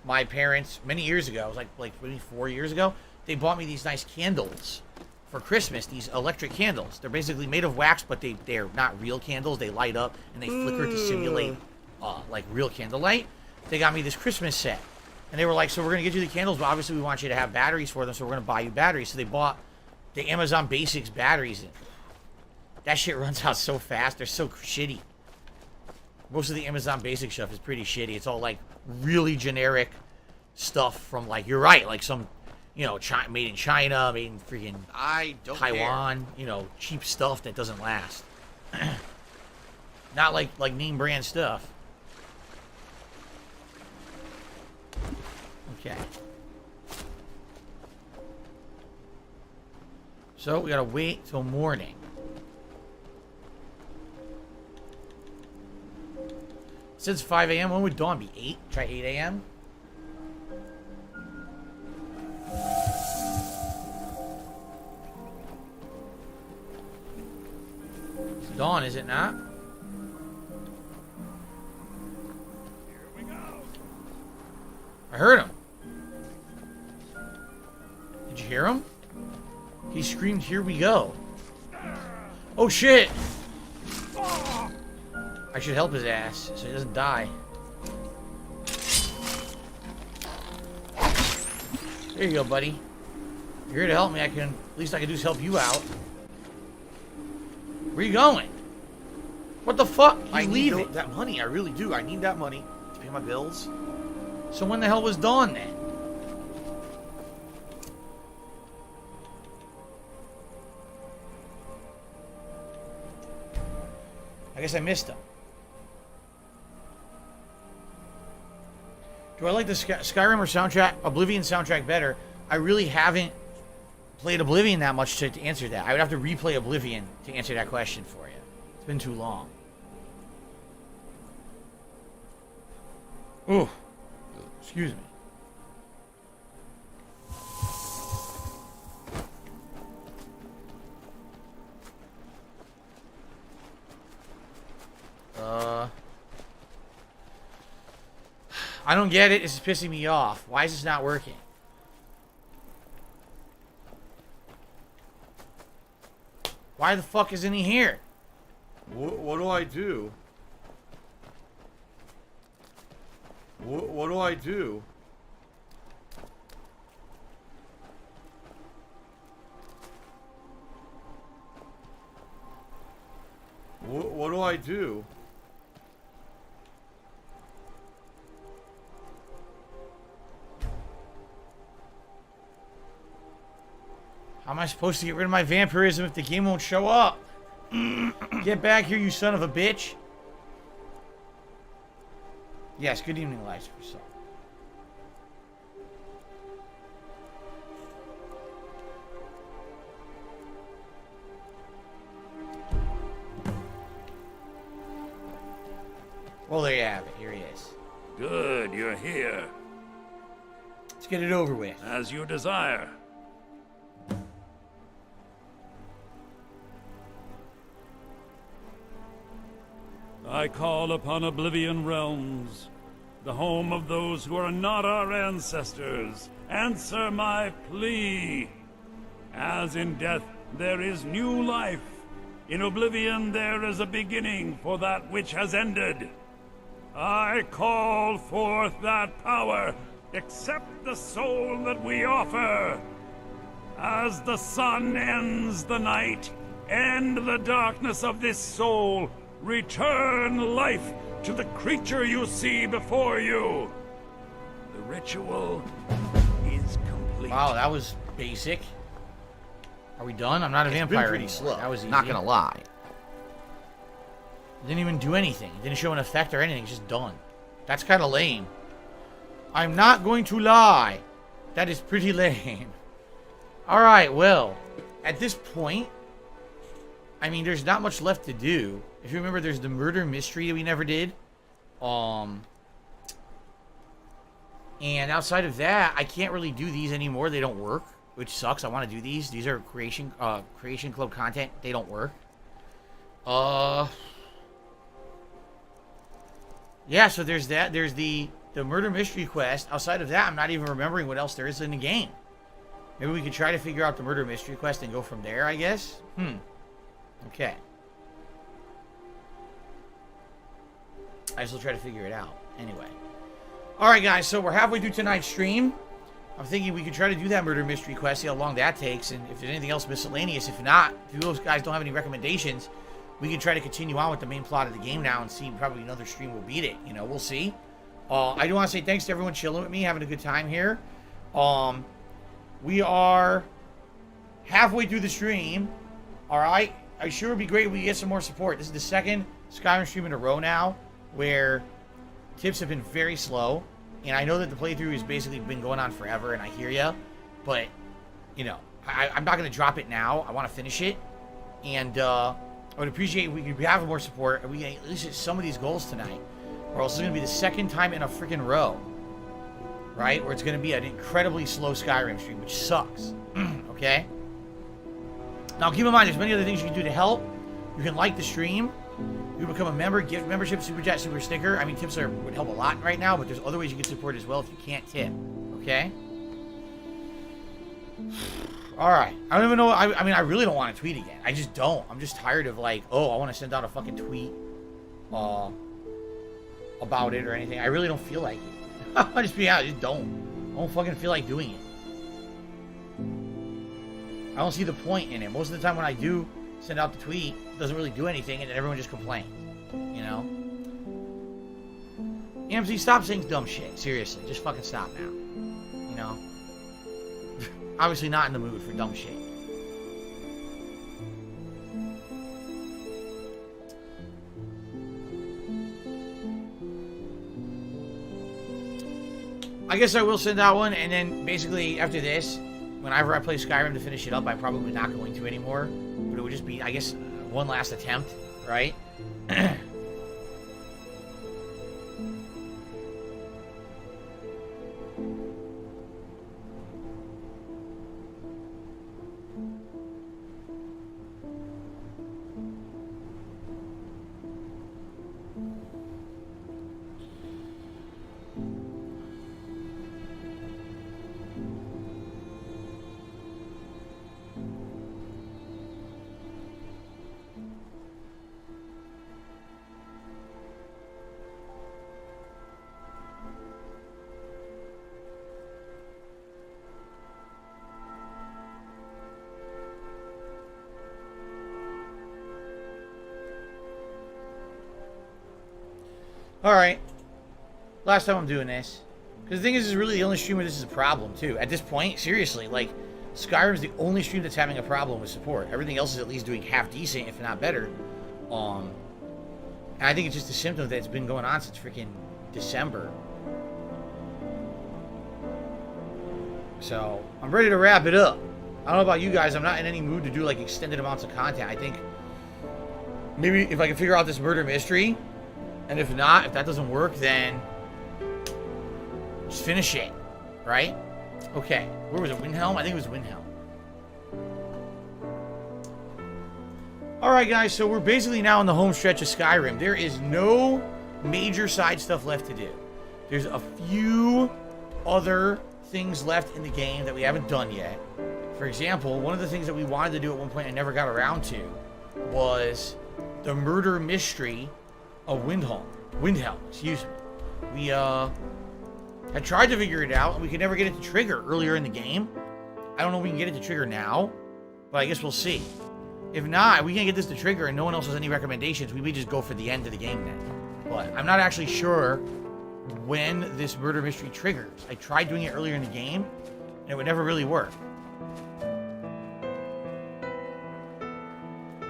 [SPEAKER 2] my parents, many years ago, it was like maybe 4 years ago, they bought me these nice candles for Christmas, these electric candles. They're basically made of wax, but they're not real candles. They light up and they flicker to simulate like real candlelight. They got me this Christmas set. And they were like, so we're going to get you the candles, but obviously we want you to have batteries for them, so we're going to buy you batteries. So they bought the Amazon Basics batteries. That shit runs out so fast. They're so shitty. Most of the Amazon Basic stuff is pretty shitty. It's all, like, really generic stuff from, like, you're right, like some, you know, made in China, made in freaking Taiwan, you know, cheap stuff that doesn't last. Not like name brand stuff. Okay. So we gotta wait till morning. Since 5 a.m., when would dawn be? 8? Try 8 a.m.? It's dawn, is it not?
[SPEAKER 7] Here we go.
[SPEAKER 2] I heard him. Did you hear him? He screamed, "Here we go." Oh shit! I should help his ass so he doesn't die. There you go, buddy. You're here to help me. At least I can do is help you out. Where you going? What the fuck?
[SPEAKER 5] I
[SPEAKER 2] You
[SPEAKER 5] need
[SPEAKER 2] leaving?
[SPEAKER 5] that money. I really do. I need that money to pay my bills.
[SPEAKER 2] So when the hell was dawn then? I guess I missed him. Do I like the Skyrim or soundtrack, Oblivion soundtrack better? I really haven't played Oblivion that much to answer that. I would have to replay Oblivion to answer that question for you. It's been too long. Ooh. Excuse me. I don't get it. This is pissing me off. Why is this not working? Why the fuck isn't he here?
[SPEAKER 5] What do I do? What do I do? What do I do?
[SPEAKER 2] How am I supposed to get rid of my vampirism if the game won't show up? Get back here, you son of a bitch. Yes, good evening, Lights. Well, there you have it. Here he is.
[SPEAKER 7] Good, you're here.
[SPEAKER 2] Let's get it over with.
[SPEAKER 7] As you desire. I call upon Oblivion Realms, the home of those who are not our ancestors. Answer my plea. As in death there is new life, in Oblivion there is a beginning for that which has ended. I call forth that power. Accept the soul that we offer. As the sun ends the night, end the darkness of this soul. Return life to the creature you see before you. The ritual is complete.
[SPEAKER 2] Wow, that was basic. Are we done? I'm not a vampire
[SPEAKER 5] Been pretty
[SPEAKER 2] anymore.
[SPEAKER 5] slow.
[SPEAKER 2] That was easy.
[SPEAKER 5] Not gonna lie.
[SPEAKER 2] It didn't even do anything. It didn't show an effect or anything. It's just done. That's kind of lame. I'm not going to lie. That is pretty lame. Alright, well, at this point, I mean, there's not much left to do. If you remember, there's the murder mystery that we never did. And outside of that, I can't really do these anymore. They don't work, which sucks. I want to do these. These are creation club content. They don't work. Yeah, so there's that. There's the murder mystery quest. Outside of that, I'm not even remembering what else there is in the game. Maybe we could try to figure out the murder mystery quest and go from there, I guess. Okay. I guess we'll try to figure it out. Anyway. Alright, guys, so we're halfway through tonight's stream. I'm thinking we could try to do that murder mystery quest, see how long that takes, and if there's anything else miscellaneous. If not, if you guys don't have any recommendations, we can try to continue on with the main plot of the game now and see. Probably another stream will beat it. You know, we'll see. I do want to say thanks to everyone chilling with me, having a good time here. We are halfway through the stream. Alright? I sure would be great if we get some more support. This is the second Skyrim stream in a row now where tips have been very slow. And I know that the playthrough has basically been going on forever, and I hear ya. But, you know, I'm not going to drop it now. I want to finish it. And I would appreciate if we could have more support and we can at least hit some of these goals tonight. Or else it's going to be the second time in a freaking row. Right? Where it's going to be an incredibly slow Skyrim stream, which sucks. Okay? Now keep in mind, there's many other things you can do to help. You can like the stream. You can become a member, gift membership, super chat, super sticker. I mean, tips would help a lot right now, but there's other ways you can support as well if you can't tip. Okay? Alright. I don't even know. I mean, I really don't want to tweet again. I just don't. I'm just tired of like, oh, I want to send out a fucking tweet about it or anything. I really don't feel like it. I just don't. I don't fucking feel like doing it. I don't see the point in it. Most of the time when I do send out the tweet, it doesn't really do anything, and then everyone just complains. You know? AMC, stop saying dumb shit. Seriously, just fucking stop now. You know? Obviously not in the mood for dumb shit. I guess I will send out one, and then basically after this, whenever I play Skyrim to finish it up, I'm probably not going to anymore. But it would just be, I guess, one last attempt, right? Alright. Last time I'm doing this. Because the thing is really the only stream where this is a problem, too. At this point, seriously, like, Skyrim's the only stream that's having a problem with support. Everything else is at least doing half decent, if not better. And I think it's just a symptom that it's been going on since freaking December. So, I'm ready to wrap it up. I don't know about you guys, I'm not in any mood to do, like, extended amounts of content. I think maybe if I can figure out this murder mystery, and if not, if that doesn't work, then just finish it, right? Okay, where was it? Windhelm? I think it was Windhelm. Alright guys, so we're basically now in the home stretch of Skyrim. There is no major side stuff left to do. There's a few other things left in the game that we haven't done yet. For example, one of the things that we wanted to do at one point and never got around to was the murder mystery of Windhelm, excuse me. We had tried to figure it out, and we could never get it to trigger earlier in the game. I don't know if we can get it to trigger now, but I guess we'll see. If not, we can't get this to trigger and no one else has any recommendations, we may just go for the end of the game then. But I'm not actually sure when this murder mystery triggers. I tried doing it earlier in the game, and it would never really work.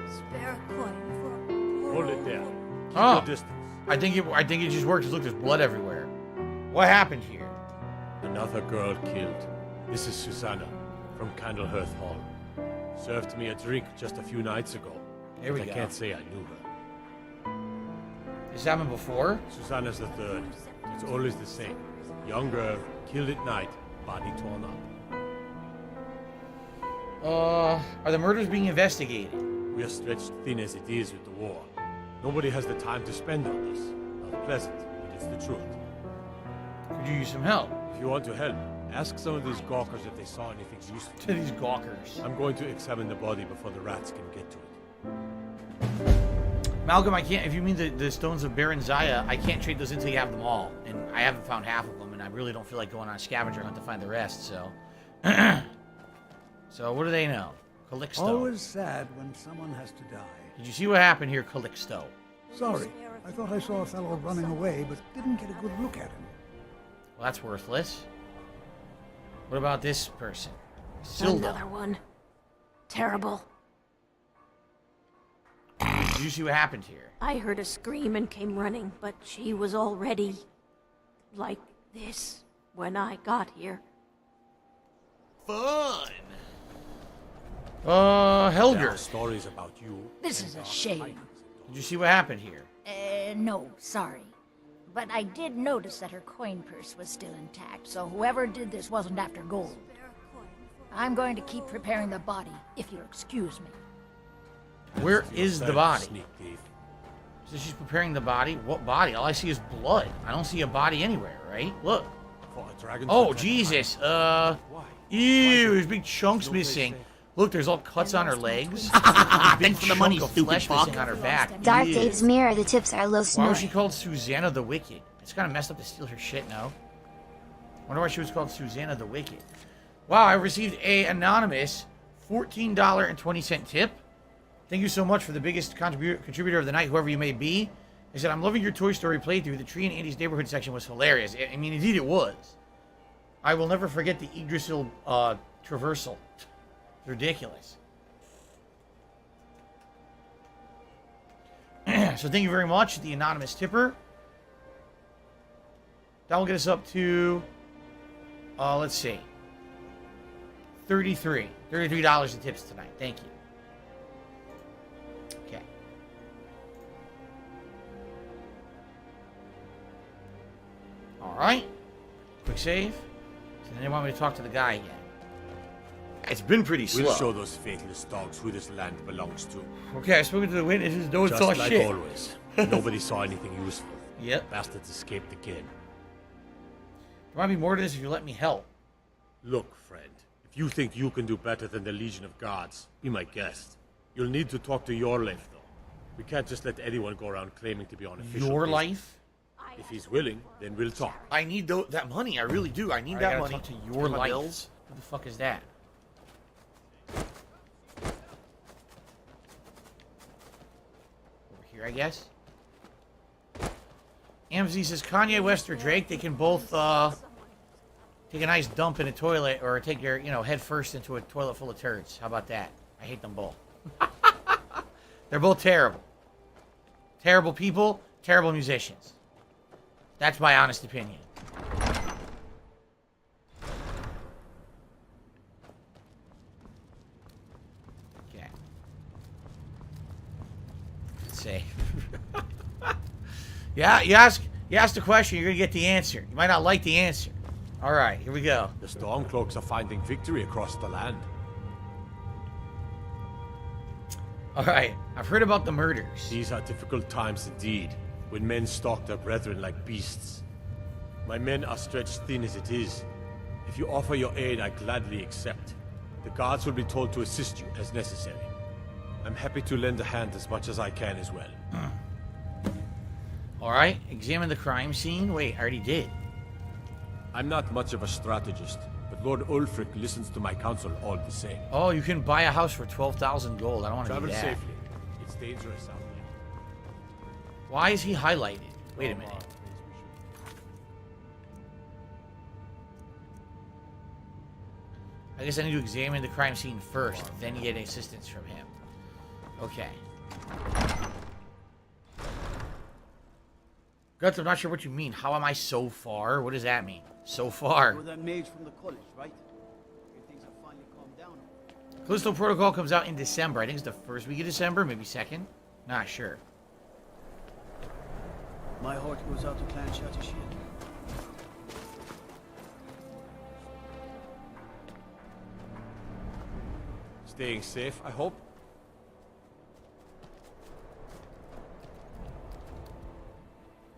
[SPEAKER 14] Spare a coin for
[SPEAKER 13] Hold it there. Keep
[SPEAKER 2] Oh,
[SPEAKER 13] your distance.
[SPEAKER 2] I think it just worked. Look, there's blood everywhere. What happened here?
[SPEAKER 13] Another girl killed. This is Susanna from Candlehearth Hall. Served me a drink just a few nights ago.
[SPEAKER 2] Here we
[SPEAKER 13] but
[SPEAKER 2] go.
[SPEAKER 13] I can't say I knew her.
[SPEAKER 2] This happened before?
[SPEAKER 13] Susanna's the third. It's always the same. Young girl, killed at night, body torn up.
[SPEAKER 2] Are the murders being investigated?
[SPEAKER 13] We are stretched thin as it is with the war. Nobody has the time to spend on this. Not pleasant, but it's the truth.
[SPEAKER 2] Could you use some help?
[SPEAKER 13] If you want to help, ask some of these gawkers if they saw anything useful.
[SPEAKER 2] To these gawkers.
[SPEAKER 13] I'm going to examine the body before the rats can get to it.
[SPEAKER 2] Malcolm, I can't, if you mean the stones of Baron Zaya, I can't trade those until you have them all. And I haven't found half of them, and I really don't feel like going on a scavenger hunt to find the rest, so. So, what do they know? Calixto.
[SPEAKER 11] Always sad when someone has to die.
[SPEAKER 2] Did you see what happened here, Calixto?
[SPEAKER 11] Sorry, I thought I saw a fellow running away, but didn't get a good look at him.
[SPEAKER 2] Well, that's worthless. What about this person? Silda.
[SPEAKER 14] Another one. Terrible.
[SPEAKER 2] Did you see what happened here?
[SPEAKER 14] I heard a scream and came running, but she was already like this when I got here.
[SPEAKER 2] Fun!
[SPEAKER 13] There
[SPEAKER 2] Helger.
[SPEAKER 13] are stories about you.
[SPEAKER 15] This is a shame.
[SPEAKER 2] Did you see what happened here?
[SPEAKER 15] No, sorry. But I did notice that her coin purse was still intact, so whoever did this wasn't after gold. I'm going to keep preparing the body, if you'll excuse me.
[SPEAKER 2] Where is the body?
[SPEAKER 13] Sneak thief.
[SPEAKER 2] So she's preparing the body? What body? All I see is blood. I don't see a body anywhere, right? Look.
[SPEAKER 13] For a dragon
[SPEAKER 2] Oh,
[SPEAKER 13] to
[SPEAKER 2] Jesus. Ew, there's big chunks missing. Look, there's all cuts on her legs.
[SPEAKER 16] Thanks for the money, stupid
[SPEAKER 2] flesh
[SPEAKER 16] fuck.
[SPEAKER 2] missing on her back.
[SPEAKER 17] Dark
[SPEAKER 2] Ew.
[SPEAKER 17] Dave's mirror, the tips are low
[SPEAKER 2] Why
[SPEAKER 17] snort.
[SPEAKER 2] was she called Susanna the Wicked? It's kind of messed up to steal her shit, no? Wonder why she was called Susanna the Wicked. Wow, I received a anonymous $14.20 tip. Thank you so much for the biggest contributor of the night, whoever you may be. He said, I'm loving your Toy Story playthrough. The tree in Andy's neighborhood section was hilarious. I mean, indeed it was. I will never forget the Yggdrasil traversal. It's ridiculous. So thank you very much, the anonymous tipper. That will get us up to, let's see, $33 in tips tonight. Thank you. Okay. All right. Quick save. So then they want me to talk to the guy again. It's been pretty slow.
[SPEAKER 13] We'll show those faithless dogs who this land belongs to.
[SPEAKER 2] Okay, I spoke to the witnesses. No one
[SPEAKER 13] Just
[SPEAKER 2] saw
[SPEAKER 13] like
[SPEAKER 2] shit.
[SPEAKER 13] always. Nobody saw anything useful.
[SPEAKER 2] Yep.
[SPEAKER 13] Bastards escaped again.
[SPEAKER 2] There might be more to this if you let me help.
[SPEAKER 13] Look, friend. If you think you can do better than the Legion of Gods, be my guest. You'll need to talk to your life, though. We can't just let anyone go around claiming to be on official
[SPEAKER 2] Your
[SPEAKER 13] business.
[SPEAKER 2] life?
[SPEAKER 13] If he's willing, then we'll talk.
[SPEAKER 2] I need that money. I really do. I need that money. Talk to your life.
[SPEAKER 5] Bills.
[SPEAKER 2] What the fuck is that? Over here, I guess. Amzy says Kanye West or Drake, they can both take a nice dump in a toilet or take your, head first into a toilet full of turds. How about that? I hate them both. They're both terrible. Terrible people, terrible musicians. That's my honest opinion. Okay. Let's see. Yeah, you ask the question, you're gonna get the answer. You might not like the answer. All right, here we go.
[SPEAKER 13] The Stormcloaks are finding victory across the land.
[SPEAKER 2] All right, I've heard about the murders.
[SPEAKER 13] These are difficult times indeed, when men stalk their brethren like beasts. My men are stretched thin as it is. If you offer your aid, I gladly accept. The guards will be told to assist you as necessary. I'm happy to lend a hand as much as I can as well.
[SPEAKER 2] All right, examine the crime scene. Wait, I already did.
[SPEAKER 13] I'm not much of a strategist, but Lord Ulfric listens to my counsel all the same.
[SPEAKER 2] Oh, you can buy a house for 12,000 gold. I don't want to do
[SPEAKER 13] Travel
[SPEAKER 2] that.
[SPEAKER 13] safely. It's dangerous out there.
[SPEAKER 2] Why is he highlighted? Wait a minute. I guess I need to examine the crime scene first, then you get assistance from him. Okay. Guts, I'm not sure what you mean. How am I so far? What does that mean? So far.
[SPEAKER 18] You're that mage from the college, right? Things have finally calmed down.
[SPEAKER 2] Callisto Protocol comes out in December. I think it's the first week of December, maybe second. Not sure.
[SPEAKER 18] My heart goes out to Clan Shattershield.
[SPEAKER 13] Staying safe, I hope.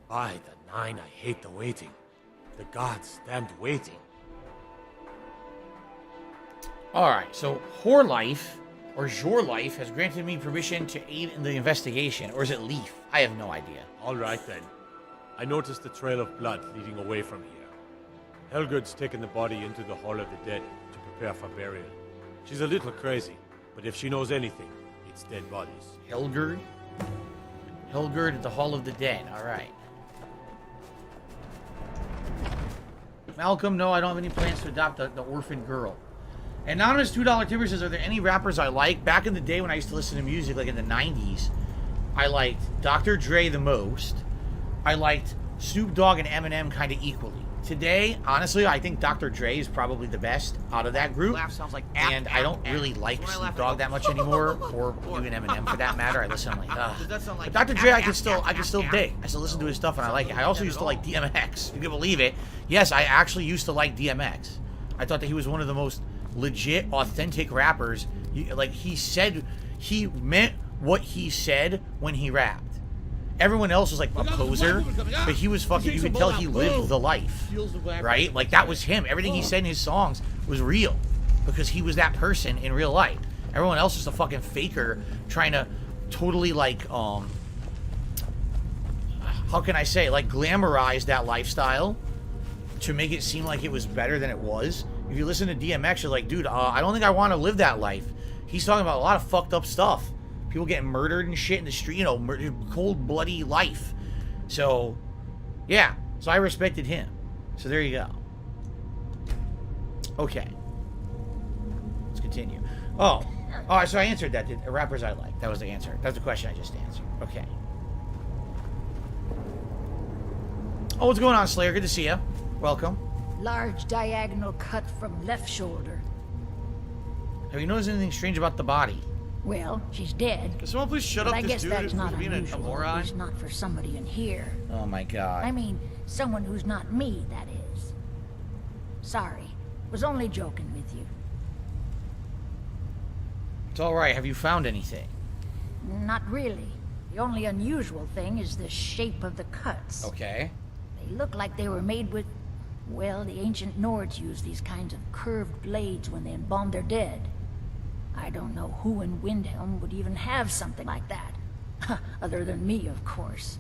[SPEAKER 13] By the nine, I hate the waiting. The gods damned waiting.
[SPEAKER 2] Alright, so Whore Life, or Your Life, has granted me permission to aid in the investigation. Or is it Leaf? I have no idea.
[SPEAKER 13] Alright then. I noticed a trail of blood leading away from here. Helgerd's taken the body into the Hall of the Dead to prepare for burial. She's a little crazy, but if she knows anything, it's dead bodies.
[SPEAKER 2] Helgerd? Helgerd at the Hall of the Dead. Alright. Malcolm, no, I don't have any plans to adopt the orphan girl. Anonymous $2 tipper says, are there any rappers I like? Back in the day when I used to listen to music, like in the 90s, I liked Dr. Dre the most. I liked Snoop Dogg and Eminem kind of equally. today, honestly, I think Dr. Dre is probably the best out of that group.
[SPEAKER 16] Laugh sounds like
[SPEAKER 2] And I don't really like Snoop Dogg that much anymore, or even Eminem for that matter. I listen, I'm like, ugh. But Dr. Dre, I can still dig. I still listen to his stuff and I like it. I also used to like DMX. You can believe it. Yes, I actually used to like DMX. I thought that he was one of the most legit, authentic rappers. Like, he meant what he said when he rapped. Everyone else was like a poser, but he was fucking, you could tell he lived the life, right? Like, that was him. Everything he said in his songs was real, because he was that person in real life. Everyone else was a fucking faker trying to totally, like, how can I say, like, glamorize that lifestyle to make it seem like it was better than it was. If you listen to DMX, you're like, dude, I don't think I want to live that life. He's talking about a lot of fucked up stuff. People getting murdered and shit in the street, you know, cold, bloody life. So, yeah. So I respected him. So there you go. Okay. Let's continue. Oh, so I answered that. The rappers I like. That was the answer. That's the question I just answered. Okay. Oh, what's going on, Slayer? Good to see you. Welcome.
[SPEAKER 15] Large diagonal cut from left shoulder.
[SPEAKER 2] Have you noticed anything strange about the body?
[SPEAKER 15] Well, she's dead.
[SPEAKER 5] Can someone please shut
[SPEAKER 15] but
[SPEAKER 5] up
[SPEAKER 15] I
[SPEAKER 5] this
[SPEAKER 15] guess
[SPEAKER 5] dude
[SPEAKER 15] that's not
[SPEAKER 5] being a
[SPEAKER 15] unusual.
[SPEAKER 5] moron?
[SPEAKER 15] At least not for somebody in here.
[SPEAKER 2] Oh my god.
[SPEAKER 15] I mean, someone who's not me, that is. Sorry. Was only joking with you.
[SPEAKER 2] It's alright. Have you found anything?
[SPEAKER 15] Not really. The only unusual thing is the shape of the cuts.
[SPEAKER 2] Okay.
[SPEAKER 15] They look like they were made with... Well, the ancient Nords used these kinds of curved blades when they embalmed their dead. I don't know who in Windhelm would even have something like that. Other than me, of course.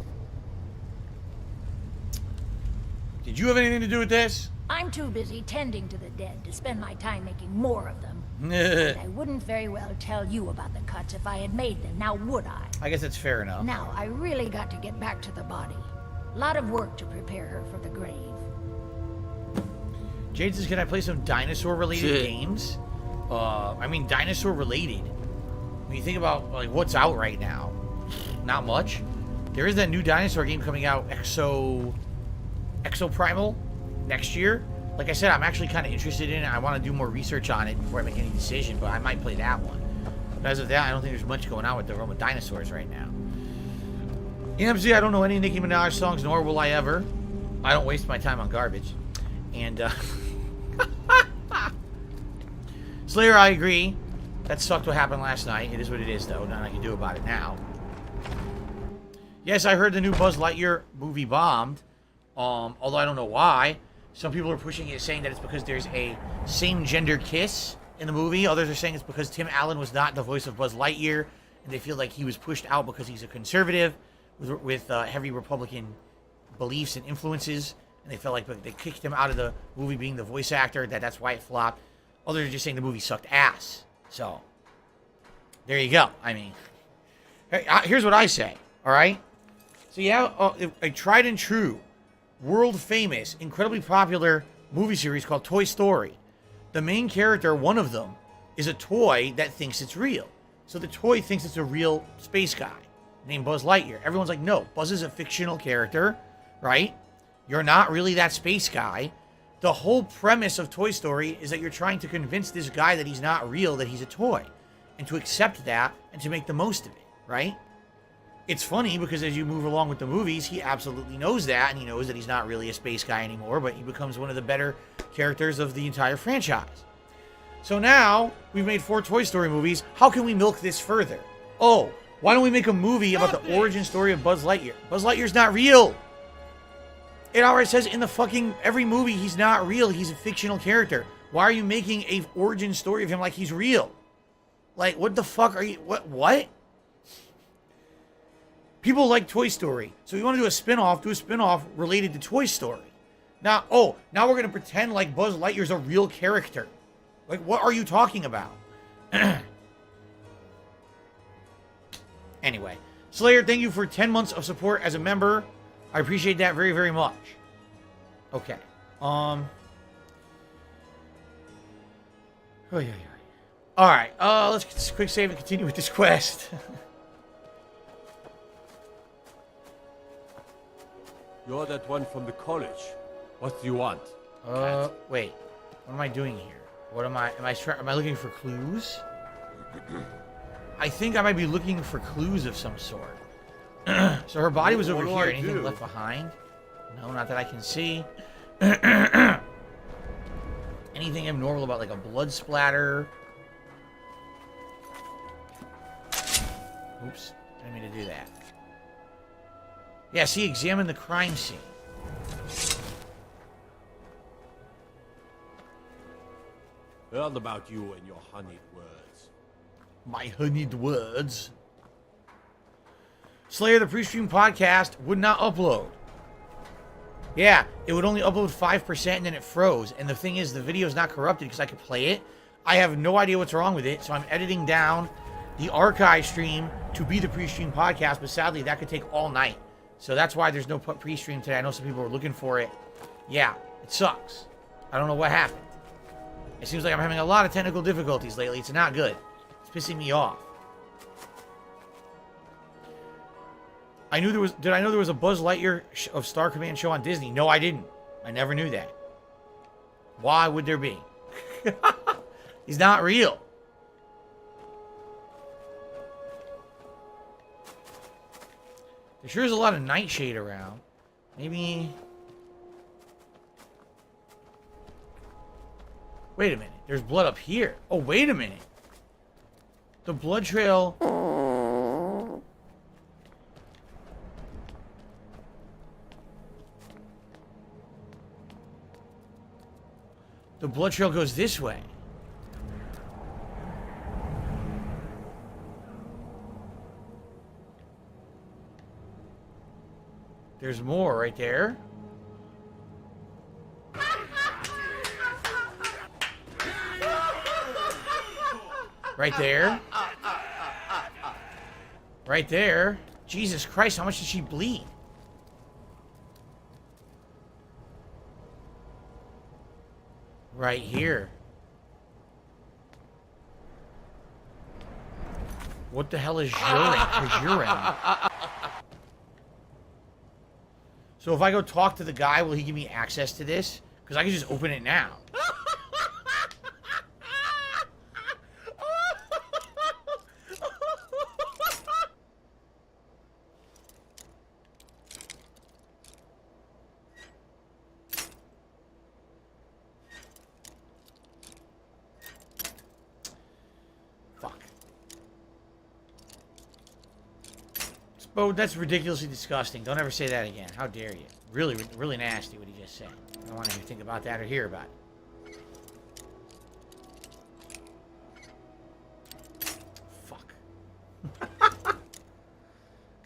[SPEAKER 2] Did you have anything to do with this?
[SPEAKER 15] I'm too busy tending to the dead to spend my time making more of them. And I wouldn't very well tell you about the cuts if I had made them, now would I?
[SPEAKER 2] I guess that's fair enough.
[SPEAKER 15] Now, I really got to get back to the body. A lot of work to prepare her for the grave.
[SPEAKER 2] Jade says, can I play some dinosaur-related games? I mean, dinosaur-related. When you think about, like, what's out right now, not much. There is that new dinosaur game coming out, Exoprimal, next year. Like I said, I'm actually kind of interested in it. I want to do more research on it before I make any decision, but I might play that one. But as of that, I don't think there's much going on with the realm of dinosaurs right now. EMZ, I don't know any Nicki Minaj songs, nor will I ever. I don't waste my time on garbage. And, Slayer, I agree. That sucked what happened last night. It is what it is, though. Nothing I can do about it now. Yes, I heard the new Buzz Lightyear movie bombed. Although I don't know why. Some people are pushing it, saying that it's because there's a same-gender kiss in the movie. Others are saying it's because Tim Allen was not the voice of Buzz Lightyear, and they feel like he was pushed out because he's a conservative with heavy Republican beliefs and influences, and they felt like they kicked him out of the movie being the voice actor, that's why it flopped. Others are just saying the movie sucked ass. So, there you go. I mean, here's what I say, all right? So you have a tried and true, world-famous, incredibly popular movie series called Toy Story. The main character, one of them, is a toy that thinks it's real. So the toy thinks it's a real space guy named Buzz Lightyear. Everyone's like, no, Buzz is a fictional character, right? You're not really that space guy. The whole premise of Toy Story is that you're trying to convince this guy that he's not real, that he's a toy, and to accept that and to make the most of it, right? It's funny because as you move along with the movies, he absolutely knows that, and he knows that he's not really a space guy anymore, but he becomes one of the better characters of the entire franchise. So now, we've made 4 Toy Story movies. How can we milk this further? Oh, why don't we make a movie about the origin story of Buzz Lightyear? Buzz Lightyear's not real! It already says in the fucking every movie he's not real. He's a fictional character. Why are you making a origin story of him like he's real? Like, what the fuck are you... What? People like Toy Story. So we want to do a spin-off related to Toy Story. Now we're going to pretend like Buzz Lightyear's a real character. Like, what are you talking about? Anyway. Slayer, thank you for 10 months of support as a member. I appreciate that very, very much. Okay. Alright, let's quick save and continue with this quest.
[SPEAKER 13] You're that one from the college. What do you want?
[SPEAKER 2] Wait. What am I doing here? What am I looking for clues? I think I might be looking for clues of some sort. So her body was over here. Anything left behind? No, not that I can see. Anything abnormal about like a blood splatter? Oops. I didn't mean to do that. Yeah, see, examine the crime scene.
[SPEAKER 13] Heard about you and your honeyed words.
[SPEAKER 2] My honeyed words. Slayer, the pre-stream podcast, would not upload. Yeah, it would only upload 5% and then it froze. And the thing is, the video is not corrupted because I could play it. I have no idea what's wrong with it, so I'm editing down the archive stream to be the pre-stream podcast, but sadly, that could take all night. So that's why there's no pre-stream today. I know some people are looking for it. Yeah, it sucks. I don't know what happened. It seems like I'm having a lot of technical difficulties lately. It's not good. It's pissing me off. Did I know there was a Buzz Lightyear of Star Command show on Disney? No, I didn't. I never knew that. Why would there be? He's not real. There sure is a lot of nightshade around. Maybe... Wait a minute. There's blood up here. Oh, wait a minute. The blood trail... The blood trail goes this way. There's more right there. Right there. Right there. Jesus Christ, how much did she bleed? Right here. What the hell is urine? So if I go talk to the guy, will he give me access to this? Because I can just open it now. Oh, that's ridiculously disgusting. Don't ever say that again. How dare you? Really, really nasty what he just said. I don't want to think about that or hear about it. Fuck.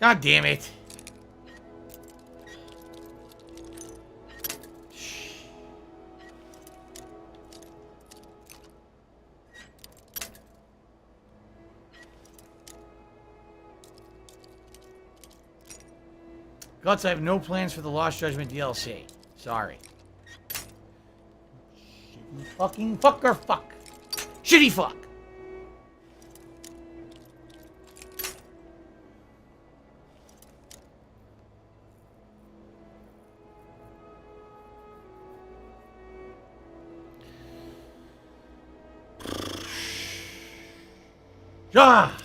[SPEAKER 2] God damn it. Guts, I have no plans for the Lost Judgment DLC. Sorry. Shitty fucking fucker fuck. Shitty fuck. Ah!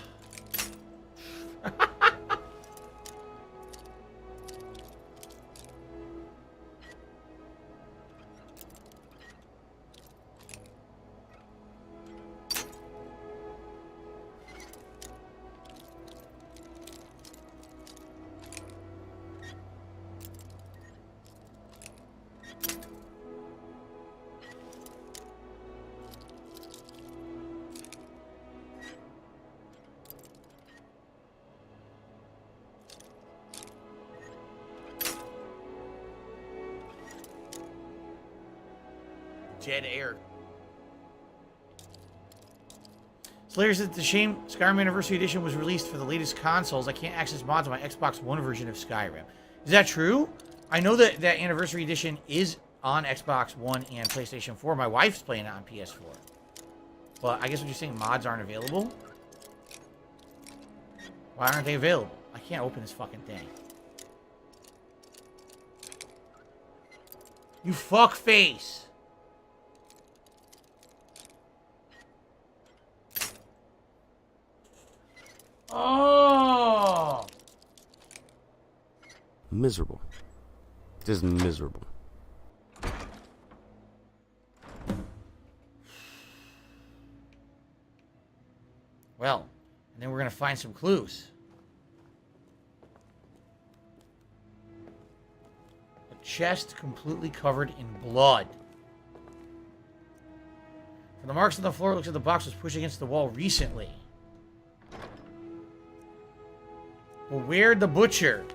[SPEAKER 2] Dead air. Slayer said it's a shame Skyrim Anniversary Edition was released for the latest consoles. I can't access mods on my Xbox One version of Skyrim. Is that true? I know that that Anniversary Edition is on Xbox One and PlayStation 4. My wife's playing it on PS4. But I guess what you're saying, mods aren't available? Why aren't they available? I can't open this fucking thing. You fuck face. Oh.
[SPEAKER 17] Miserable. Just miserable.
[SPEAKER 2] Well, and then we're gonna find some clues. A chest completely covered in blood. From the marks on the floor, it looks like the box was pushed against the wall recently. Beware the butcher.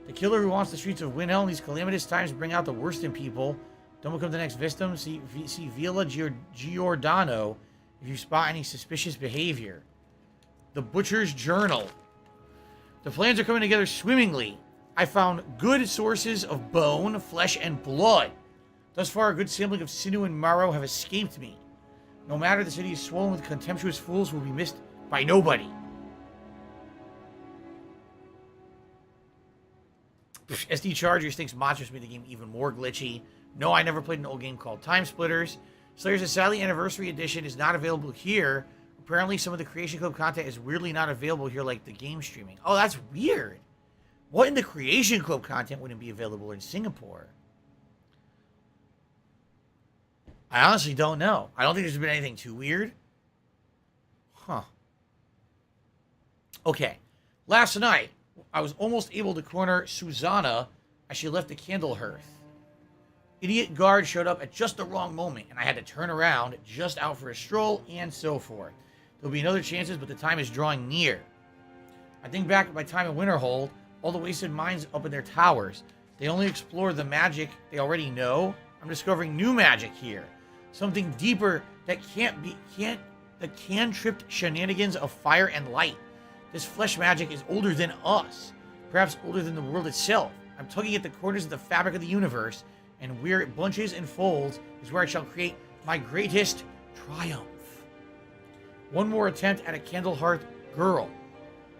[SPEAKER 2] The killer who wants the streets of Windhelm. These calamitous times bring out the worst in people. Don't become the next victim. See Villa Giordano if you spot any suspicious behavior. The Butcher's Journal. The plans are coming together swimmingly. I found good sources of bone, flesh, and blood. Thus far, a good sampling of sinew and marrow have escaped me. No matter, the city is swollen with contemptuous fools who will be missed by nobody. SD Chargers thinks Monsters made the game even more glitchy. No, I never played an old game called Time Splitters. Slayer's Sadly Anniversary Edition is not available here. Apparently, some of the Creation Club content is weirdly not available here, like the game streaming. Oh, that's weird. What in the Creation Club content wouldn't be available in Singapore? I honestly don't know. I don't think there's been anything too weird. Huh. Okay. Last night, I was almost able to corner Susanna as she left the candle hearth. Idiot guard showed up at just the wrong moment, and I had to turn around just out for a stroll, and so forth. There'll be another chances, but the time is drawing near. I think back at my time in Winterhold, all the wasted minds up in their towers. They only explore the magic they already know. I'm discovering new magic here. Something deeper that cantripped shenanigans of fire and light. This flesh magic is older than us, perhaps older than the world itself. I'm tugging at the corners of the fabric of the universe, and where it bunches and folds is where I shall create my greatest triumph. One more attempt at a Candlehearth girl.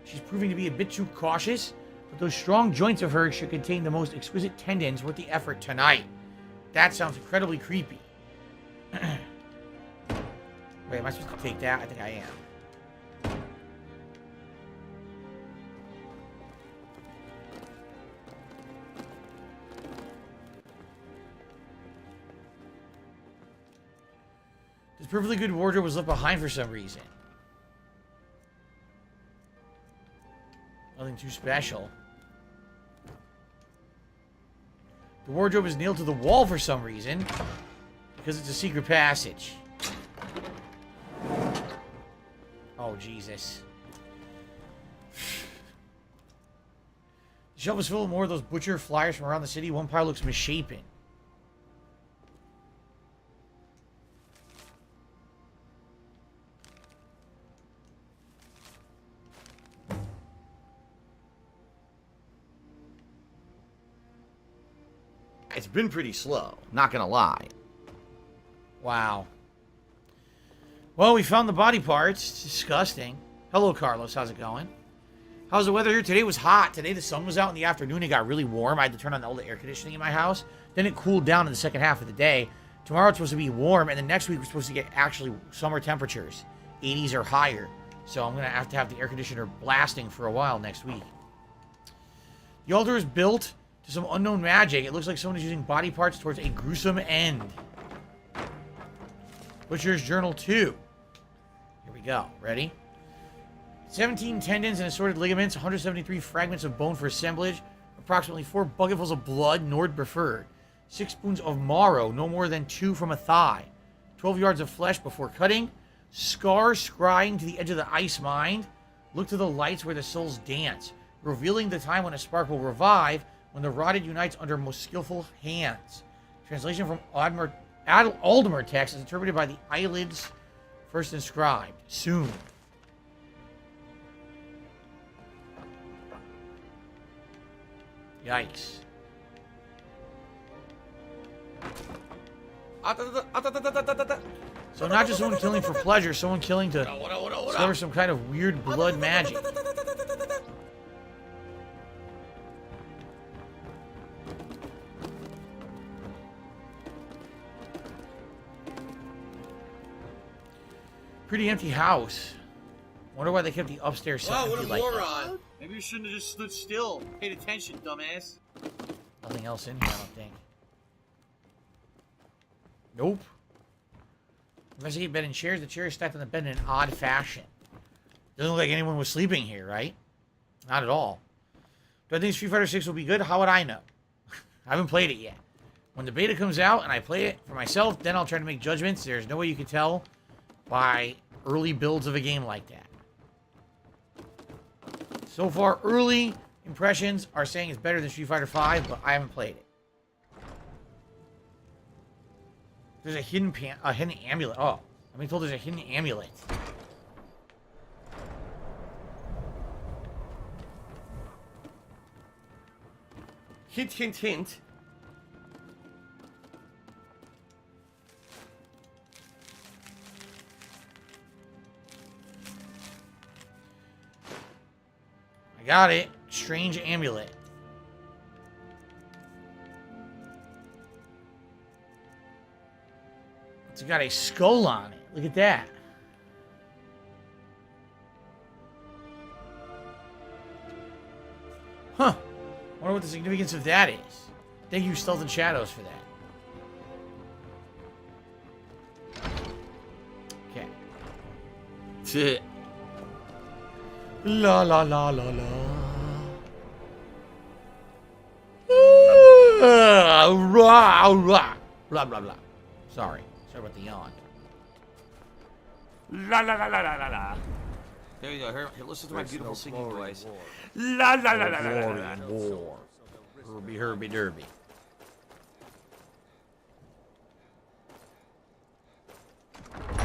[SPEAKER 2] She's proving to be a bit too cautious, but those strong joints of hers should contain the most exquisite tendons worth the effort tonight. That sounds incredibly creepy. Wait, am I supposed to take that? I think I am. This perfectly good wardrobe was left behind for some reason. Nothing too special. The wardrobe is nailed to the wall for some reason. Because it's a secret passage. Oh, Jesus. The shelf is full of more of those butcher flyers from around the city. One pile looks misshapen.
[SPEAKER 5] It's been pretty slow, not gonna lie.
[SPEAKER 2] Wow. Well, we found the body parts. It's disgusting. Hello, Carlos. How's it going? How's the weather here? Today was hot. Today the sun was out in the afternoon. It got really warm. I had to turn on all the air conditioning in my house. Then it cooled down in the second half of the day. Tomorrow it's supposed to be warm, and then next week we're supposed to get actually summer temperatures. 80s or higher. So I'm going to have the air conditioner blasting for a while next week. The altar is built to some unknown magic. It looks like someone is using body parts towards a gruesome end. Butcher's Journal 2. Here we go. Ready? 17 tendons and assorted ligaments, 173 fragments of bone for assemblage, approximately 4 bucketfuls of blood, Nord preferred, 6 spoons of marrow, no more than 2 from a thigh, 12 yards of flesh before cutting, scars scrying to the edge of the ice mind, look to the lights where the souls dance, revealing the time when a spark will revive, when the rotted unites under most skillful hands. Translation from Aldemer text is interpreted by the eyelids first inscribed. Soon. Yikes. So not just someone killing for pleasure, someone killing to discover some kind of weird blood magic. Pretty empty house. Wonder why they kept the upstairs so
[SPEAKER 5] Wow,
[SPEAKER 2] empty
[SPEAKER 5] what a
[SPEAKER 2] like that.
[SPEAKER 5] moron! Maybe you shouldn't have just stood still. Paid attention, dumbass.
[SPEAKER 2] Nothing else in here, I don't think. Nope. Investigate bed and chairs. The chair is stacked on the bed in an odd fashion. Doesn't look like anyone was sleeping here, right? Not at all. Do I think Street Fighter 6 will be good? How would I know? I haven't played it yet. When the beta comes out and I play it for myself, then I'll try to make judgments. There's no way you can tell by early builds of a game like that. So far, early impressions are saying it's better than Street Fighter 5, but I haven't played it. There's a hidden amulet. Oh, I'm being told there's a hidden amulet.
[SPEAKER 5] Hint, hint, hint.
[SPEAKER 2] I got it. Strange amulet. It's got a skull on it. Look at that. Huh. Wonder what the significance of that is. Thank you, Stealth and Shadows, for that. Okay. La la la la la. Rah, rah. Blah blah blah. Sorry about the yawn.
[SPEAKER 7] La la la la la la la.
[SPEAKER 5] There you go. Here, listen to my beautiful singing voice.
[SPEAKER 7] La la la la la la la.
[SPEAKER 2] War. Herbie, herby, derby.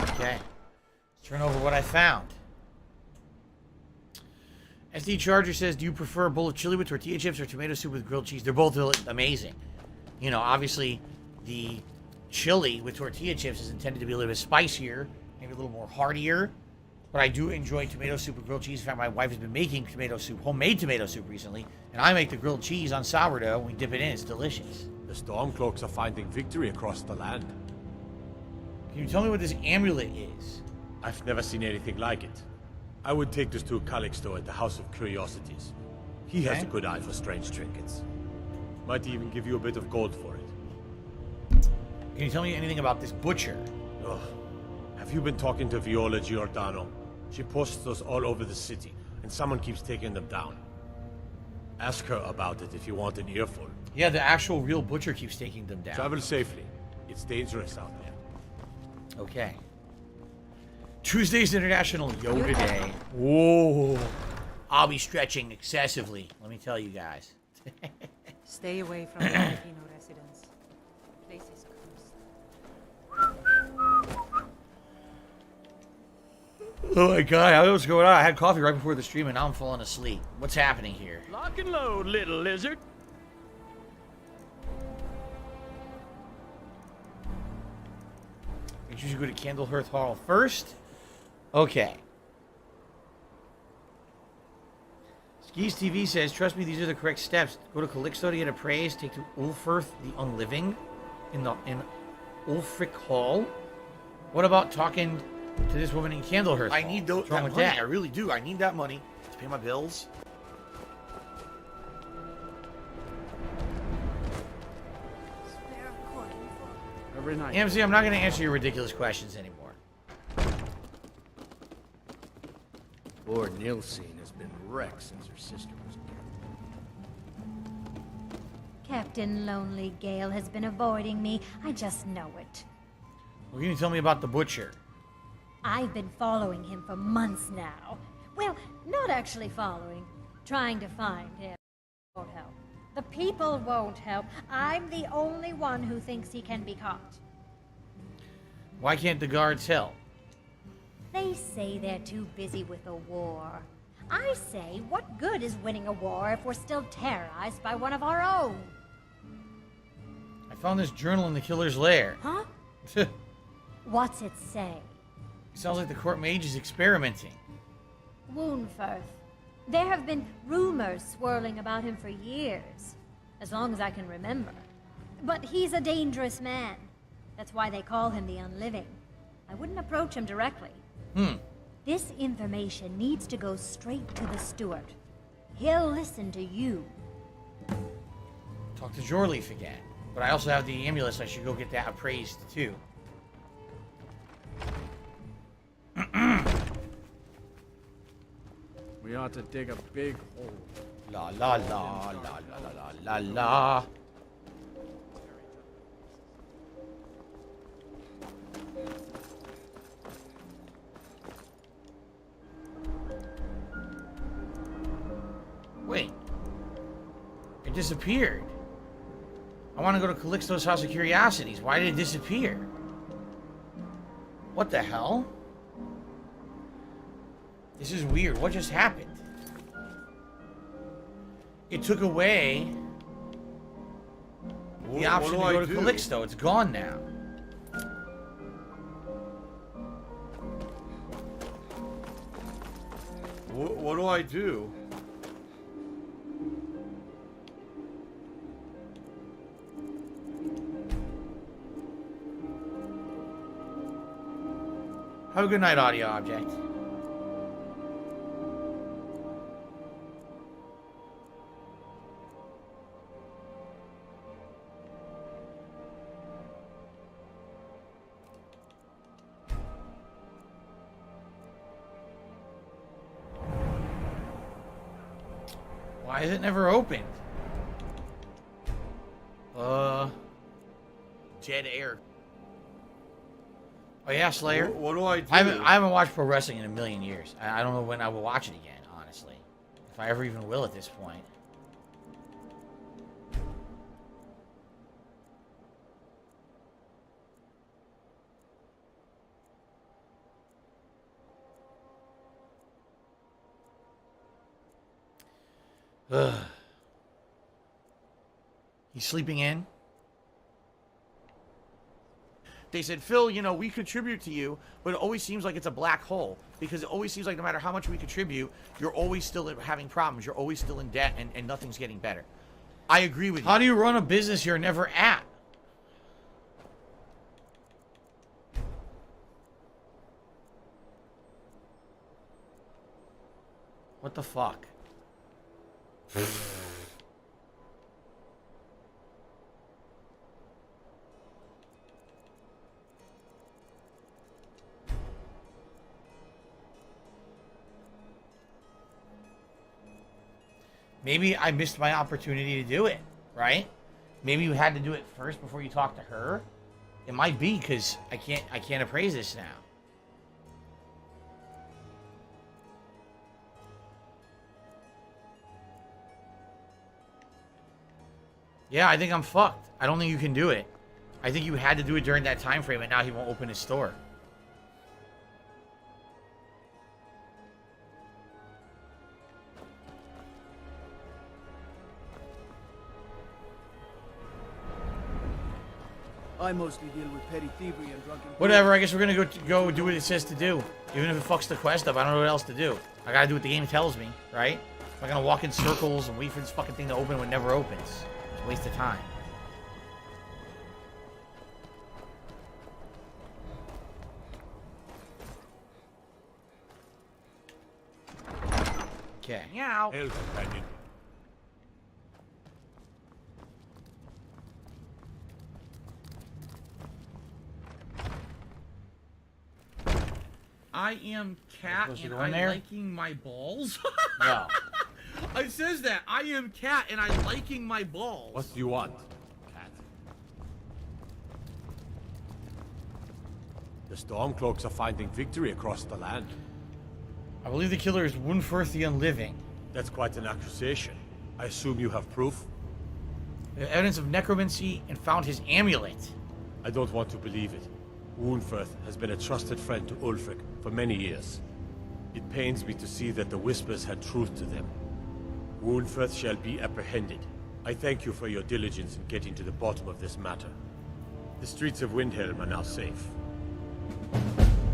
[SPEAKER 2] Okay. Let's turn over what I found. SD Charger says, do you prefer a bowl of chili with tortilla chips or tomato soup with grilled cheese? They're both amazing. You know, obviously, the chili with tortilla chips is intended to be a little bit spicier, maybe a little more heartier. But I do enjoy tomato soup with grilled cheese. In fact, my wife has been making tomato soup, homemade tomato soup recently, and I make the grilled cheese on sourdough, and we dip it in. It's delicious.
[SPEAKER 13] The Stormcloaks are finding victory across the land.
[SPEAKER 2] Can you tell me what this amulet is?
[SPEAKER 13] I've never seen anything like it. I would take this to Calixto at the House of Curiosities. He has a good eye for strange trinkets. Might even give you a bit of gold for it.
[SPEAKER 2] Can you tell me anything about this butcher?
[SPEAKER 13] Ugh. Have you been talking to Viola Giordano? She posts those all over the city, and someone keeps taking them down. Ask her about it if you want an earful.
[SPEAKER 2] Yeah, the actual real butcher keeps taking them down.
[SPEAKER 13] Travel safely. It's dangerous out there.
[SPEAKER 2] Okay. Tuesday's International Yoga Day. Whoa. I'll be stretching excessively, let me tell you guys.
[SPEAKER 19] Stay away from the Filipino residents. The place is cursed.
[SPEAKER 2] Oh my god, I don't know what's going on. I had coffee right before the stream and now I'm falling asleep. What's happening here?
[SPEAKER 7] Lock and load, little lizard.
[SPEAKER 2] You should go to Candlehearth Hall first. Okay. Skis TV says, trust me, these are the correct steps. Go to Calixto to get appraised. Take to Ulfirth the Unliving in Ulfric Hall. What about talking to this woman in Candlehearth Hall?
[SPEAKER 5] I need that money. I really do. I need that money to pay my bills.
[SPEAKER 18] Every night.
[SPEAKER 2] MC, I'm not going to answer your ridiculous questions anymore.
[SPEAKER 18] Poor Nilsine has been wrecked since her sister was killed.
[SPEAKER 15] Captain Lonely Gale has been avoiding me. I just know it.
[SPEAKER 2] Well, can you tell me about the butcher?
[SPEAKER 15] I've been following him for months now. Well, not actually following. Trying to find him. Won't help. The people won't help. I'm the only one who thinks he can be caught.
[SPEAKER 2] Why can't the guards help?
[SPEAKER 15] They say they're too busy with the war. I say, what good is winning a war if we're still terrorized by one of our own?
[SPEAKER 2] I found this journal in the killer's lair.
[SPEAKER 15] Huh? What's it say?
[SPEAKER 2] It sounds like the court mage is experimenting.
[SPEAKER 15] Woundfirth. There have been rumors swirling about him for years, as long as I can remember. But he's a dangerous man. That's why they call him the Unliving. I wouldn't approach him directly.
[SPEAKER 20] This information needs to go straight to the steward. He'll listen to you.
[SPEAKER 2] Talk to Jorleaf again. But I also have the amulet, so I should go get that appraised too.
[SPEAKER 18] We ought to dig a big hole.
[SPEAKER 2] La la la la la la la la. Wait. It disappeared. I want to go to Calixto's House of Curiosities. Why did it disappear? What the hell? This is weird. What just happened? It took away the option to go to Calixto. It's gone now.
[SPEAKER 13] What do I do?
[SPEAKER 2] Have a good night, audio object. Why is it never opened? Dead air. Oh yeah, Slayer.
[SPEAKER 13] What do I do?
[SPEAKER 2] I haven't watched pro wrestling in a million years. I don't know when I will watch it again, honestly. If I ever even will at this point. Ugh. He's sleeping in. They said, Phil, you know, we contribute to you, but it always seems like it's a black hole. Because it always seems like no matter how much we contribute, you're always still having problems. You're always still in debt, and nothing's getting better. I agree with you. How do you run a business you're never at? What the fuck? Maybe I missed my opportunity to do it, right? Maybe you had to do it first before you talked to her. It might be because I can't appraise this now. Yeah, I think I'm fucked. I don't think you can do it. I think you had to do it during that time frame, and now he won't open his store.
[SPEAKER 21] I mostly deal with petty thievery and drunken...
[SPEAKER 2] Whatever, I guess we're gonna go do what it says to do. Even if it fucks the quest up, I don't know what else to do. I gotta do what the game tells me, right? I'm not gonna walk in circles and wait for this fucking thing to open when it never opens. It's a waste of time. Okay. Meow.
[SPEAKER 13] Hail, companion.
[SPEAKER 2] I am Cat and I'm liking my balls.
[SPEAKER 13] No.
[SPEAKER 2] It says that. I am Cat and I'm liking my balls.
[SPEAKER 13] What do you want, Cat? The Stormcloaks are finding victory across the land.
[SPEAKER 2] I believe the killer is Windhelm the Unliving.
[SPEAKER 13] That's quite an accusation. I assume you have proof?
[SPEAKER 2] We have evidence of necromancy and found his amulet.
[SPEAKER 13] I don't want to believe it. Windhelm has been a trusted friend to Ulfric for many years. It pains me to see that the Whispers had truth to them. Windhelm shall be apprehended. I thank you for your diligence in getting to the bottom of this matter. The streets of Windhelm are now safe.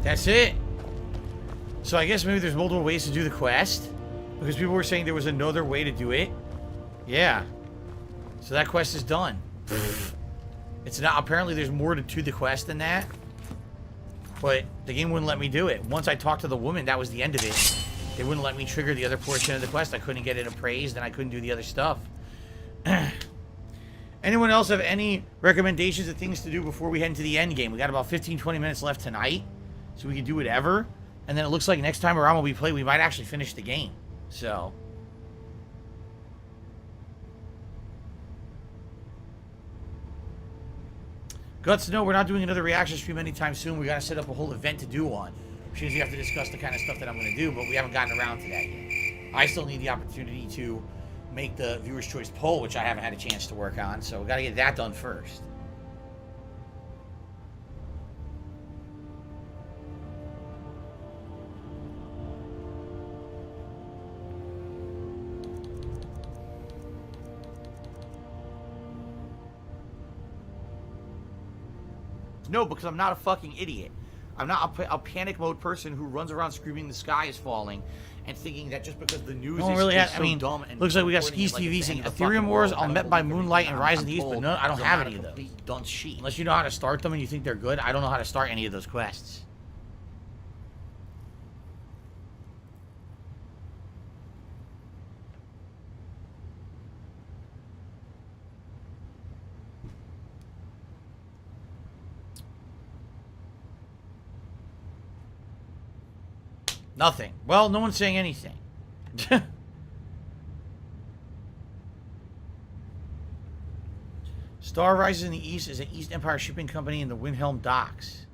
[SPEAKER 2] That's it. So I guess maybe there's multiple ways to do the quest. Because people were saying there was another way to do it. Yeah. So that quest is done. It's not, apparently there's more to the quest than that. But the game wouldn't let me do it. Once I talked to the woman, that was the end of it. They wouldn't let me trigger the other portion of the quest. I couldn't get it appraised, and I couldn't do the other stuff. Anyone else have any recommendations of things to do before we head into the end game? We got about 15-20 minutes left tonight, so we can do whatever. And then it looks like next time around when we play, we might actually finish the game. So... Guts, no, we're not doing another reaction stream anytime soon. We gotta set up a whole event to do one. Which means we have to discuss the kind of stuff that I'm gonna do, but we haven't gotten around to that yet. I still need the opportunity to make the viewer's choice poll, which I haven't had a chance to work on, so we gotta get that done first. No, because I'm not a fucking idiot. I'm not a panic mode person who runs around screaming the sky is falling and thinking that just because the news is so dumb and dumb. Looks like we got Skis TV saying Ethereum Wars, I'll Met by Moonlight, and Rise of the East, but no, I don't have any of those. Done shit. Unless you know how to start them and you think they're good, I don't know how to start any of those quests. Nothing. Well, no one's saying anything. Star Rises in the East is an East Empire shipping company in the Windhelm docks.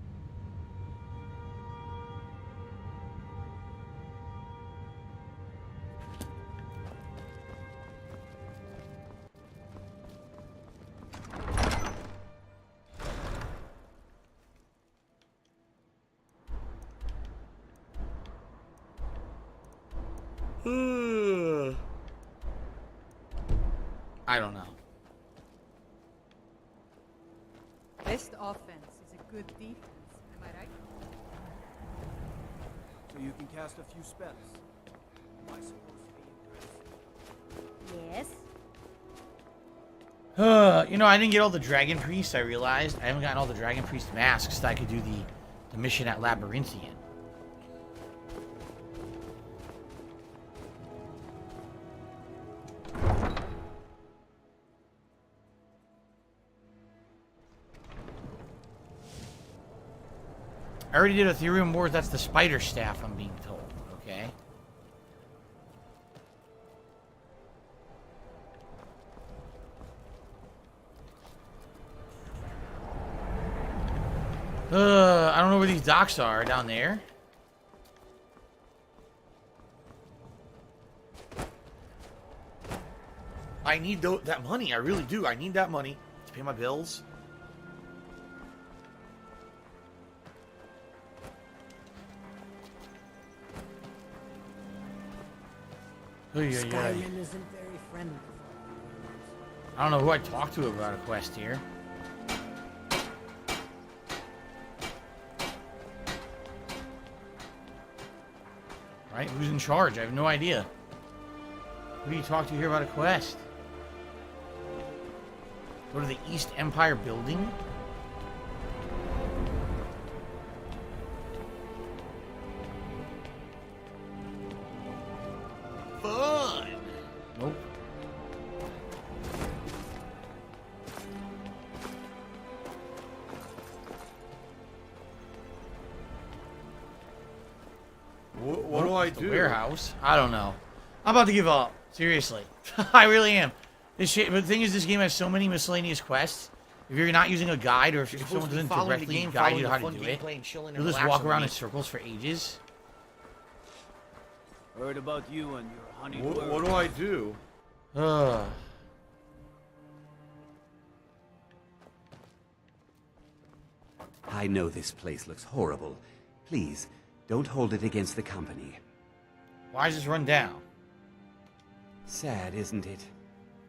[SPEAKER 2] I don't know.
[SPEAKER 19] Best offense is a good defense, am I right?
[SPEAKER 21] So you can cast a few spells. Am I supposed to be impressed?
[SPEAKER 20] Yes?
[SPEAKER 2] You know, I didn't get all the Dragon Priests, I realized. I haven't gotten all the Dragon Priest masks that I could do the mission at Labyrinthian. I already did Ethereum Wars, that's the spider staff, I'm being told, okay? I don't know where these docks are, down there. I need that money, I really do. I need that money to pay my bills.
[SPEAKER 15] Skyrim isn't very friendly.
[SPEAKER 2] I don't know who I talked to about a quest here. Right? Who's in charge? I have no idea. Who do you talk to here about a quest? Go to the East Empire building? Fun! Nope.
[SPEAKER 13] What do I do?
[SPEAKER 2] Warehouse? I don't know. I'm about to give up. Seriously. I really am. This shit, but the thing is, this game has so many miscellaneous quests. If you're not using a guide, or if someone doesn't directly guide you how to do it, you'll just walk around in circles for ages.
[SPEAKER 21] Heard about you and your honey.
[SPEAKER 13] What do I do?
[SPEAKER 3] I know this place looks horrible. Please, don't hold it against the company.
[SPEAKER 2] Why is this run down?
[SPEAKER 3] Sad, isn't it?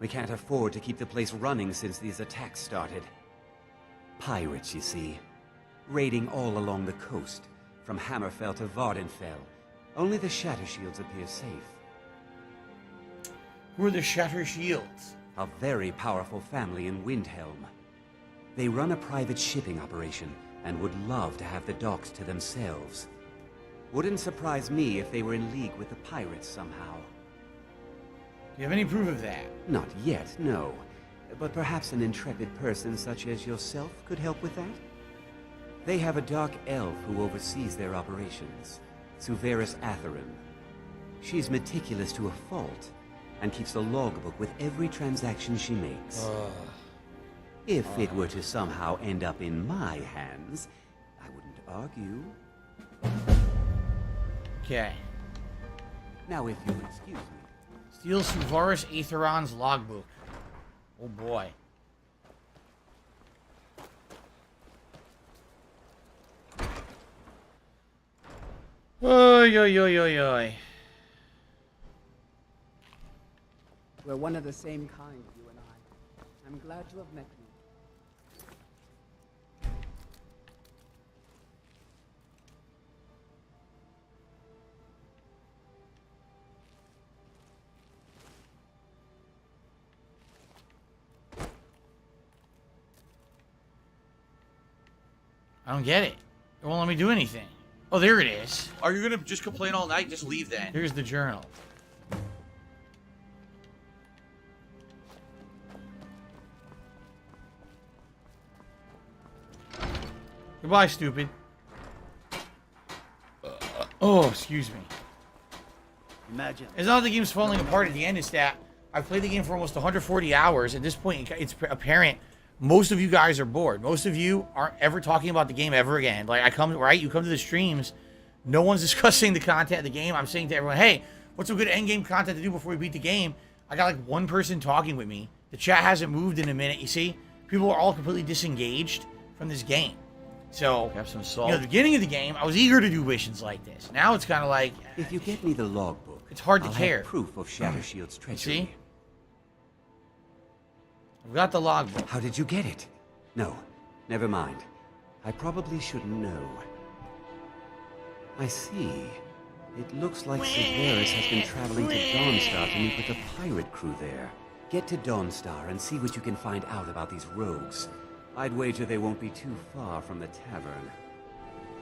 [SPEAKER 3] We can't afford to keep the place running since these attacks started. Pirates, you see. Raiding all along the coast, from Hammerfell to Vardenfell. Only the Shatter Shields appear safe.
[SPEAKER 2] Who are the Shatter Shields?
[SPEAKER 3] A very powerful family in Windhelm. They run a private shipping operation, and would love to have the docks to themselves. Wouldn't surprise me if they were in league with the pirates somehow.
[SPEAKER 2] Do you have any proof of that?
[SPEAKER 3] Not yet, no. But perhaps an intrepid person such as yourself could help with that? They have a dark elf who oversees their operations, Suveris Atherin. She's meticulous to a fault, and keeps a logbook with every transaction she makes. If it were to somehow end up in my hands, I wouldn't argue.
[SPEAKER 2] Okay.
[SPEAKER 3] Now if you'll excuse me.
[SPEAKER 2] Steal Suvaris Aetheron's logbook. Oh boy. Oy, oy, oy, oy, oy.
[SPEAKER 1] We're one of the same kind, you and I. I'm glad to have met you.
[SPEAKER 2] I don't get it. It won't let me do anything. Oh, there it is.
[SPEAKER 5] Are you gonna just complain all night? Just leave then.
[SPEAKER 2] Here's the journal. Goodbye, stupid. Oh, excuse me.
[SPEAKER 18] Imagine.
[SPEAKER 2] It's not that the game's falling apart at the end. It's that I've played the game for almost 140 hours. At this point, it's apparent most of you guys are bored. Most of you aren't ever talking about the game ever again. Like, you come to the streams, no one's discussing the content of the game. I'm saying to everyone, hey, what's some good endgame content to do before we beat the game? I got like one person talking with me. The chat hasn't moved in a minute, you see? People are all completely disengaged from this game. So,
[SPEAKER 5] have some salt.
[SPEAKER 2] You know, at the beginning of the game, I was eager to do missions like this. Now it's kind of like...
[SPEAKER 3] If you get me the logbook,
[SPEAKER 2] it's hard to
[SPEAKER 3] I'll
[SPEAKER 2] care.
[SPEAKER 3] have proof of Shadowshield's treachery.
[SPEAKER 2] See? I've got the logbook.
[SPEAKER 3] How did you get it? No, never mind. I probably shouldn't know. I see. It looks like Severus has been traveling to Dawnstar to meet with the pirate crew there. Get to Dawnstar and see what you can find out about these rogues. I'd wager they won't be too far from the tavern.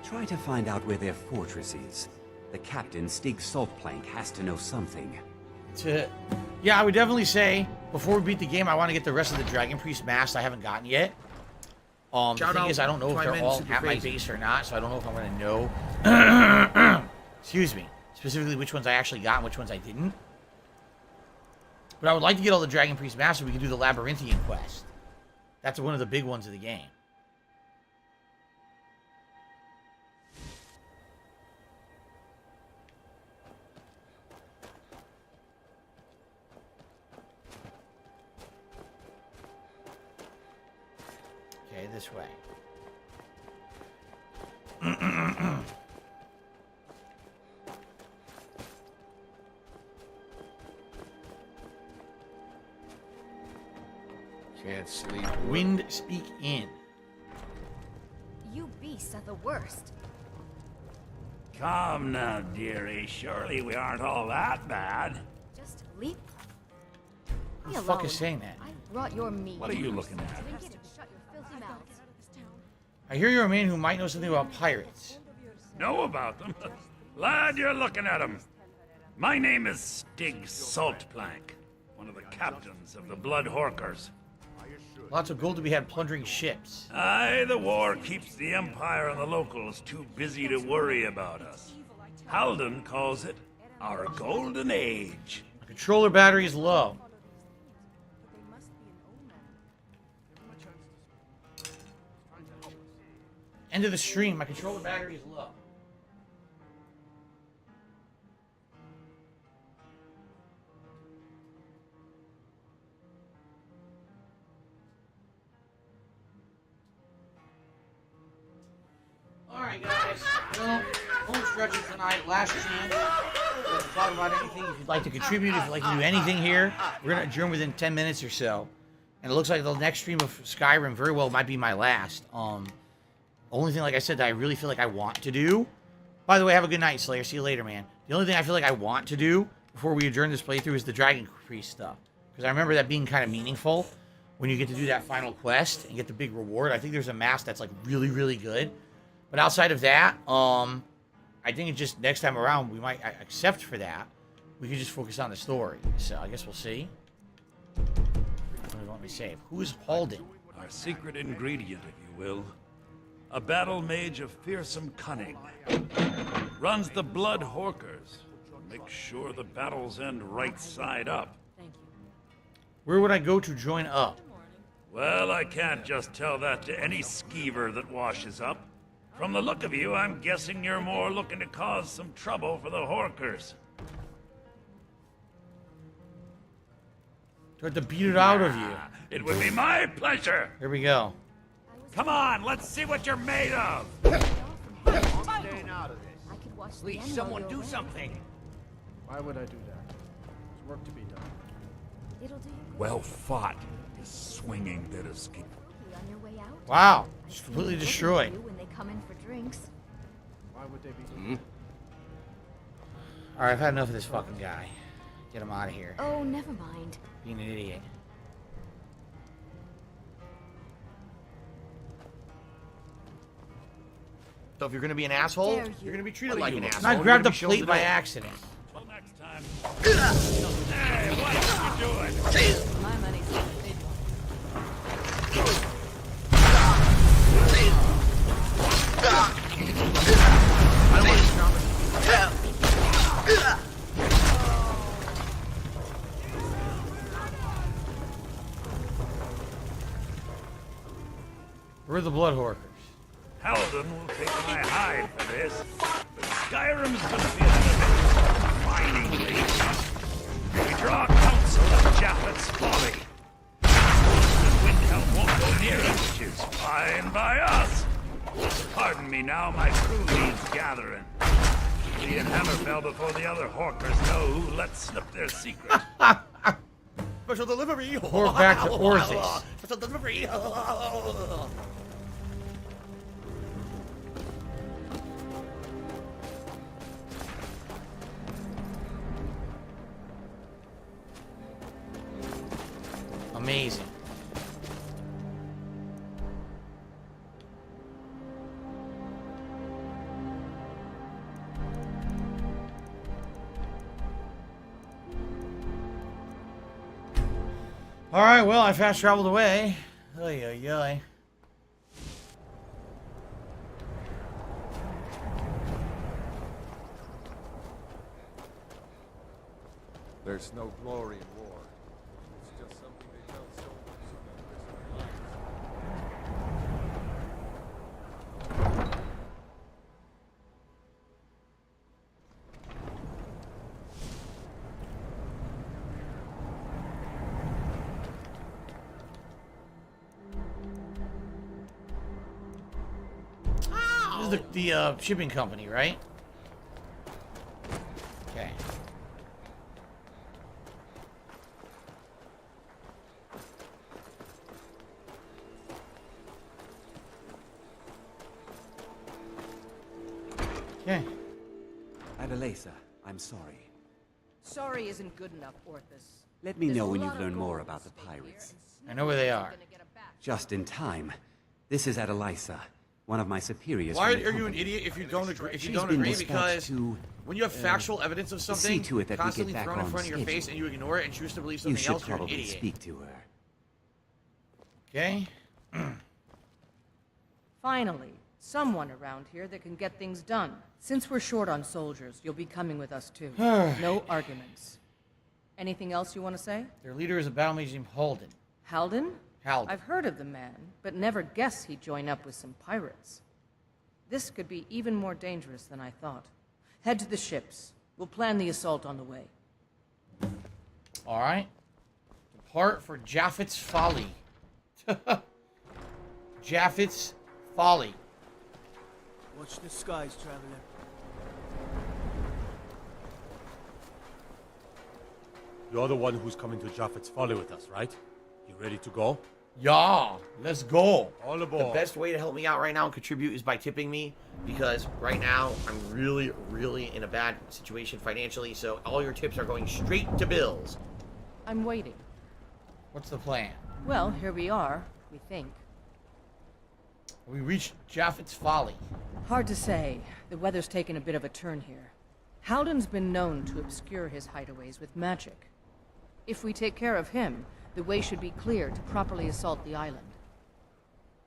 [SPEAKER 3] Try to find out where their fortress is. The captain, Stig Saltplank, has to know something.
[SPEAKER 2] Yeah, I would definitely say, before we beat the game, I want to get the rest of the Dragon Priest masks I haven't gotten yet. The thing is, I don't know if they're all at my base or not, so I don't know if I'm going to know. Excuse me. Specifically, which ones I actually got and which ones I didn't. But I would like to get all the Dragon Priest masks so we can do the Labyrinthian quest. That's one of the big ones of the game. Okay, this way.
[SPEAKER 18] Can't sleep.
[SPEAKER 2] Wind speak in.
[SPEAKER 20] You beasts are the worst.
[SPEAKER 7] Come now, dearie. Surely we aren't all that bad.
[SPEAKER 20] Just leap.
[SPEAKER 2] Who the fuck is saying that?
[SPEAKER 20] I brought your meat.
[SPEAKER 7] What are you looking at?
[SPEAKER 20] Shut your filthy mouths.
[SPEAKER 2] I hear you're a man who might know something about pirates.
[SPEAKER 7] Know about them? Lad, you're looking at them. My name is Stig Saltplank, one of the captains of the Blood Horkers.
[SPEAKER 2] Lots of gold to be had plundering ships.
[SPEAKER 7] Aye, the war keeps the Empire and the locals too busy to worry about us. Halden calls it our golden age.
[SPEAKER 2] The controller battery is low. End of the stream. My controller battery is low. Alright guys, well, home stretches tonight, last chance. If you talk about anything, if you'd like to contribute, if you'd like to do anything here, we're going to adjourn within 10 minutes or so. And it looks like the next stream of Skyrim very well might be my last. Only thing, like I said, that I really feel like I want to do. By the way, have a good night, Slayer. See you later, man. The only thing I feel like I want to do before we adjourn this playthrough is the Dragon Priest stuff. Because I remember that being kind of meaningful. when you get to do that final quest and get the big reward. I think there's a mask that's like really, really good. But outside of that, I think it's just next time around we might accept for that. We can just focus on the story. So I guess we'll see. What do you want me to save? Who is Halden?
[SPEAKER 7] Our secret ingredient, if you will. A battle mage of fearsome cunning. Runs the blood horkers. Makes sure the battles end right side up.
[SPEAKER 2] Where would I go to join up?
[SPEAKER 7] Well, I can't just tell that to any skeever that washes up. From the look of you, I'm guessing you're more looking to cause some trouble for the horkers.
[SPEAKER 2] Tried to beat it out of you.
[SPEAKER 7] It would be my pleasure.
[SPEAKER 2] Here we go.
[SPEAKER 7] Come on, let's see what you're made of.
[SPEAKER 21] Staying out of this.
[SPEAKER 18] Please, someone do something.
[SPEAKER 21] Why would I do that? There's work to be done.
[SPEAKER 20] It'll do you
[SPEAKER 7] Well fought, you swinging bit of skin.
[SPEAKER 20] on your way out.
[SPEAKER 2] Wow, just completely destroyed.
[SPEAKER 20] When they come in for drinks.
[SPEAKER 21] Why would they be doing
[SPEAKER 2] All right, I've had enough of this fucking guy. Get him out of here.
[SPEAKER 20] Oh, never mind.
[SPEAKER 2] Being an idiot. So if you're gonna be an asshole, you're gonna be treated like an asshole. I grabbed the plate by accident.
[SPEAKER 7] Till next time. Hey, what are you doing?
[SPEAKER 19] My money's on the big
[SPEAKER 2] Where are the blood horkers?
[SPEAKER 7] Halden will take my hide for this. But Skyrim's gonna be a mining league. We draw counsel of Japhet's folly. The Windhelm won't go near it, which is fine by us. Pardon me now, my crew needs gathering. Lee and Hammerfell before the other Horkers know who let slip their secret.
[SPEAKER 2] Special delivery! Or back to Orthis.
[SPEAKER 5] Special delivery!
[SPEAKER 2] Amazing. All right, well, I fast traveled away. Oy, oy, oy.
[SPEAKER 6] There's no glory in war. It's just something they tell soldiers who make
[SPEAKER 2] This is the shipping company, right? Okay. Okay.
[SPEAKER 3] Adelaisa, I'm sorry.
[SPEAKER 19] Sorry isn't good enough, Orthis.
[SPEAKER 3] Let me know when you've learned more about the pirates.
[SPEAKER 2] I know where they are.
[SPEAKER 3] Just in time. This is Adelaisa, one of my superiors.
[SPEAKER 2] Why
[SPEAKER 3] from the
[SPEAKER 2] are you an
[SPEAKER 3] company.
[SPEAKER 2] idiot if you don't agree? If you
[SPEAKER 3] She's
[SPEAKER 2] don't
[SPEAKER 3] been
[SPEAKER 2] agree,
[SPEAKER 3] dispatched
[SPEAKER 2] because
[SPEAKER 3] to,
[SPEAKER 2] when you have factual evidence of
[SPEAKER 3] see
[SPEAKER 2] something
[SPEAKER 3] to it that we
[SPEAKER 2] constantly
[SPEAKER 3] get back
[SPEAKER 2] thrown in
[SPEAKER 3] on
[SPEAKER 2] front of your face
[SPEAKER 3] schedule.
[SPEAKER 2] and you ignore it and choose to believe
[SPEAKER 3] You
[SPEAKER 2] something
[SPEAKER 3] should
[SPEAKER 2] else, you're an
[SPEAKER 3] probably
[SPEAKER 2] idiot.
[SPEAKER 3] speak to her.
[SPEAKER 2] Okay.
[SPEAKER 19] Finally, someone around here that can get things done. Since we're short on soldiers, you'll be coming with us too. No arguments. Anything else you want to say?
[SPEAKER 2] Their leader is a battle mage named Halden.
[SPEAKER 19] Halden?
[SPEAKER 2] Halden.
[SPEAKER 19] I've heard of the man, but never guessed he'd join up with some pirates. This could be even more dangerous than I thought. Head to the ships. We'll plan the assault on the way.
[SPEAKER 2] All right. Depart for Japhet's Folly. Japhet's Folly.
[SPEAKER 21] Watch the skies, traveler.
[SPEAKER 13] You're the one who's coming to Japhet's Folly with us, right? You ready to go?
[SPEAKER 2] Yeah, let's go.
[SPEAKER 13] All aboard.
[SPEAKER 2] The best way to help me out right now and contribute is by tipping me, because right now I'm really, really in a bad situation financially, so all your tips are going straight to bills.
[SPEAKER 19] I'm waiting.
[SPEAKER 2] What's the plan?
[SPEAKER 19] Well, here we are, we think.
[SPEAKER 2] We reached Japheth's Folly.
[SPEAKER 19] Hard to say. The weather's taken a bit of a turn here. Halden's been known to obscure his hideaways with magic. If we take care of him, the way should be clear to properly assault the island.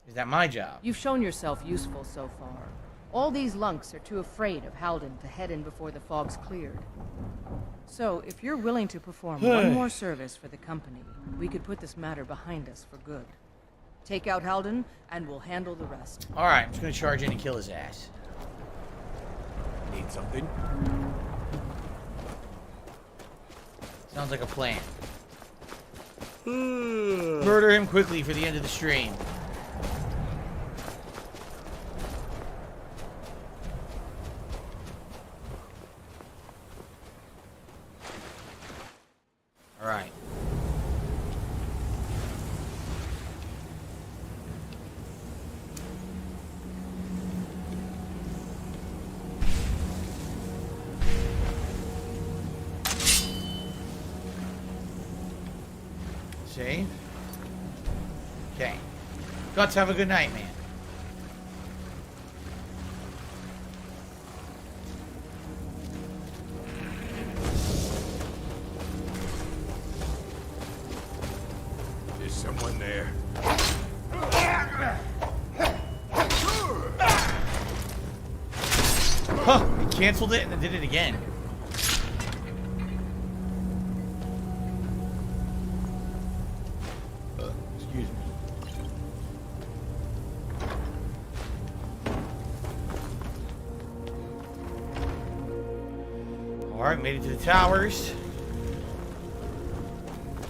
[SPEAKER 2] Is that my job?
[SPEAKER 19] You've shown yourself useful so far. All these lunks are too afraid of Halden to head in before the fog's cleared. So, if you're willing to perform one more service for the company, we could put this matter behind us for good. Take out Halden, and we'll handle the rest.
[SPEAKER 2] Alright, I'm just gonna charge in and kill his ass.
[SPEAKER 13] Need something?
[SPEAKER 2] Sounds like a plan. Murder him quickly for the end of the stream. Alright. See? Okay. Guts, have a good night, man.
[SPEAKER 6] Is someone there?
[SPEAKER 2] Huh! It canceled it and then did it again. Excuse me. Alright, made it to the towers.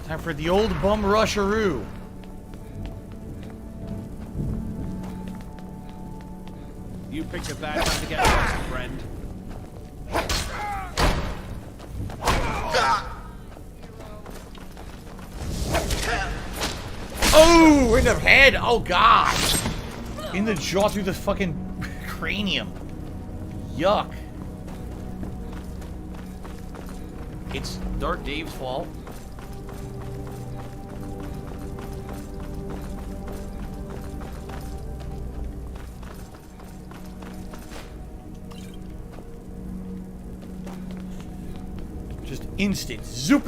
[SPEAKER 2] Time for the old bum rusheroo.
[SPEAKER 21] You picked a bad time to get lost, friend.
[SPEAKER 2] Oh, in the head! Oh god! In the jaw through the fucking cranium. Yuck. It's Dark Dave's fault. Just instant zoop.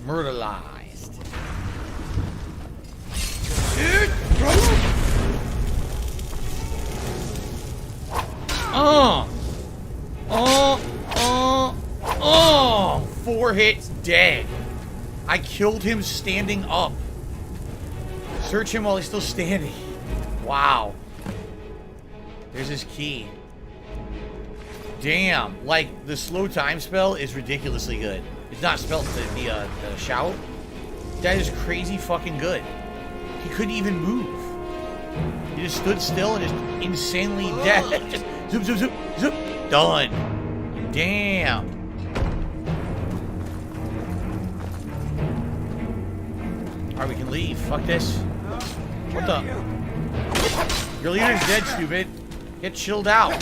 [SPEAKER 2] Murderized. Dude. Oh, 4 hits, dead. I killed him standing up. Search him while he's still standing. Wow. There's his key. Damn, like, the slow time spell is ridiculously good. It's not spelled the shout. That is crazy fucking good. He couldn't even move. He just stood still and is insanely dead. Just zoop, zoop, zoop, zoop. Done. Damn. Alright, we can leave. Fuck this. What the? Your leader's dead, stupid. Get chilled out.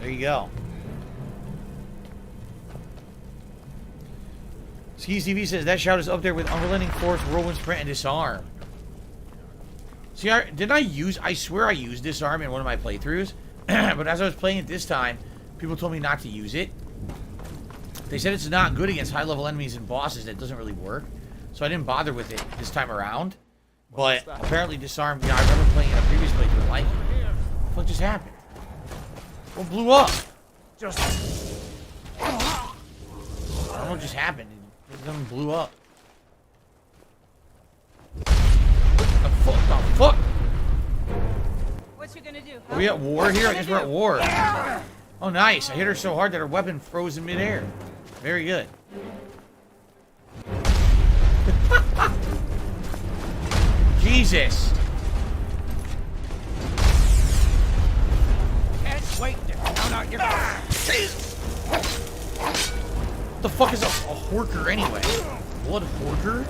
[SPEAKER 2] There you go. Skis TV says that shout is up there with Unrelenting Force, Whirlwind Sprint, and Disarm. See, I swear I used Disarm in one of my playthroughs, but as I was playing it this time, people told me not to use it. They said it's not good against high-level enemies and bosses, that it doesn't really work. So I didn't bother with it this time around. But apparently Disarm, you know, I remember playing in a previous playthrough and liking it. What just happened? What blew up?
[SPEAKER 21] Just...
[SPEAKER 2] I don't know what just happened. Something blew up. The fuck?
[SPEAKER 10] What you gonna do?
[SPEAKER 2] Are we at war here? I guess we're at war. Oh, nice. I hit her so hard that her weapon froze in midair. Very good. Jesus.
[SPEAKER 21] Can't wait to count out your...
[SPEAKER 2] What the fuck is a horker anyway? Blood horker?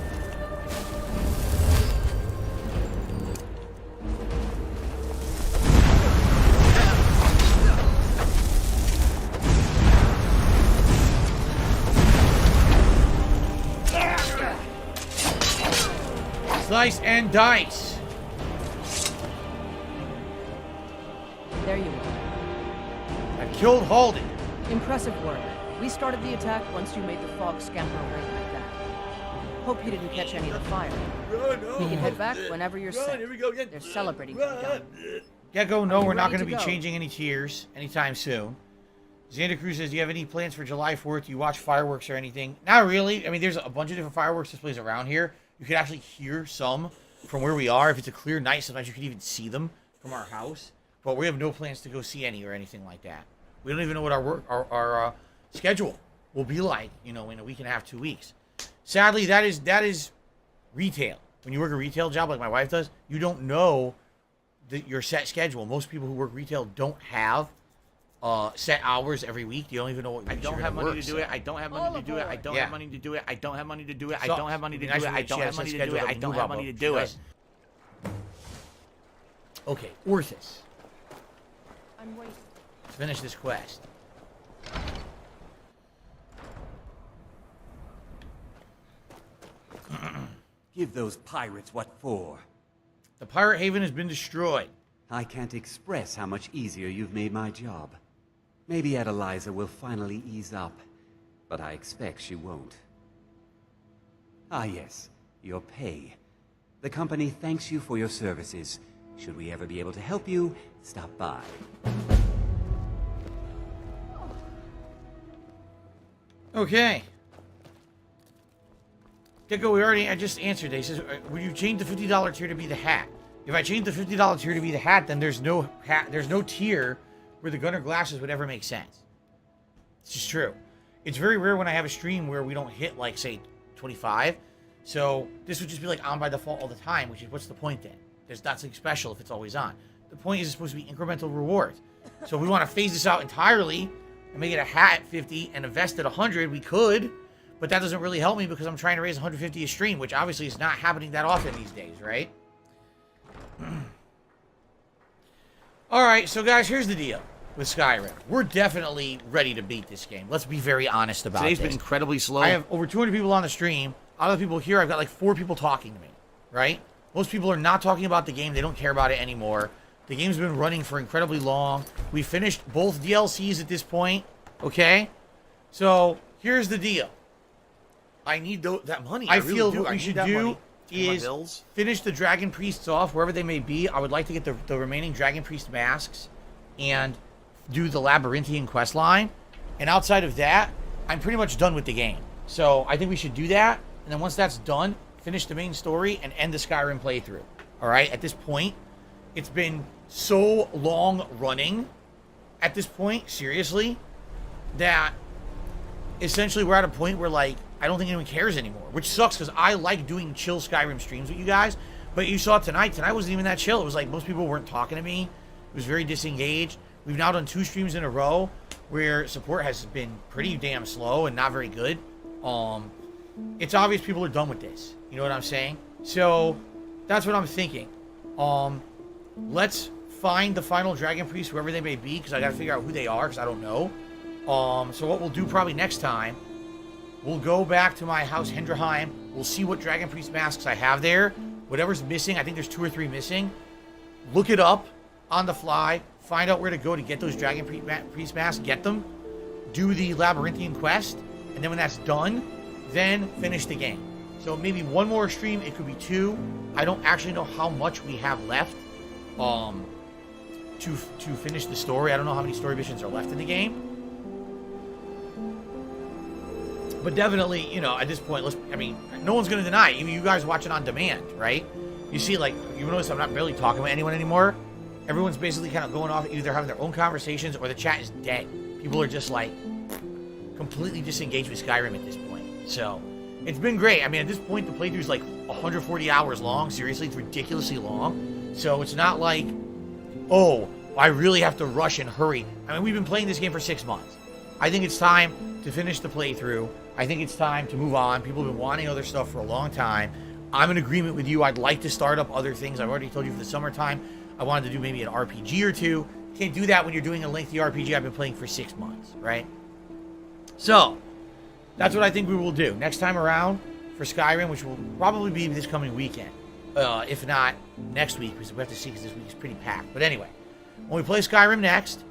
[SPEAKER 2] Slice and dice.
[SPEAKER 19] There you are.
[SPEAKER 2] I killed Halden.
[SPEAKER 19] Impressive work. We started the attack once you made the fog scamper away like that. Hope you didn't catch any of the fire. You can head back whenever you're set. They're celebrating to be done.
[SPEAKER 2] Gecko, no, we're not
[SPEAKER 19] ready
[SPEAKER 2] going to
[SPEAKER 19] to
[SPEAKER 2] be
[SPEAKER 19] go.
[SPEAKER 2] changing any tiers anytime soon. Xander Cruz says, do you have any plans for July 4th? Do you watch fireworks or anything? Not really. I mean, there's a bunch of different fireworks displays around here. You could actually hear some from where we are. If it's a clear night, sometimes you could even see them from our house. But we have no plans to go see any or anything like that. We don't even know what our schedule will be like, you know, in a week and a half, 2 weeks. Sadly, that is retail. When you work a retail job like my wife does, you don't know your set schedule. Most people who work retail don't have set hours every week. You don't even know what
[SPEAKER 16] I don't have money to do it. I don't have money to do it. I don't have money to do it. I don't have money to do it. I don't have money to do it. I don't have money to do it. I don't have money to do it.
[SPEAKER 2] Okay, Orthus.
[SPEAKER 19] I'm waiting.
[SPEAKER 2] Let's finish this quest.
[SPEAKER 3] Give those pirates what for.
[SPEAKER 2] The pirate haven has been destroyed.
[SPEAKER 3] I can't express how much easier you've made my job. Maybe Adeliza will finally ease up, but I expect she won't. Ah yes, your pay. The company thanks you for your services. Should we ever be able to help you, stop by.
[SPEAKER 2] Okay. Gecko, I just answered it. He says, would you change the $50 tier to be the hat? If I change the $50 tier to be the hat, then there's no hat, there's no tier where the gunner glasses would ever make sense. It's just true. It's very rare when I have a stream where we don't hit, like, say, 25. So this would just be, like, on by default all the time, which is, what's the point then? There's not something special if it's always on. The point is it's supposed to be incremental rewards. So if we want to phase this out entirely and make it a hat at 50 and a vest at 100, we could. But that doesn't really help me because I'm trying to raise 150 a stream, which obviously is not happening that often these days, right? Alright, so guys, here's the deal with Skyrim. We're definitely ready to beat this game. Let's be very honest about
[SPEAKER 16] Today's
[SPEAKER 2] this.
[SPEAKER 16] been incredibly slow.
[SPEAKER 2] I have over 200 people on the stream. Out of the people here, I've got like 4 people talking to me, right? Most people are not talking about the game. They don't care about it anymore. The game's been running for incredibly long. We finished both DLCs at this point, okay? So, here's the deal.
[SPEAKER 16] I need that money.
[SPEAKER 2] I
[SPEAKER 16] really
[SPEAKER 2] feel
[SPEAKER 16] do.
[SPEAKER 2] what we should
[SPEAKER 16] that
[SPEAKER 2] do
[SPEAKER 16] money to pay my
[SPEAKER 2] is
[SPEAKER 16] bills.
[SPEAKER 2] finish the Dragon Priests off, wherever they may be. I would like to get the remaining Dragon Priest masks and do the Labyrinthian quest line. And outside of that, I'm pretty much done with the game. So I think we should do that. And then once that's done, finish the main story and end the Skyrim playthrough. All right? At this point, it's been so long running at this point, seriously, that essentially we're at a point where, like, I don't think anyone cares anymore, which sucks because I like doing chill Skyrim streams with you guys. But you saw tonight wasn't even that chill. It was like most people weren't talking to me. It was very disengaged. We've now done 2 streams in a row where support has been pretty damn slow and not very good. It's obvious people are done with this. You know what I'm saying? So that's what I'm thinking. Let's find the final Dragon Priest, whoever they may be, because I got to figure out who they are because I don't know. So what we'll do probably next time, we'll go back to my house, Hendraheim. We'll see what Dragon Priest masks I have there. Whatever's missing, I think there's 2 or 3 missing. Look it up on the fly. Find out where to go to get those Dragon Priest masks. Get them. Do the Labyrinthian quest. And then when that's done, then finish the game. So maybe 1 more stream. It could be 2. I don't actually know how much we have left to finish the story. I don't know how many story missions are left in the game. But definitely, you know, at this point, no one's going to deny it. Even you guys watch it on demand, right? You see, like, you notice I'm not really talking with anyone anymore. Everyone's basically kind of going off, either having their own conversations or the chat is dead. People are just, like, completely disengaged with Skyrim at this point. So, it's been great. I mean, at this point, the playthrough is, like, 140 hours long. Seriously, it's ridiculously long. So, it's not like, oh, I really have to rush and hurry. I mean, we've been playing this game for 6 months. I think it's time to finish the playthrough. I think it's time to move on. People have been wanting other stuff for a long time. I'm in agreement with you. I'd like to start up other things. I've already told you for the summertime, I wanted to do maybe an RPG or 2. Can't do that when you're doing a lengthy RPG I've been playing for 6 months, right? So, that's what I think we will do. Next time around for Skyrim, which will probably be this coming weekend, if not next week, because we have to see, because this week is pretty packed. But anyway, when we play Skyrim next,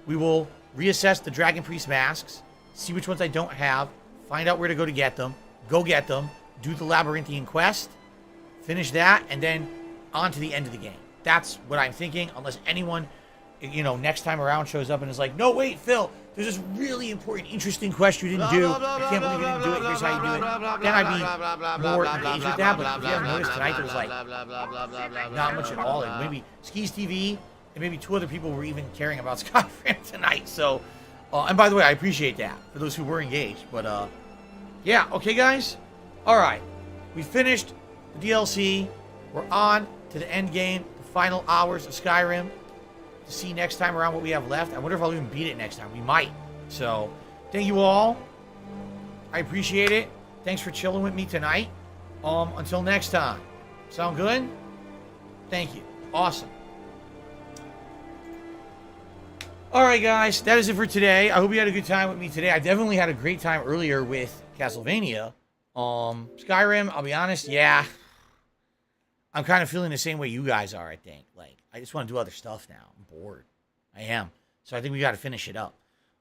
[SPEAKER 2] we will reassess the Dragon Priest masks, see which ones I don't have, find out where to go to get them, go get them, do the Labyrinthian quest, finish that, and then on to the end of the game. That's what I'm thinking, unless anyone, you know, next time around shows up and is like, no, wait, Phil, there's this really important, interesting quest you didn't do. I can't believe you didn't do it. Here's how you do it. Then I'd be more engaged with that. But if you haven't noticed, tonight there was like not much at all. Like maybe Skis TV and maybe 2 other people were even caring about Skyrim tonight. So, and by the way, I appreciate that for those who were engaged. But yeah, okay, guys. All right, we finished the DLC. We're on to the end game, the final hours of Skyrim. To see next time around what we have left. I wonder if I'll even beat it next time. We might. So, thank you all. I appreciate it. Thanks for chilling with me tonight. Until next time. Sound good? Thank you. Awesome. Alright, guys. That is it for today. I hope you had a good time with me today. I definitely had a great time earlier with Castlevania. Skyrim, I'll be honest, yeah. I'm kind of feeling the same way you guys are, I think. Like, I just want to do other stuff now. I'm bored. I am. So I think we got to finish it up.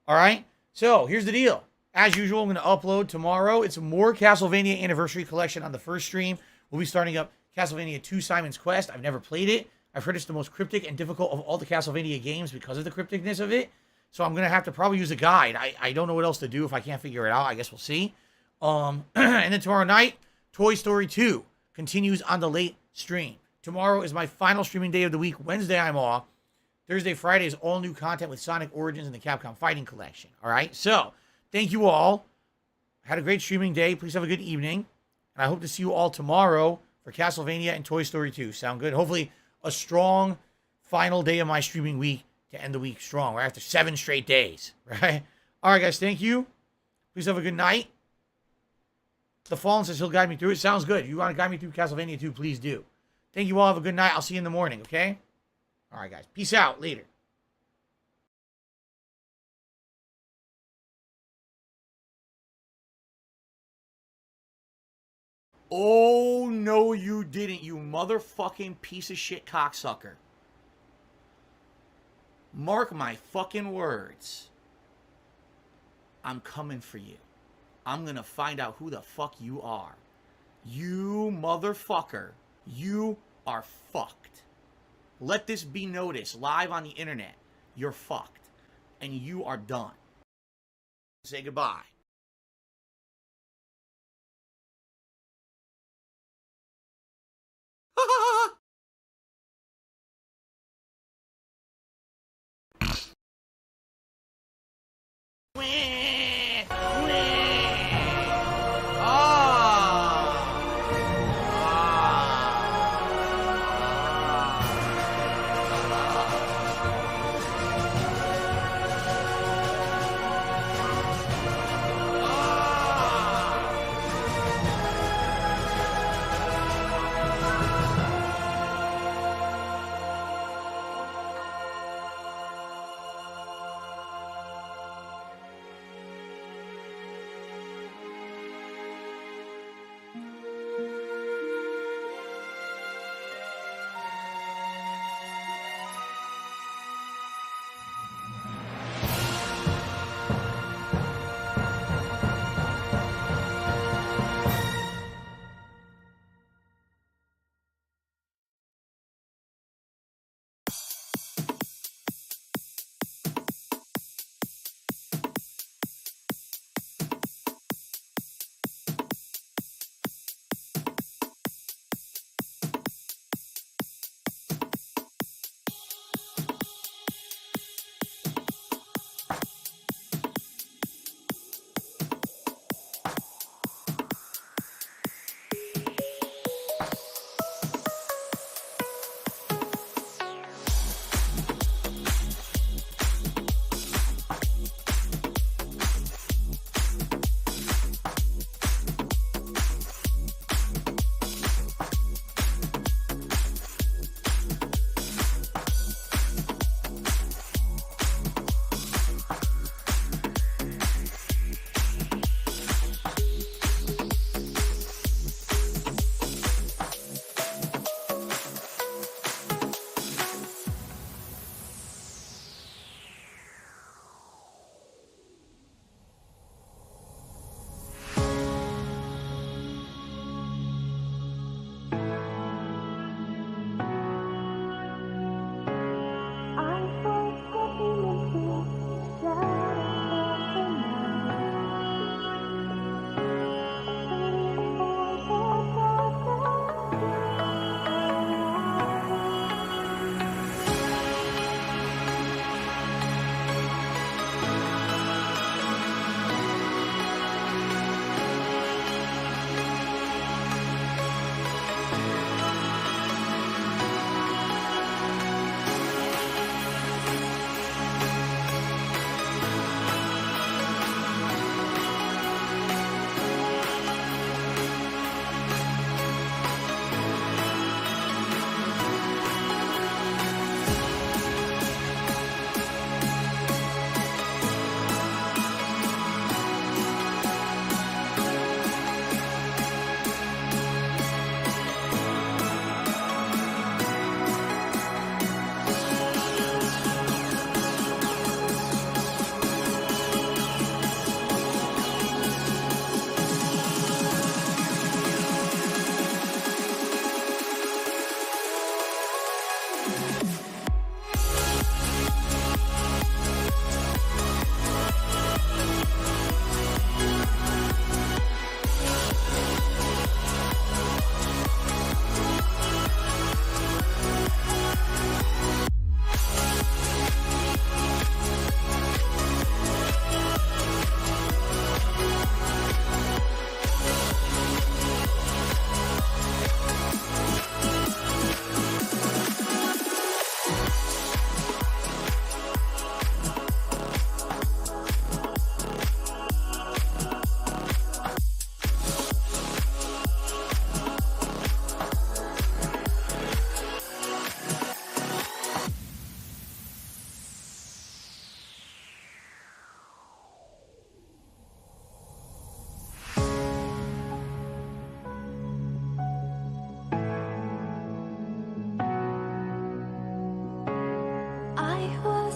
[SPEAKER 2] All right? So, here's the deal. As usual, I'm going to upload tomorrow. It's more Castlevania Anniversary Collection on the first stream. We'll be starting up Castlevania 2 Simon's Quest. I've never played it. I've heard it's the most cryptic and difficult of all the Castlevania games because of the crypticness of it. So I'm going to have to probably use a guide. I don't know what else to do if I can't figure it out. I guess we'll see. And then tomorrow night, Toy Story 2 continues on the late stream. Tomorrow is my final streaming day of the week. Wednesday, I'm off. Thursday, Friday is all new content with Sonic Origins and the Capcom Fighting Collection. All right? So, thank you all. Had a great streaming day. Please have a good evening. And I hope to see you all tomorrow for Castlevania and Toy Story 2. Sound good? Hopefully, a strong final day of my streaming week to end the week strong. Right after 7 straight days. Right? All right, guys. Thank you. Please have a good night. The Fallen says he'll guide me through it. Sounds good. If you want to guide me through Castlevania 2, please do. Thank you all. Have a good night. I'll see you in the morning, okay? All right, guys. Peace out. Later. Oh, no, you didn't, you motherfucking piece of shit cocksucker. Mark my fucking words. I'm coming for you. I'm gonna find out who the fuck you are. You motherfucker. You are fucked. Let this be noticed live on the internet. You're fucked. And you are done. Say goodbye.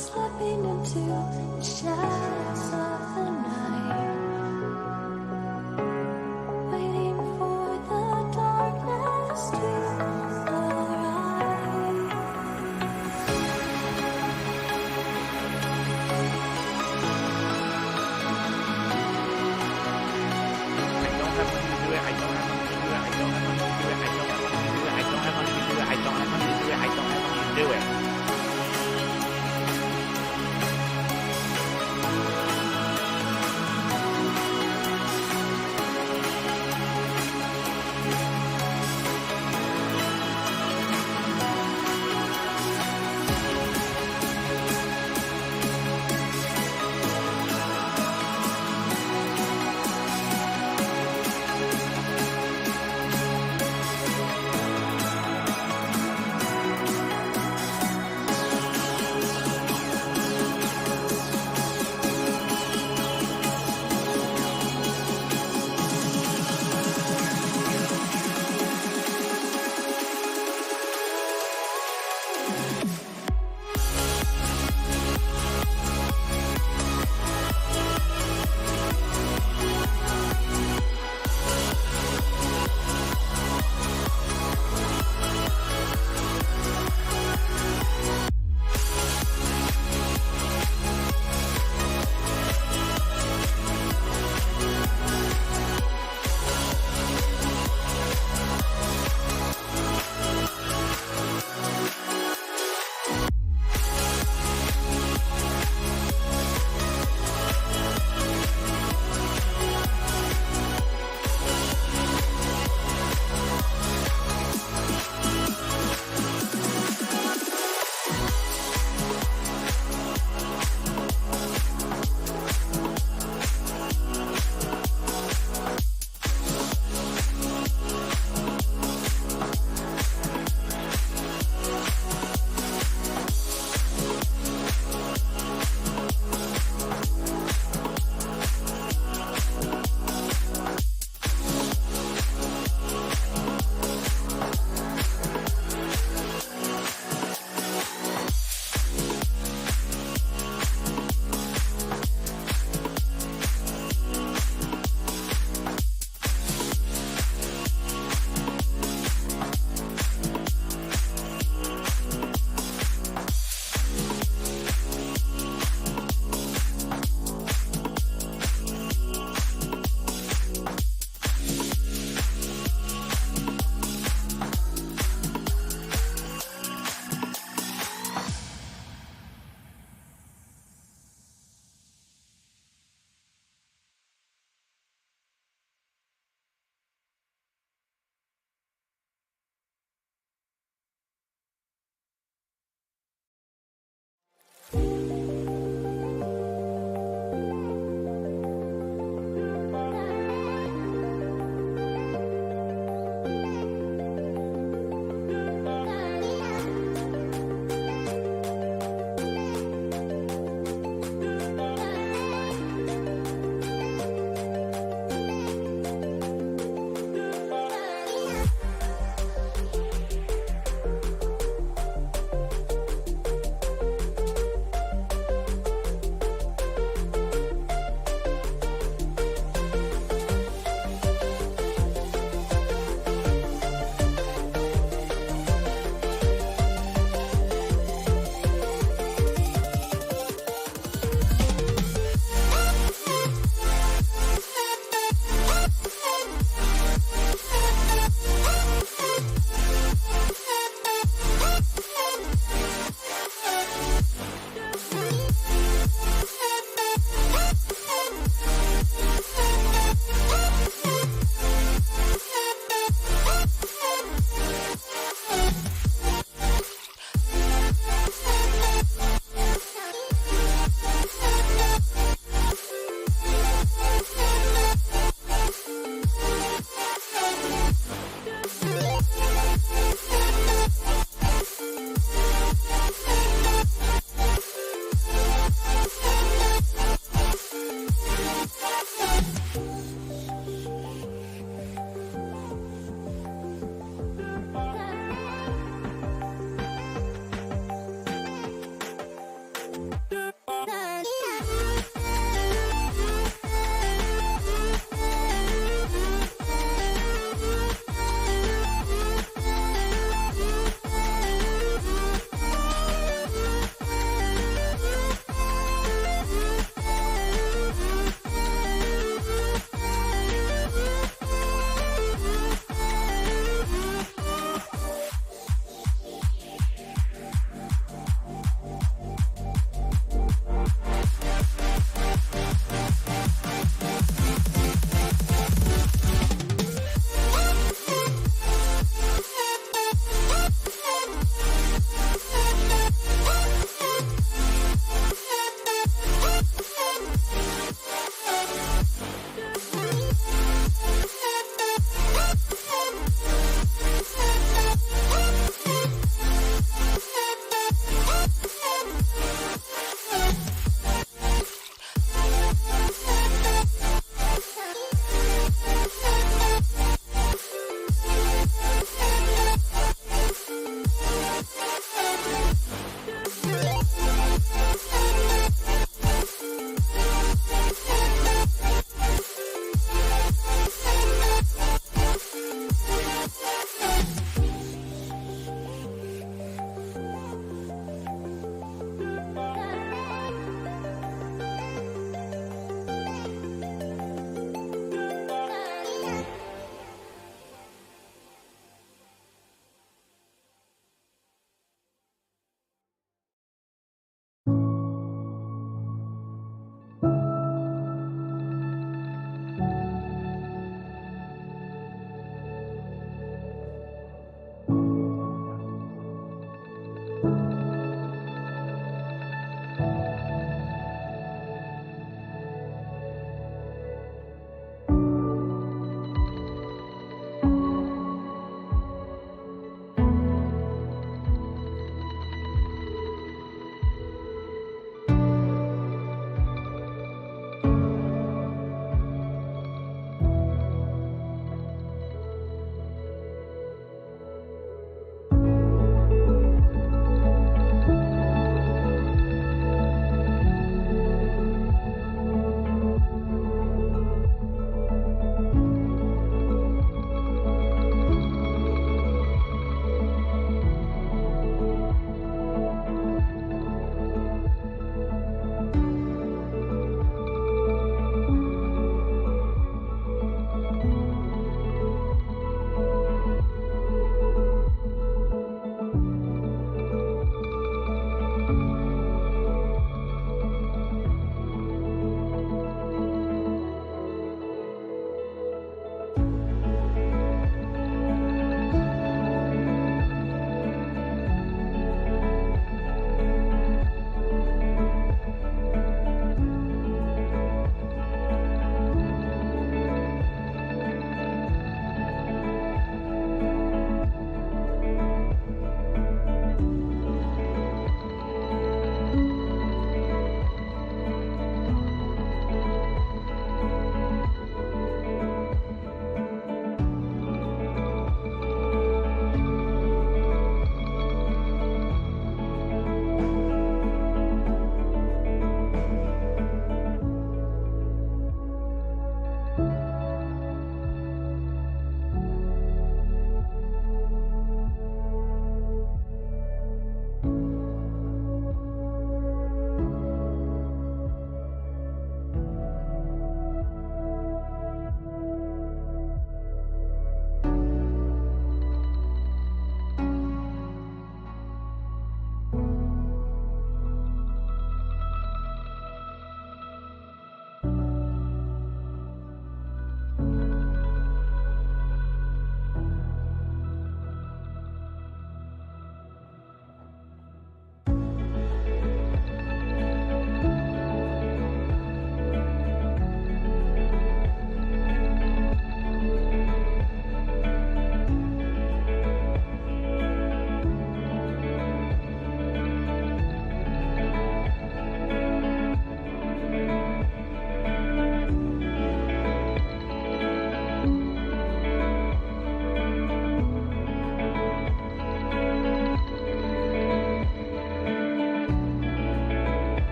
[SPEAKER 9] slipping into the shadows of the night, waiting for the darkness to arrive.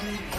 [SPEAKER 9] Thank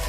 [SPEAKER 9] you.